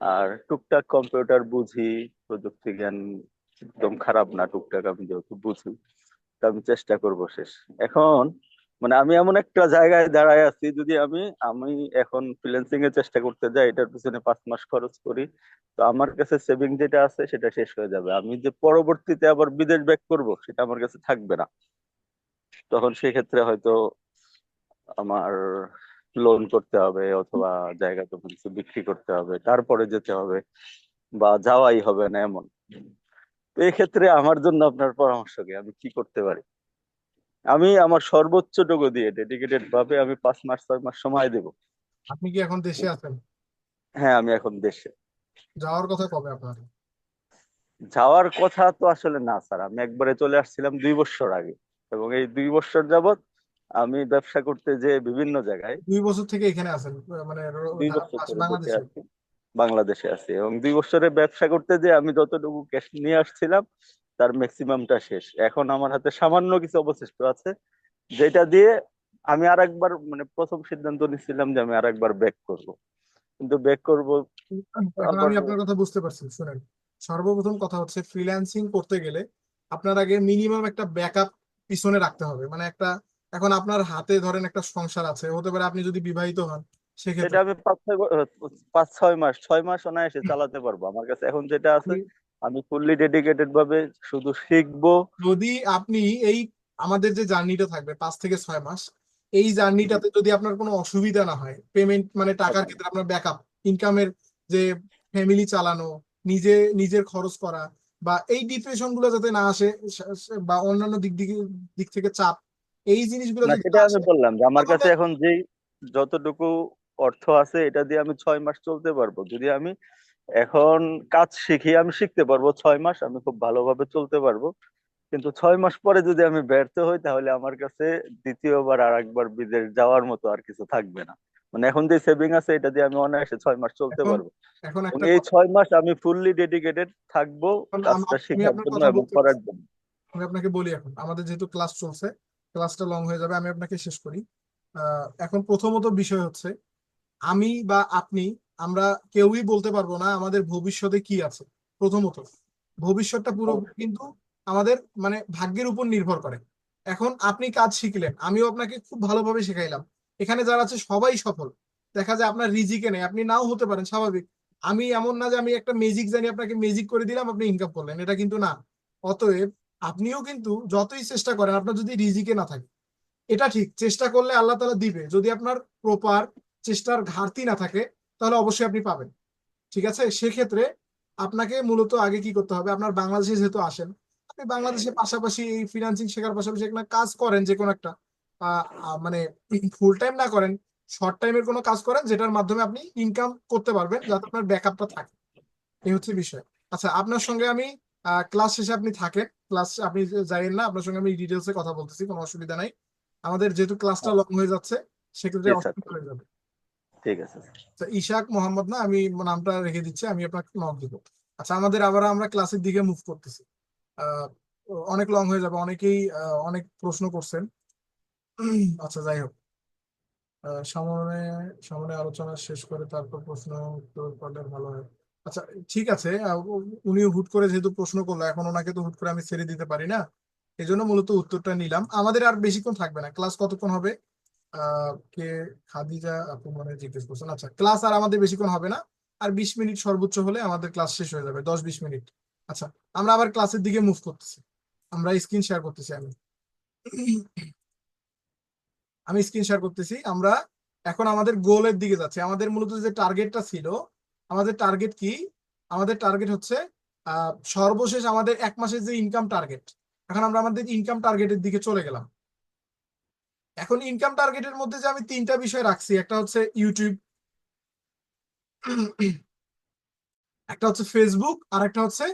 S7: আর টুকটাক কম্পিউটার বুঝি, প্রযুক্তি জ্ঞান একদম খারাপ না, টুকটাক আমি যেহেতু বুঝি, তা আমি চেষ্টা করব শেষ। এখন মানে আমি এমন একটা জায়গায় দাঁড়ায় আছি, যদি আমি আমি এখন ফ্রিল্যান্সিং এর চেষ্টা করতে যাই, এটার পিছনে 5 মাস খরচ করি, তো আমার কাছে সেভিং যেটা আছে সেটা শেষ হয়ে যাবে। আমি যে পরবর্তীতে আবার বিদেশ ব্যাক করব সেটা আমার কাছে থাকবে না। তখন সেক্ষেত্রে হয়তো আমার লোন করতে হবে, অথবা জায়গা জমি কিছু বিক্রি করতে হবে, তারপরে যেতে হবে, বা যাওয়াই হবে না এমন। তো এক্ষেত্রে আমার জন্য আপনার পরামর্শ কি, আমি কি করতে পারি? আমি আমার সর্বোচ্চটুকু দিয়ে ডেডিকেটেড ভাবে আমি 5 মাস 6 মাস সময় দেব।
S4: আপনি কি এখন দেশে আছেন?
S7: হ্যাঁ, আমি এখন দেশে।
S4: যাওয়ার কথা কবে আপনার?
S7: যাওয়ার কথা তো আসলে না স্যার, আমি একবারে চলে আসছিলাম 2 বছর আগে, এবং এই 2 বছর যাবত আমি ব্যবসা করতে যে বিভিন্ন জায়গায়
S4: 2 বছর থেকে এখানে আছেন, মানে
S7: 2 বছর ধরে দেশে
S4: বাংলাদেশে?
S7: আছি, বাংলাদেশে আছি, এবং 2 বছরে ব্যবসা করতে যে আমি যতটুকু ক্যাশ নিয়ে আসছিলাম তার ম্যাক্সিমামটা শেষ। এখন আমার হাতে সামান্য কিছু অবশিষ্ট আছে, যেটা দিয়ে আমি আরেকবার মানে প্রথম সিদ্ধান্ত নিচ্ছিলাম যে আমি আরেকবার ব্যাক করব, কিন্তু ব্যাক করব
S4: এখন
S7: আবার।
S4: আমি আপনার কথা বুঝতে পারছি, শুনেন, সর্বপ্রথম কথা হচ্ছে ফ্রিল্যান্সিং করতে গেলে আপনার আগে মিনিমাম একটা ব্যাকআপ পিছনে রাখতে হবে, মানে একটা, এখন আপনার হাতে ধরেন একটা সংসার আছে, হতে পারে আপনি যদি বিবাহিত হন
S7: সেটা
S4: সেক্ষেত্রে
S7: আমি 5 6 মাস 6 মাস অনায়াসে চালাতে পারবো। আমার কাছে এখন যেটা আছে, আমি ফুললি ডেডিকেটেড ভাবে শুধু শিখবো।
S4: যদি আপনি এই আমাদের যে জার্নিটা থাকবে 5 থেকে 6 মাস, এই জার্নিটাতে যদি আপনার কোনো অসুবিধা না হয়, পেমেন্ট মানে টাকার
S7: আচ্ছা,
S4: ক্ষেত্রে আপনার ব্যাকআপ ইনকামের, যে ফ্যামিলি চালানো, নিজের খরচ করা, বা এই ডিপ্রেশন গুলো যাতে না আসে, বা অন্যান্য দিক থেকে চাপ, এই জিনিসগুলো
S7: না
S4: যদি
S7: সেটা
S4: না
S7: আমি
S4: আসে,
S7: বললাম যে আমার
S4: তাহলে
S7: কাছে এখন যেই যতটুকু অর্থ আছে এটা দিয়ে আমি 6 মাস চলতে পারবো। যদি আমি এখন কাজ শিখি, আমি শিখতে পারবো 6 মাস, আমি খুব ভালোভাবে চলতে পারবো। কিন্তু 6 মাস পরে যদি আমি ব্যর্থ হই, তাহলে আমার কাছে দ্বিতীয়বার আর একবার বিদেশ যাওয়ার মতো আর কিছু থাকবে না। মানে এখন যে সেভিং আছে এটা দিয়ে আমি অনায়াসে 6 মাস চলতে
S4: এখন
S7: পারবো।
S4: এখন
S7: এবং
S4: একটা
S7: এই
S4: কথা,
S7: 6 মাস আমি ফুললি ডেডিকেটেড থাকবো
S4: এখন
S7: কাজটা
S4: আমি
S7: শেখার
S4: আপনার
S7: জন্য
S4: কথা
S7: এবং
S4: বলতে
S7: করার
S4: পারছি,
S7: জন্য।
S4: আমি আপনাকে বলি, এখন আমাদের যেহেতু ক্লাস চলছে, ক্লাসটা লং হয়ে যাবে, আমি আপনাকে শেষ করি। এখন প্রথমত বিষয় হচ্ছে, আমি বা আপনি, আমরা কেউই বলতে পারবো না আমাদের ভবিষ্যতে কি আছে। প্রথমত ভবিষ্যৎটা পুরো কিন্তু আমাদের মানে ভাগ্যের উপর নির্ভর করে। এখন আপনি কাজ শিখলেন, আমিও আপনাকে খুব ভালোভাবে শেখাইলাম, এখানে যারা আছে সবাই সফল, দেখা যায় আপনার রিজিকে নেই, আপনি নাও হতে পারেন, স্বাভাবিক। আমি এমন না যে আমি একটা ম্যাজিক জানি, আপনাকে ম্যাজিক করে দিলাম আপনি ইনকাম করলেন, এটা কিন্তু না। অতএব আপনিও কিন্তু যতই চেষ্টা করেন, আপনার যদি রিজিকে না থাকে, এটা ঠিক, চেষ্টা করলে আল্লাহ তাআলা দিবে, যদি আপনার প্রপার চেষ্টার ঘাটতি না থাকে তাহলে অবশ্যই আপনি পাবেন। ঠিক আছে, সেক্ষেত্রে আপনাকে মূলত আগে কি করতে হবে, আপনার বাংলাদেশে যেহেতু আসেন, আপনি বাংলাদেশের পাশাপাশি এই ফিনান্সিং শেখার পাশাপাশি একটা কাজ করেন, যে কোনো একটা মানে ফুল টাইম না করেন, শর্ট টাইমের কোনো কাজ করেন যেটার মাধ্যমে আপনি ইনকাম করতে পারবেন, যাতে আপনার ব্যাকআপটা থাকে। এই হচ্ছে বিষয়। আচ্ছা, আপনার সঙ্গে আমি ক্লাস শেষে আপনি থাকেন, ক্লাস আপনি যাইয়েন না, আপনার সঙ্গে আমি ডিটেলসে কথা বলতেছি, কোনো অসুবিধা নাই। আমাদের যেহেতু ক্লাসটা লং হয়ে যাচ্ছে, সেক্ষেত্রে
S7: জি স্যার,
S4: অসুবিধা হয়ে যাবে।
S7: ঠিক আছে স্যার।
S4: আচ্ছা, ইশাক মোহাম্মদ না, আমি নামটা রেখে দিচ্ছি, আমি আপনাকে নক দিব। আচ্ছা, আমাদের আবার আমরা ক্লাসের দিকে মুভ করতেছি। আহ, অনেক লং হয়ে যাবে, অনেকেই অনেক প্রশ্ন করছেন। আচ্ছা, যাই হোক, সামনে সামনে আলোচনা শেষ করে তারপর প্রশ্ন উত্তর করলে ভালো হয়। আচ্ছা, ঠিক আছে, উনি হুট করে যেহেতু প্রশ্ন করলো, এখন ওনাকে তো হুট করে আমি ছেড়ে দিতে পারি না, এই জন্য মূলত উত্তরটা নিলাম। আমাদের আর বেশিক্ষণ থাকবে না, ক্লাস কতক্ষণ হবে? কে খাদিজা আপু মানে জিজ্ঞেস করছেন। আচ্ছা, ক্লাস আর আমাদের বেশিক্ষণ হবে না, আর 20 মিনিট সর্বোচ্চ হলে আমাদের ক্লাস শেষ হয়ে যাবে, 10-20 মিনিট। আচ্ছা, আমরা আবার ক্লাসের দিকে মুভ করতেছি। আমরা স্ক্রিন শেয়ার করতেছি, আমি স্ক্রিন শেয়ার করতেছি। আমরা এখন আমাদের গোলের দিকে যাচ্ছি। আমাদের মূলত যে টার্গেটটা ছিল, আমাদের টার্গেট কি? আমাদের টার্গেট হচ্ছে সর্বশেষ আমাদের 1 মাসের যে ইনকাম টার্গেট। এখন আমরা আমাদের ইনকাম টার্গেটের দিকে চলে গেলাম। এখন ইনকাম টার্গেটের মধ্যে যে আমি 3টা বিষয় রাখছি, একটা হচ্ছে ইউটিউব, একটা হচ্ছে ফেসবুক, আর একটা হচ্ছে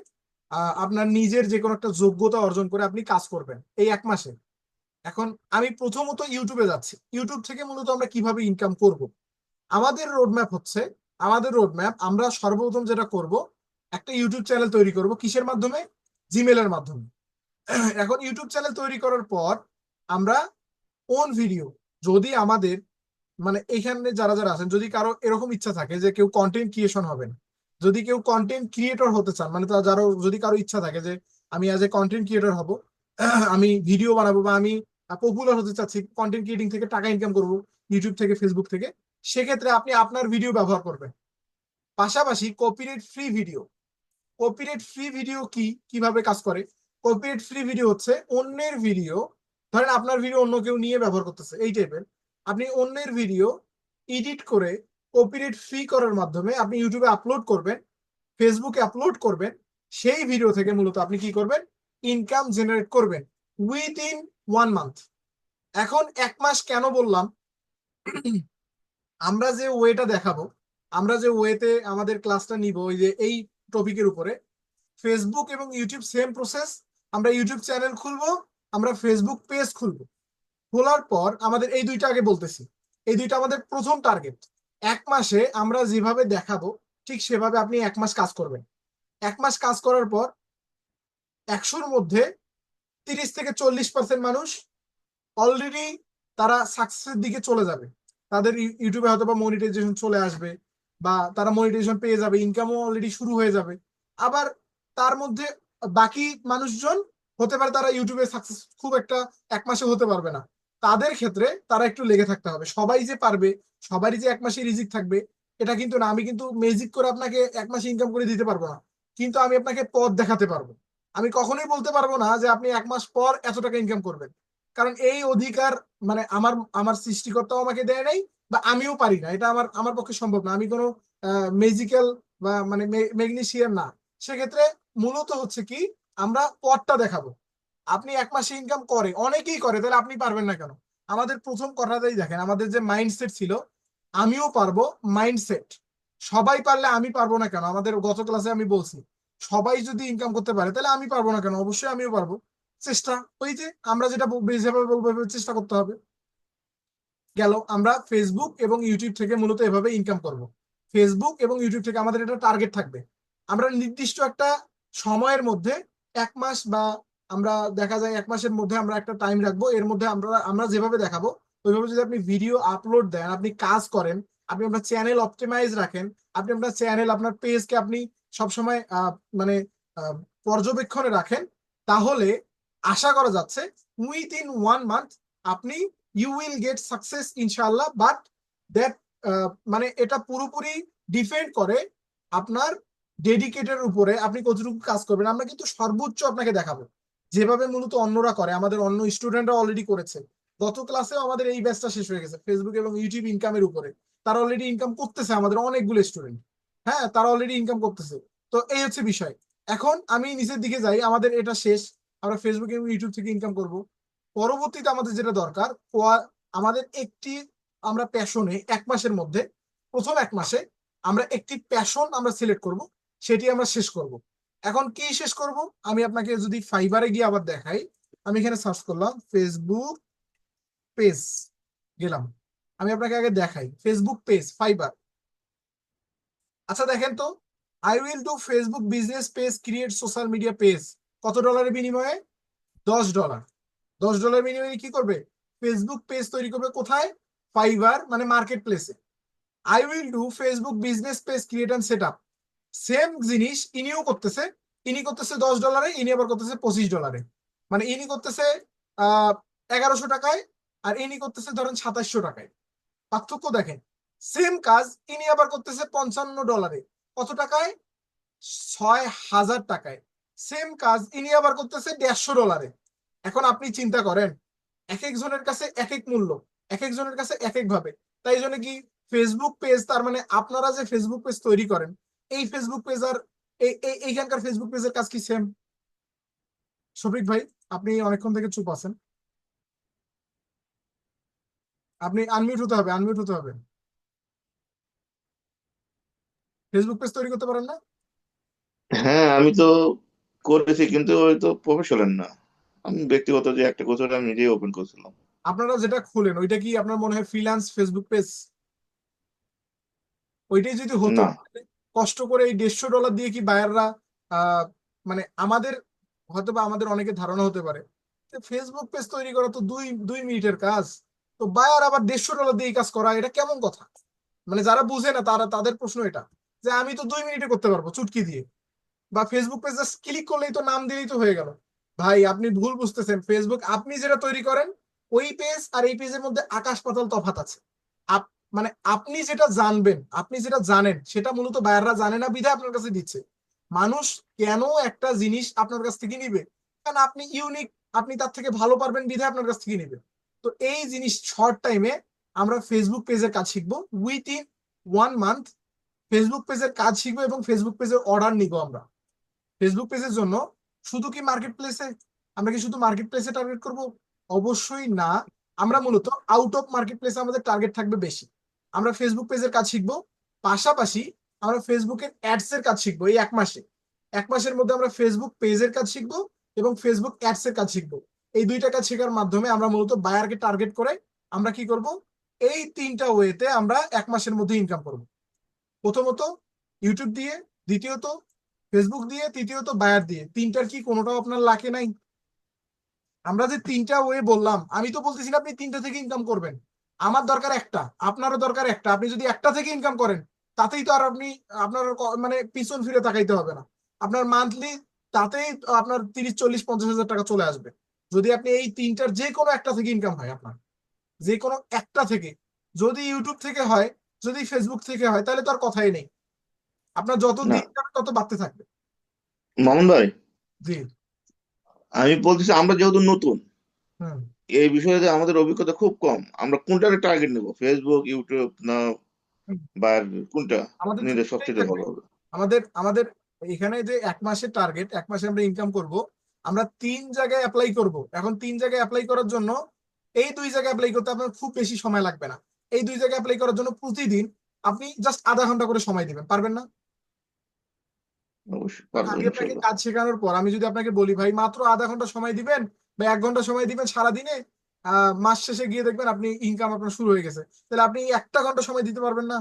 S4: আপনার নিজের যে কোনো একটা যোগ্যতা অর্জন করে আপনি কাজ করবেন এই 1 মাসে। এখন আমি প্রথমত ইউটিউবে যাচ্ছি। ইউটিউব থেকে মূলত আমরা কিভাবে ইনকাম করব? আমাদের রোডম্যাপ হচ্ছে, আমরা সর্বপ্রথম যেটা করব, একটা ইউটিউব চ্যানেল তৈরি করব। কিসের মাধ্যমে? জিমেলের মাধ্যমে। এখন ইউটিউব চ্যানেল তৈরি করার পর আমরা ওন ভিডিও, যদি আমাদের মানে এখানে যারা যারা আছেন, যদি কারো এরকম ইচ্ছা থাকে যে কেউ কন্টেন্ট ক্রিয়েশন হবেন, যদি কেউ কন্টেন্ট ক্রিয়েটর হতে চান, মানে তারা যারা, যদি কারো ইচ্ছা থাকে যে আমি অ্যাজ এ কন্টেন্ট ক্রিয়েটর হব, আমি ভিডিও বানাবো, বা আমি পপুলার হতে চাচ্ছি, কন্টেন্ট ক্রিয়েটিং থেকে টাকা ইনকাম করব, ইউটিউব থেকে ফেসবুক থেকে, সেক্ষেত্রে আপনি আপনার ভিডিও ব্যবহার করবেন। পাশাপাশি copyright free video. Copyright free video কিভাবে কাজ করে? কপিরাইট ফ্রি ভিডিও হচ্ছে অন্যের ভিডিও, ধরেন আপনার ভিডিও অন্য কেউ নিয়ে ব্যবহার করতেছে, এই টাইপের, আপনি অন্যের ভিডিও এডিট করে কপিরাইট ফ্রি করার মাধ্যমে আপনি ইউটিউবে আপলোড করবেন, ফেসবুকে আপলোড করবেন। সেই ভিডিও থেকে মূলত আপনি কি করবেন? ইনকাম জেনারেট করবেন উইদিন 1 মান্থ। এখন 1 মাস কেন বললাম? আমরা যে ওয়েটা দেখাবো, আমরা যে ওয়েতে আমাদের ক্লাসটা নিব, ওই যে এই টপিকের উপরে, ফেসবুক এবং ইউটিউব সেম প্রসেস। আমরা ইউটিউব চ্যানেল খুলবো, আমরা ফেসবুক পেজ খুলবো। খোলার পর আমাদের এই দুইটা আগে বলতেছি, এই দুইটা আমাদের প্রথম টার্গেট। 1 মাসে আমরা যেভাবে দেখাবো ঠিক সেভাবে আপনি 1 মাস কাজ করবেন। 1 মাস কাজ করার পর 100-র মধ্যে 30 থেকে 40% মানুষ অলরেডি তারা সাকসেসের দিকে চলে যাবে। তাদের ইউটিউবে হয়তো বা মনিটাইজেশন চলে আসবে, বা তারা মনিটাইজেশন পেয়ে যাবে, ইনকামও অলরেডি শুরু হয়ে যাবে। আবার তার মধ্যে বাকি মানুষজন হতে পারে তারা ইউটিউবে সাকসেস খুব একটা 1 মাসে হতে পারবে না। তাদের ক্ষেত্রে তারা একটু লেগে থাকতে হবে। সবাই যে পারবে, সবারই যে 1 মাসে রিজিক থাকবে, এটা কিন্তু না। আমি কিন্তু ম্যাজিক করে আপনাকে 1 মাসে ইনকাম করে দিতে পারবো না, কিন্তু আমি আপনাকে পথ দেখাতে পারবো। আমি কখনোই বলতে পারবো না যে আপনি 1 মাস পর এত টাকা ইনকাম করবেন, কারণ এই অধিকার মানে আমার আমার সৃষ্টিকর্তাও আমাকে দেয় নাই, বা আমিও পারি না, এটা আমার আমার পক্ষে সম্ভব না। আমি কোনো ম্যাজিক্যাল বা মানে ম্যাগনেসিয়ান না। সেক্ষেত্রে মূলত হচ্ছে কি, আমরা পথটা দেখাবো। আপনি 1 মাসে ইনকাম করে, অনেকেই করে, তাহলে আপনি পারবেন না কেন? আমাদের প্রথম কথাটাই দেখেন, আমাদের যে মাইন্ডসেট ছিল, আমিও পারবো মাইন্ডসেট। সবাই পারলে আমি পারবো না কেন? আমাদের গত ক্লাসে আমি বলছি, সবাই যদি ইনকাম করতে পারে তাহলে আমি পারবো না কেন? অবশ্যই আমিও পারবো। চেষ্টা, ওই যে আমরা যেটা যেভাবে বলবো এভাবে চেষ্টা করতে হবে। গেল, আমরা ফেসবুক এবং ইউটিউব থেকে মূলত এভাবে ইনকাম করব। ফেসবুক এবং ইউটিউব থেকে আমাদের একটা টার্গেট থাকবে, আমরা নির্দিষ্ট একটা সময়ের মধ্যে 1 মাস, বা আমরা দেখা যায় 1 মাসের মধ্যে আমরা একটা টাইম রাখবো, এর মধ্যে আমরা আমরা যেভাবে দেখাবো ওইভাবে যদি আপনি ভিডিও আপলোড দেন, আপনি কাজ করেন, আপনি আপনার চ্যানেল অপটিমাইজ রাখেন, আপনি আপনার চ্যানেল আপনার পেজকে আপনি সবসময় মানে আহ, পর্যবেক্ষণে রাখেন, তাহলে আশা করা যাচ্ছে উইদিন 1 মান্থ আপনি ইউ উইল গেট সাকসেস ইনশাআল্লাহ। বাট দ্যাট মানে এটা পুরোপুরি ডিপেন্ড করে আপনার ডেডিকেটের উপরে, আপনি কতটুকু কাজ করবেন। আমরা কিন্তু সর্বোচ্চ আপনাকে দেখাবো যেভাবে মূলত অন্যরা করে, আমাদের অন্য স্টুডেন্টরা অলরেডি করেছে। গত ক্লাসেও আমাদের এই ব্যাচটা শেষ হয়ে গেছে ফেসবুক এবং ইউটিউব ইনকামের উপরে। তারা অলরেডি ইনকাম করতেছে, আমাদের অনেকগুলো স্টুডেন্ট, হ্যাঁ তারা অলরেডি ইনকাম করতেছে। তো এই হচ্ছে বিষয়। এখন আমি নিচের দিকে যাই, আমাদের এটা শেষ, আমরা ফেসবুক এবং ইউটিউব থেকে ইনকাম করব। পরবর্তীতে আমাদের যেটা দরকার, আমাদের একটি, আমরা প্যাশনে 1 মাসের মধ্যে, প্রথম 1 মাসে আমরা একটি প্যাশন আমরা সিলেক্ট করব, সেটি আমরা শেষ করব। এখন কি শেষ করব, আমি আপনাকে যদি ফাইবারে গিয়ে আবার দেখাই, আমি এখানে সার্চ করলাম ফেসবুক পেজ, গেলাম, আমি আপনাকে আগে দেখাই ফেসবুক পেজ ফাইবার। আচ্ছা দেখেন তো, I will do Facebook business page create social media page, কত ডলারের বিনিময়ে? $10। $10 বিনিময়ে কি করবে? ফেসবুক পেজ তৈরি করবে। কোথায়? ফাইবার, মানে মার্কেট প্লেসে। I will do Facebook business page create and set up, same জিনিস ইনিও করতেছে। ইনি করতেছে $10, ইনি আবার করতেছে $25। মানে ইনি করতেছে 1100 টাকায়, আর ইনি করতেছে ধরেন 2700 টাকায়। পার্থক্য দেখেন, সেম কাজ ইনি আবার করতেছে $55। কত টাকায়? 6000 টাকায়। সেম কাজ ইনি আবার করতেছে $150। এখন আপনি চিন্তা করেন, এক একজনের কাছে এক এক মূল্য, এক একজনের কাছে এক এক ভাবে। তাই জন্য কি ফেসবুক পেজ, তার মানে আপনারা যে ফেসবুক পেজ তৈরি করেন, এই ফেসবুক পেজ আর এইখানকার ফেসবুক পেজের কাজ কি সেম? শফিক ভাই, আপনি অনেকক্ষণ থেকে চুপ আছেন, আপনি আনমিউট হতে হবে, আনমিউট হতে হবে। ফেসবুক পেজ তৈরি করতে পারেন না?
S2: হ্যাঁ আমি তো করেছি, কিন্তু ওই তো প্রফেশনাল না। আমি ব্যক্তিগত যে একটা কোর্স আমি নিজেই ওপেন করেছিলাম।
S4: আপনারা যেটা খুলেন ওইটা কি আপনার মনে হয় ফ্রিল্যান্স ফেসবুক পেজ? ওইটাই যদি হতো,
S2: না
S4: কষ্ট করে এই $150 দিয়ে কি বায়াররা, মানে আমাদের, হয়তো বা আমাদের অনেকের ধারণা হতে পারে ফেসবুক পেজ তৈরি করা তো দুই দুই মিনিটের কাজ, তো বায়ার আবার $150 দিয়ে এই কাজ করা, এটা কেমন কথা? মানে যারা বুঝে না তারা, তাদের প্রশ্ন এটা, যে আমি তো 2 মিনিটে করতে পারবো চুটকি দিয়ে, বা ফেসবুক পেজ জাস্ট ক্লিক করলেই তো, নাম দিলেই তো হয়ে গেল। ভাই আপনি ভুল বুঝতেছেন, ফেসবুক আপনি যেটা তৈরি করেন ওই পেজ আর এই পেজের মধ্যে আকাশ পাতাল তফাৎ আছে। মানে আপনি যেটা জানবেন, আপনি যেটা জানেন সেটা মূলত বায়াররা জানে না বিধায় আপনার কাছে দিচ্ছে। মানুষ কেন একটা জিনিস আপনার কাছ থেকে নিবে? কারণ আপনি ইউনিক, আপনি তার থেকে ভালো পারবেন বিধায় আপনার কাছ থেকে নিবে। তো এই জিনিস শর্ট টাইমে আমরা ফেসবুক পেজের কাজ শিখবো, উইথিন 1 মান্থ ফেসবুক পেজের কাজ শিখবো এবং ফেসবুক পেজের অর্ডার নিব আমরা। ফেসবুক পেজের জন্য শুধু কি মার্কেট প্লেসে, আমরা কি শুধু মার্কেট প্লেসে টার্গেট করব? অবশ্যই না। আমরা মূলত আউট অফ মার্কেট প্লেসে আমাদের টার্গেট থাকবে বেশি। আমরা ফেসবুক পেজের কাজ শিখবো, পাশাপাশি আমরা ফেসবুকের অ্যাডস এর কাজ শিখবো। এই 1 মাসে, 1 মাসের মধ্যে আমরা ফেসবুক পেজের কাজ শিখবো এবং ফেসবুক অ্যাডস এর কাজ শিখবো। এই 2টা কাজ শেখার মাধ্যমে আমরা মূলত বায়ারকে টার্গেট করে আমরা কি করব, এই 3টা ওয়েতে আমরা 1 মাসের মধ্যে ইনকাম করব। প্রথমত ইউটিউব দিয়ে, দ্বিতীয়ত ফেসবুক দিয়ে, তৃতীয়ত বায়ার দিয়ে। 3টার কি কোনোটাও আপনার লাকে নাই? আমরা যে 3টা ওয়ে বললাম, আমি তো বলতেছি না আপনি 3টা থেকে ইনকাম করবেন। আমার দরকার একটা, আপনারও দরকার একটা। আপনি যদি একটা থেকে ইনকাম করেন, তাতেই তো আর আপনি, আপনার মানে পিছন ফিরে তাকাইতে হবে না। আপনার মান্থলি তাতেই আপনার 30, 40, 50 হাজার টাকা চলে আসবে, যদি আপনি এই 3টার যে কোনো একটা থেকে ইনকাম হয় আপনার, যে কোনো একটা থেকে। যদি ইউটিউব থেকে হয়, যদি ফেসবুক থেকে হয়, তাহলে তো আর কথাই নেই, আপনার যত
S2: না
S4: দিন যাবে তত বাড়তে থাকবে।
S2: মামুন ভাই,
S4: জি।
S2: আমি বলতেছি আমরা যেহেতু নতুন
S4: হুম।
S2: এই বিষয়ে আমাদের অভিজ্ঞতা খুব কম, আমরা কোনটাকে টার্গেট নেব, ফেসবুক, ইউটিউব না
S4: হুম।
S2: বা কোনটা
S4: আমাদের তো
S2: নিলে
S4: দুইটাই
S2: সবচেয়ে
S4: থাকবে।
S2: ভালো হবে?
S4: আমাদের আমাদের এখানে যে 1 মাসের টার্গেট, 1 মাসে আমরা ইনকাম করব, আমরা 3 জায়গায় অ্যাপ্লাই করব। এখন 3 জায়গায় অ্যাপ্লাই করার জন্য, এই 2 জায়গায় অ্যাপ্লাই করতে আপনার খুব বেশি সময় লাগবে না। এই 2 জায়গায় অ্যাপ্লাই করার জন্য প্রতিদিন আপনি জাস্ট আধা ঘন্টা করে সময় দিবেন, পারবেন না?
S2: অবশ্যই পারবো
S4: আমি আপনাকে
S2: ইনশাল্লাহ।
S4: কাজ শেখানোর পর আমি যদি আপনাকে বলি ভাই মাত্র আধা ঘন্টা সময় দিবেন বা 1 ঘন্টা সময় দিবেন সারাদিনে, মাস শেষে গিয়ে দেখবেন আপনি ইনকাম আপনার শুরু হয়ে গেছে, তাহলে আপনি 1টা ঘন্টা সময় দিতে পারবেন না?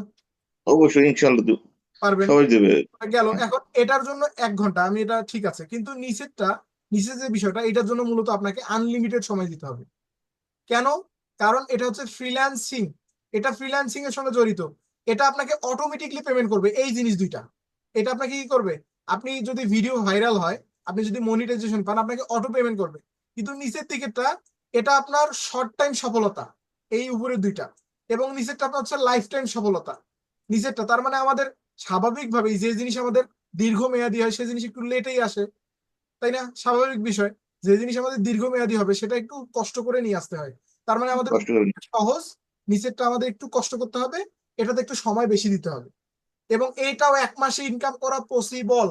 S2: অবশ্যই ইনশাল্লাহ দেব,
S4: পারবেন।
S2: সবাই দেবে।
S4: গেল। এখন এটার জন্য 1 ঘন্টা, আমি এটা ঠিক আছে, কিন্তু নিচেরটা, নিচের যে বিষয়টা, এটার জন্য মূলত আপনাকে আনলিমিটেড সময় দিতে হবে। কেন? কারণ এটা হচ্ছে ফ্রিল্যান্সিং, এটা ফ্রিল্যান্সিং এর সঙ্গে জড়িত। এটা আপনাকে অটোমেটিকলি পেমেন্ট করবে এই জিনিস দুইটা। এটা আপনাকে কি করবে, আপনি যদি ভিডিও ভাইরাল হয়, আপনি যদি মনিটাইজেশন পান, আপনাকে অটো পেমেন্ট করবে। কিন্তু নিচের দিকেরটা, এটা আপনার শর্ট টাইম সফলতা, এই উপরের দুইটা। এবং নিচেরটা আপনার হচ্ছে লাইফ টাইম সফলতা। নিচেরটা তার মানে আমাদের স্বাভাবিকভাবেই যে জিনিস আমাদের দীর্ঘমেয়াদী হয় সে জিনিস একটু লেটেই আসে, তাই না? স্বাভাবিক বিষয়। যে জিনিস আমাদের দীর্ঘমেয়াদী হবে সেটা একটু কষ্ট করে নিয়ে আসতে হয়। তার মানে আমাদের
S2: কষ্ট করে
S4: সহজ, নিচেরটা আমাদের একটু কষ্ট করতে হবে, এটাতে একটু সময় বেশি দিতে হবে। এবং এইটাও 1 মাসে ইনকাম করা পসিবল,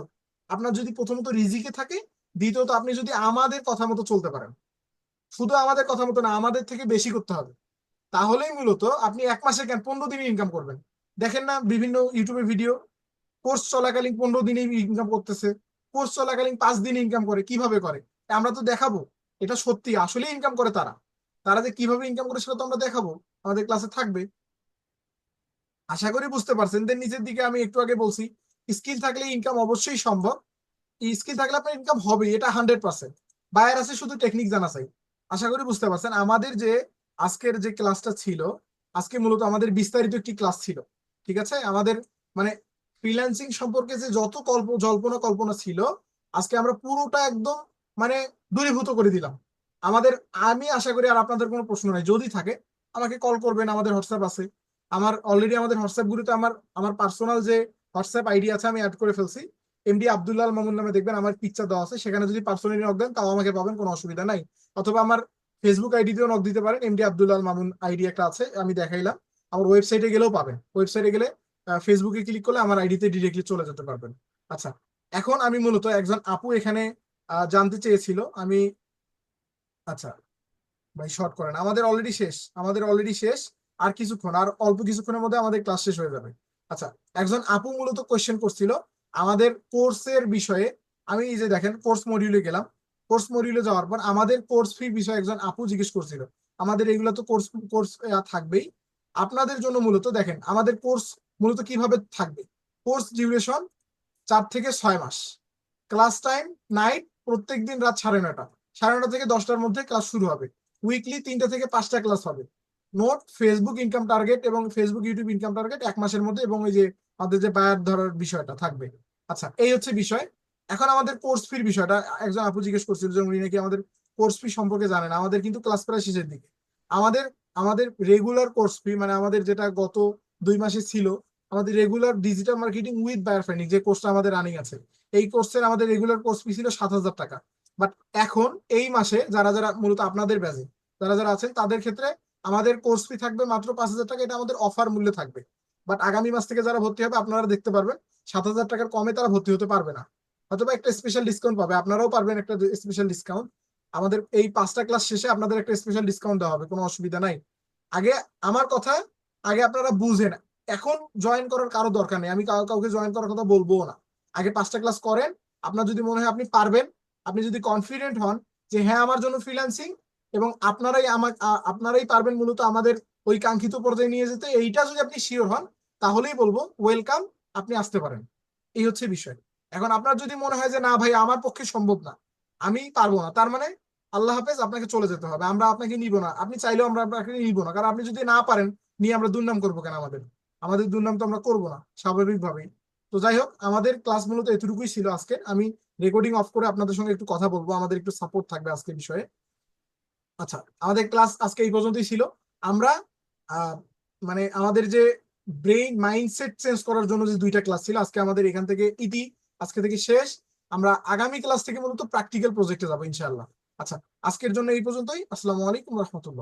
S4: আপনার যদি প্রথমত রিজিকে থাকে, দ্বিতীয়ত আপনি যদি আমাদের কথা মতো চলতে পারেন। শুধু আমাদের কথা মতো না, আমাদের থেকে বেশি করতে হবে, তাহলেই মূলত আপনি 1 মাসে কেন 15 দিনে ইনকাম করবেন। দেখেন না বিভিন্ন ইউটিউবে ভিডিও, কোর্স চলাকালীন 15 দিনে ইনকাম করতেছে, কোর্স চলাকালীন 5 দিনে ইনকাম করে। কিভাবে করে আমরা তো দেখাবো, এটা সত্যি আসলে ইনকাম করে তারা। তারা যে কিভাবে ইনকাম করে সেটা তো আমরা দেখাবো, আমাদের ক্লাসে থাকবে। আশা করি বুঝতে পারছেন। দেন নিচের দিকে আমি একটু আগে বলছি, স্কিল থাকলে ইনকাম অবশ্যই সম্ভব। এই স্কিল থাকলে আপনার ইনকাম হবে, এটা 100%। বায়ার আছে, শুধু টেকনিক জানা চাই। আশা করি বুঝতে পারছেন। আমাদের যে আজকের যে ক্লাসটা ছিল, আজকে মূলত আমাদের বিস্তারিত একটি ক্লাস ছিল, ঠিক আছে। আমাদের মানে ফ্রিল্যান্সিং সম্পর্কে যে যত জল্পনা কল্পনা ছিল, আজকে আমরা পুরোটা একদম মানে দূরীভূত করে দিলাম আমাদের। আমি আশা করি আর আপনাদের কোনো প্রশ্ন নাই, যদি থাকে আমাকে কল করবেন, আমাদের হোয়াটসঅ্যাপ আছে। আমার অলরেডি আমাদের হোয়াটসঅ্যাপ গ্রুপে আমার আমার পার্সোনাল যে হোয়াটসঅ্যাপ আইডি আছে আমি অ্যাড করে ফেলছি, এমডি আব্দুল্লাহ আল মামুন নামে দেখবেন আমার পিকচার দেওয়া আছে, সেখানে যদি পার্সোনালি নক দেন তাও আমাকে পাবেন, কোনো অসুবিধা নাই। অথবা আমার ফেসবুক আইডিতেও নক দিতে পারেন, এমডি আব্দুল্লাহ আল মামুন আইডি একটা আছে, আমি দেখাইলাম। আমার ওয়েবসাইটে গেলেও পাবেন, ওয়েবসাইটে গেলে ফেসবুকে ক্লিক করলে আমার আইডিতে ডিরেক্টলি চলে যেতে পারবেন। আচ্ছা, এখন আমি মূলত একজন আপু এখানে জানতে চেয়েছিল, আমি আচ্ছা ভাই শর্ট করেন, আমাদের অলরেডি শেষ। আর কিছুক্ষণ, আর অল্প কিছুক্ষণের মধ্যে আমাদের ক্লাস শেষ হয়ে যাবে। আচ্ছা, একজন আপু মূলত কোয়েশ্চেন করছিল আমাদের কোর্সের বিষয়ে। আমি এই যে দেখেন কোর্স মডিউলে গেলাম, কোর্স মডিউলে যাওয়ার পর আমাদের কোর্স ফি বিষয়ে একজন আপু জিজ্ঞেস করছিল। আমাদের এগুলো তো কোর্স কোর্স থাকবেই আপনাদের জন্য। মূলত দেখেন আমাদের কোর্স মূলত কিভাবে থাকবে। কোর্স ডিউরেশন 4 থেকে 6 মাস, ক্লাস টাইম নাইট, প্রত্যেকদিন রাত 9:30, 9:30 থেকে 10টার মধ্যে ক্লাস শুরু হবে। উইকলি 3টা থেকে 5টা ক্লাস হবে। নোট ফেসবুক ইনকাম টার্গেট এবং ফেসবুক ইউটিউব ইনকাম টার্গেট 1 মাসের মধ্যে, এবং ওই যে আমাদের যে বায়ার ধরার বিষয়টা থাকবে। আচ্ছা, এই হচ্ছে বিষয়। এখন আমাদের কোর্স ফির বিষয়টা একজন আপু জিজ্ঞেস করছিল যে উনি নাকি আমাদের কোর্স ফি সম্পর্কে জানেন। আমাদের কিন্তু ক্লাস প্রায় শেষের দিকে। আমাদের আমাদের রেগুলার কোর্স ফি মানে আমাদের যেটা গত 2 মাসে ছিল, আমাদের regular digital marketing with buyer finding যে কোর্সটা আমাদের রানিং আছে, এই কোর্সের আমাদের রেগুলার কোর্স ফি ছিল 7,000 টাকা। বাট এখন এই মাসে যারা যারা মূলত আপনাদের ব্যাচে যারা যারা আছেন তাদের ক্ষেত্রে আমাদের কোর্স ফি থাকবে মাত্র 5,000 টাকা। এটা আমাদের অফার মূল্যে থাকবে। বাট আগামী মাস থেকে যারা ভর্তি হবে আপনারা দেখতে পারবেন 7,000 টাকার কমে তারা ভর্তি হতে পারবে না, অথবা একটা স্পেশাল ডিসকাউন্ট পাবে। আপনারাও পারবেন একটা স্পেশাল ডিসকাউন্ট। আমাদের এই 5টা ক্লাস শেষে আপনাদের একটা স্পেশাল ডিসকাউন্ট দেওয়া হবে, কোনো অসুবিধা নাই। আগে আমার কথা, আগে আপনারা বুঝেন, এখন জয়েন করার কারো দরকার নেই, আমি কাউকে জয়েন করার কথা বলবো না। আগে 5টা ক্লাস করেন, আপনার যদি মনে হয় আপনি পারবেন, আপনি যদি কনফিডেন্ট হন যে হ্যাঁ আমার জন্য ফ্রিল্যান্সিং এবং আপনারাই পারবেন মূলত আমাদের ওই কাঙ্ক্ষিত পর্যায়ে নিয়ে যেতে, এইটা যদি আপনি শিওর হন তাহলেই বলবো ওয়েলকাম, আপনি আসতে পারেন। এই হচ্ছে বিষয়। এখন আপনার যদি মনে হয় যে না ভাই আমার পক্ষে সম্ভব না, আমি পারবো না, তার মানে আল্লাহ হাফেজ, আপনাকে চলে যেতে হবে, আমরা আপনাকে নিব না। আপনি চাইলেও আমরা আপনাকে নিব না, কারণ আপনি যদি না পারেন নিয়ে আমরা দুর্নাম করবো কেন? আমাদের দুর্নাম তো আমরা করবো না স্বাভাবিকভাবেই। তো যাই হোক, আমাদের ক্লাস মূলত এতটুকুই ছিল আজকে। আমি রেকর্ডিং অফ করে আপনাদের সঙ্গে একটু কথা বলবো, আমাদের একটু সাপোর্ট থাকবে আজকের বিষয়ে। আচ্ছা, আমাদের ক্লাস আজকে এই পর্যন্তই ছিল। আমরা মানে আমাদের যে ব্রেইন মাইন্ডসেট চেঞ্জ করার জন্য যে 2টা ক্লাস ছিল, আজকে আমাদের এখান থেকে আজকে থেকে শেষ। আমরা আগামী ক্লাস থেকে মূলত প্র্যাকটিক্যাল প্রজেক্টে যাবো ইনশাআল্লাহ। আচ্ছা, আজকের জন্য এই পর্যন্তই। আসসালামু আলাইকুম রহমতুল্লাহ।